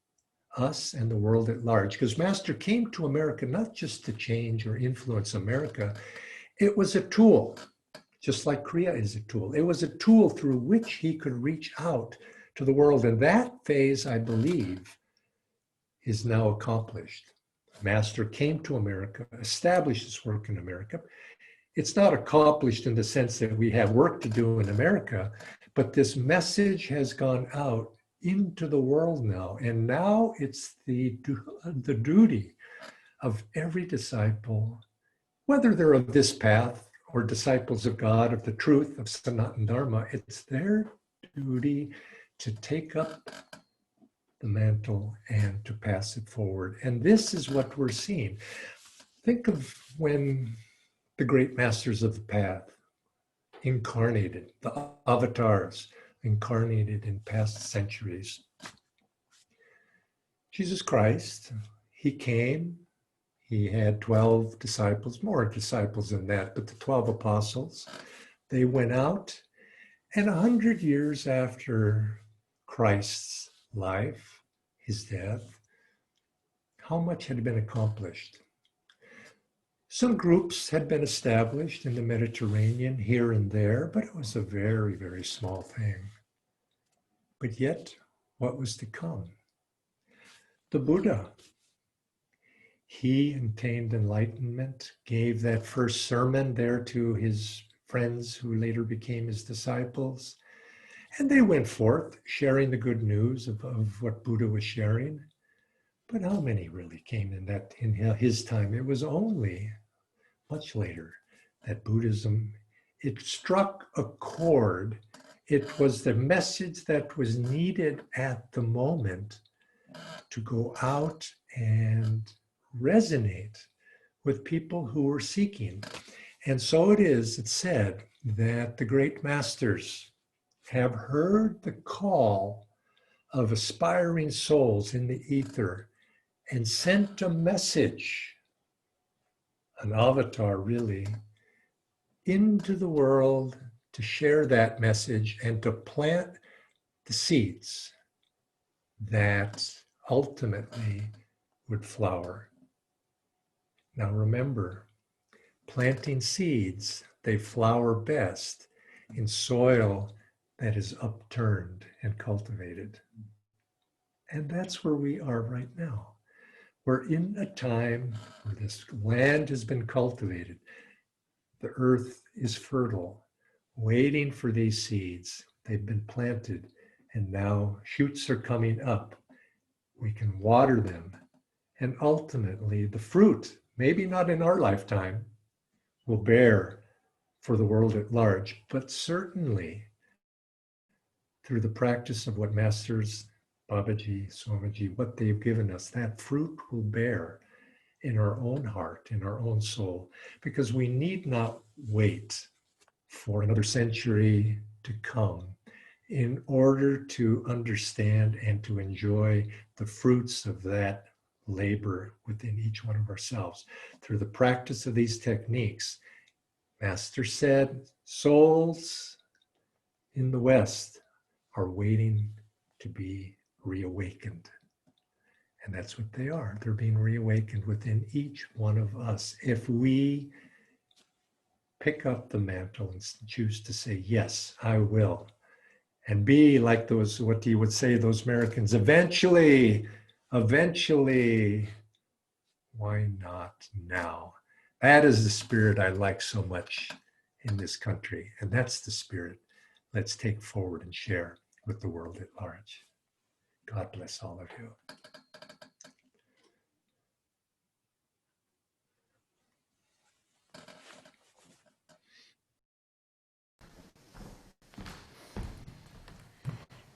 us and the world at large. Because Master came to America not just to change or influence America, it was a tool, just like Kriya is a tool. It was a tool through which he could reach out to the world. And that phase, I believe, is now accomplished. Master came to America, established his work in America. It's not accomplished in the sense that we have work to do in America, but this message has gone out into the world now. And now it's the duty of every disciple, whether they're of this path or disciples of God, of the truth, of Sanatana Dharma, it's their duty to take up the mantle and to pass it forward. And this is what we're seeing. Think of when the great masters of the path incarnated, the avatars incarnated in past centuries. Jesus Christ, he came, he had 12 disciples, more disciples than that, but the 12 apostles, they went out, and 100 years after Christ's life, his death, how much had been accomplished? Some groups had been established in the Mediterranean here and there, but it was a very, very small thing. But yet, what was to come? The Buddha, he attained enlightenment, gave that first sermon there to his friends who later became his disciples. And they went forth sharing the good news of what Buddha was sharing. But how many really came in his time? It was only much later that Buddhism, it struck a chord. It was the message that was needed at the moment to go out and resonate with people who were seeking. And so it is, it's said that the great masters have heard the call of aspiring souls in the ether and sent a message, an avatar really, into the world to share that message and to plant the seeds that ultimately would flower. Now remember, planting seeds, they flower best in soil that is upturned and cultivated. And that's where we are right now. We're in a time where this land has been cultivated. The earth is fertile, waiting for these seeds. They've been planted, and now shoots are coming up. We can water them, and ultimately the fruit, maybe not in our lifetime, will bear for the world at large, but certainly through the practice of what masters, Babaji, Swamiji, what they've given us, that fruit will bear in our own heart, in our own soul, because we need not wait for another century to come in order to understand and to enjoy the fruits of that labor within each one of ourselves. Through the practice of these techniques, Master said, souls in the West are waiting to be reawakened. And that's what they are. They're being reawakened within each one of us. If we pick up the mantle and choose to say, yes, I will. And be like those, what you would say, those Americans, eventually, why not now? That is the spirit I like so much in this country. And that's the spirit let's take forward and share with the world at large. God bless all of you.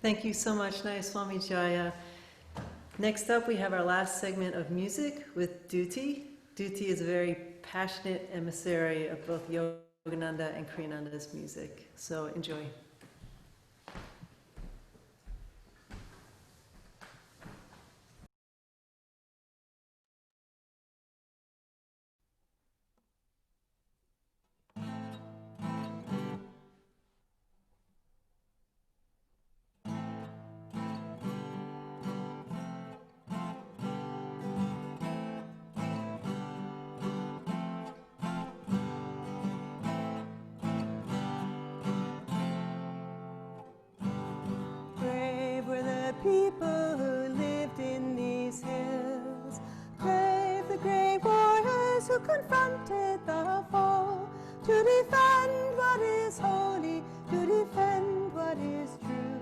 Thank you so much, Nayaswami Jaya. Next up, we have our last segment of music with Duty. Duty is a very passionate emissary of both Yogananda and Kriyananda's music. So enjoy. People who lived in these hills, brave the great warriors who confronted the foe, to defend what is holy, to defend what is true.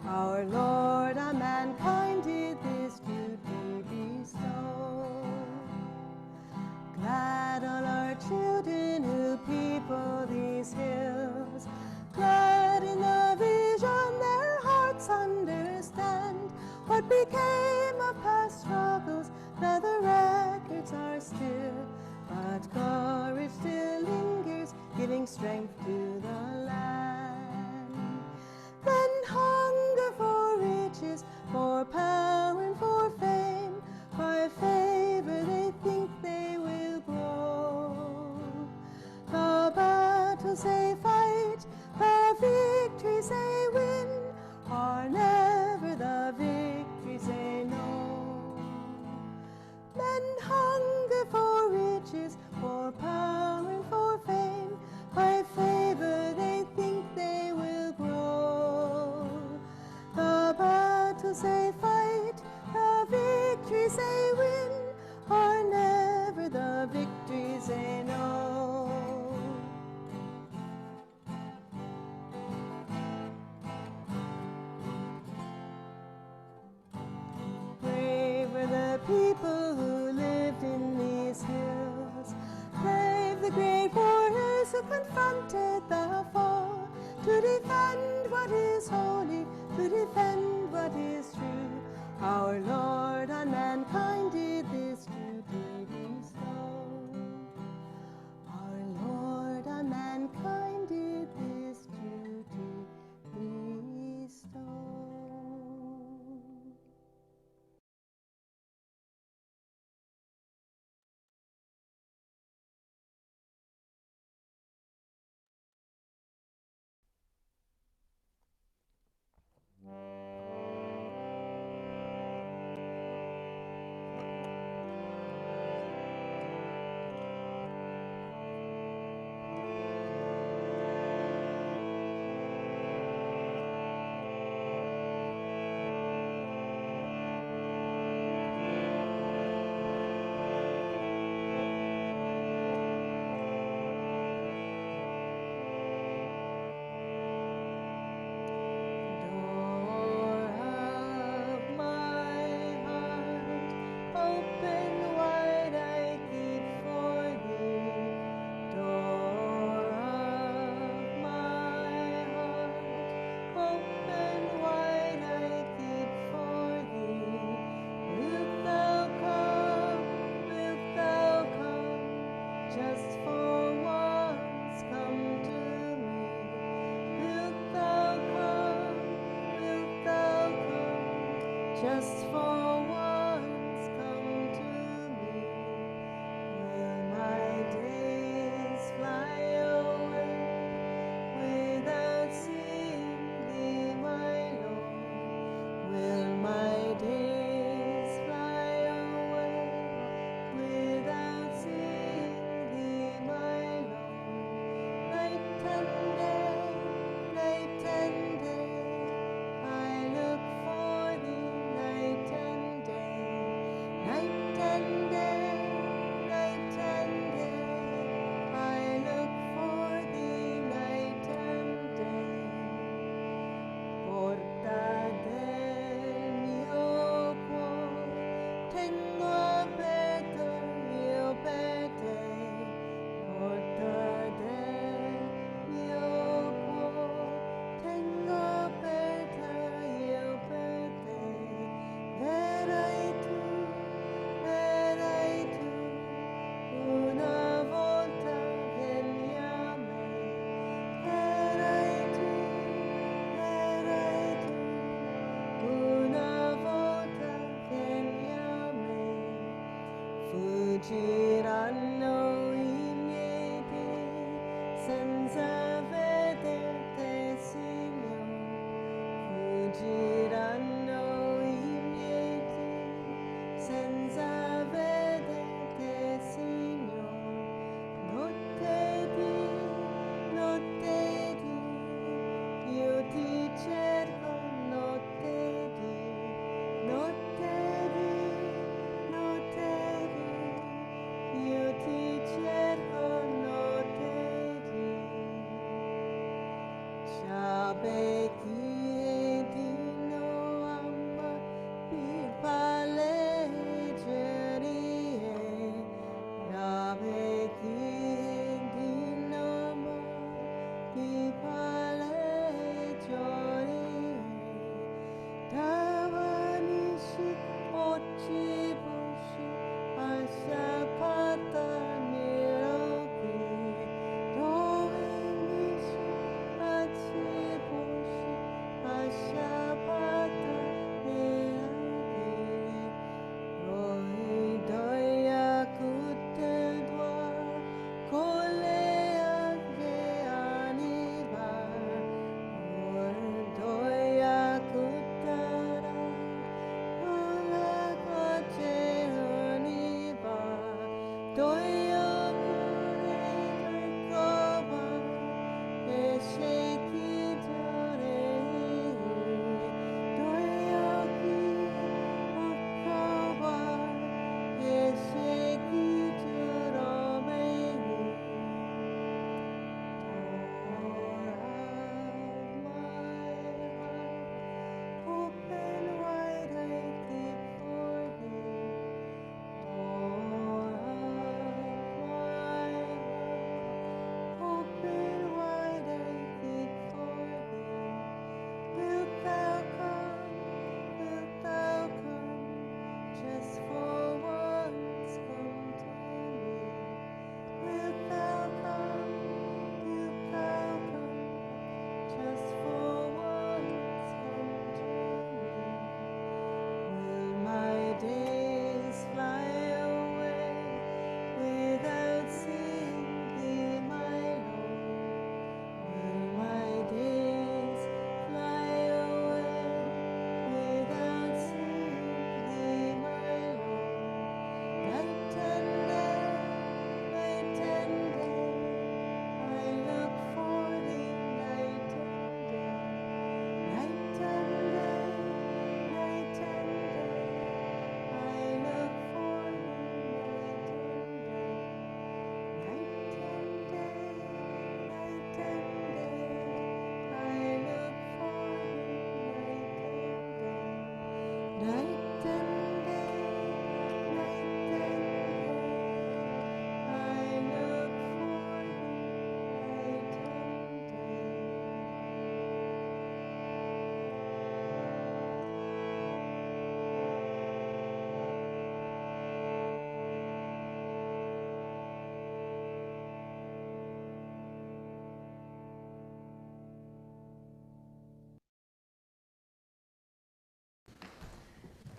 Our Lord on mankind did this duty bestow. Glad all our children who people these hills, glad in the vision their hearts understand. What became of past struggles, now the records are still, but courage still lingers, giving strength to the land. Then hunger for riches, for power and for fame, by favor they think they will grow. The battles they fight, the victories they win, are never the victories they know. Men hunger for riches, for power and for fame, by favor they think they will grow. The battles they fight, the victories they win, are never the victories they know. Brave were the people who lived in these hills, brave the great warriors who confronted the foe, to defend what is holy, to defend what is true. Our Lord on mankind did this duty bestow. Our Lord just for once come to me. Will my days fly away without seeing thee, my Lord? Will my days fly away without seeing thee, my Lord? Night and day, I look for thee, night and day, night and day, I look for thee, night and day. Porta del mio cuore, tengo aperto io per te. Porta del mio cuore, tengo aperta io per te. Verai tu, una volta vieni a me. Verai tu, una volta vieni a me. Fuggiranno i miei piedi senza vederti, Signore. Fuggiranno i miei piedi senza vederti, Signore. Notte di, io ti cerco, notte di, io ti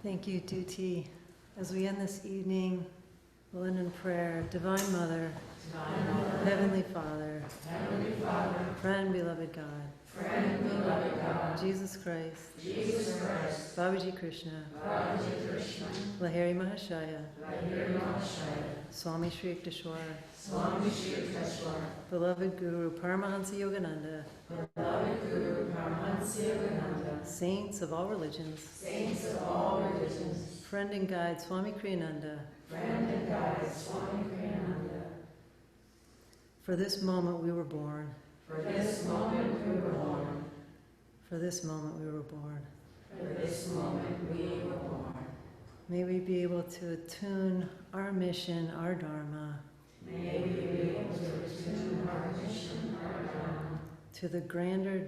Thank you, Duty. As we end this evening, we'll end in prayer. Divine Mother, Heavenly Father, friend, beloved God, Jesus Christ, Babaji Krishna, Lahiri Mahashaya, Swami Shri Yukteswar, beloved Guru Paramahansa Yogananda, saints of all religions, friend and guide Swami Kriyananda, for this moment we were born. For this moment we were born. For this moment we were born. For this moment we were born. May we be able to attune our mission, our Dharma. May we be able to attune our mission, our Dharma. To the grander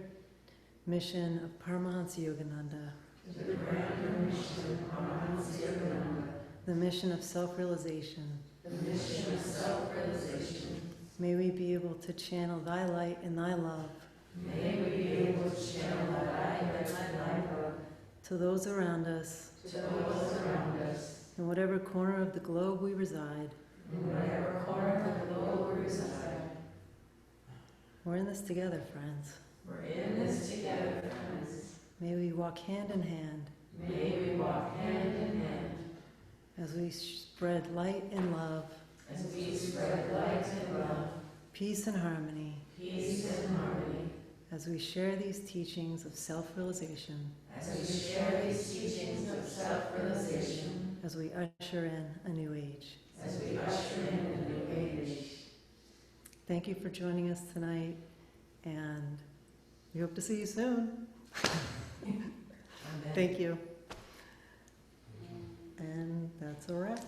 mission of Paramahansa Yogananda. To the grander mission of Paramahansa Yogananda. The mission of self-realization. The mission of self-realization. May we be able to channel thy light and thy love. May we be able to channel thy light and thy love to those around us. To those around us. In whatever corner of the globe we reside. In whatever corner of the globe we reside. We're in this together, friends. We're in this together, friends. May we walk hand in hand. May we walk hand in hand. As we spread light and love. As we spread light and love, peace and harmony, as we share these teachings of self-realization, as we usher in a new age. Thank you for joining us tonight, and we hope to see you soon. Thank you. And that's a wrap.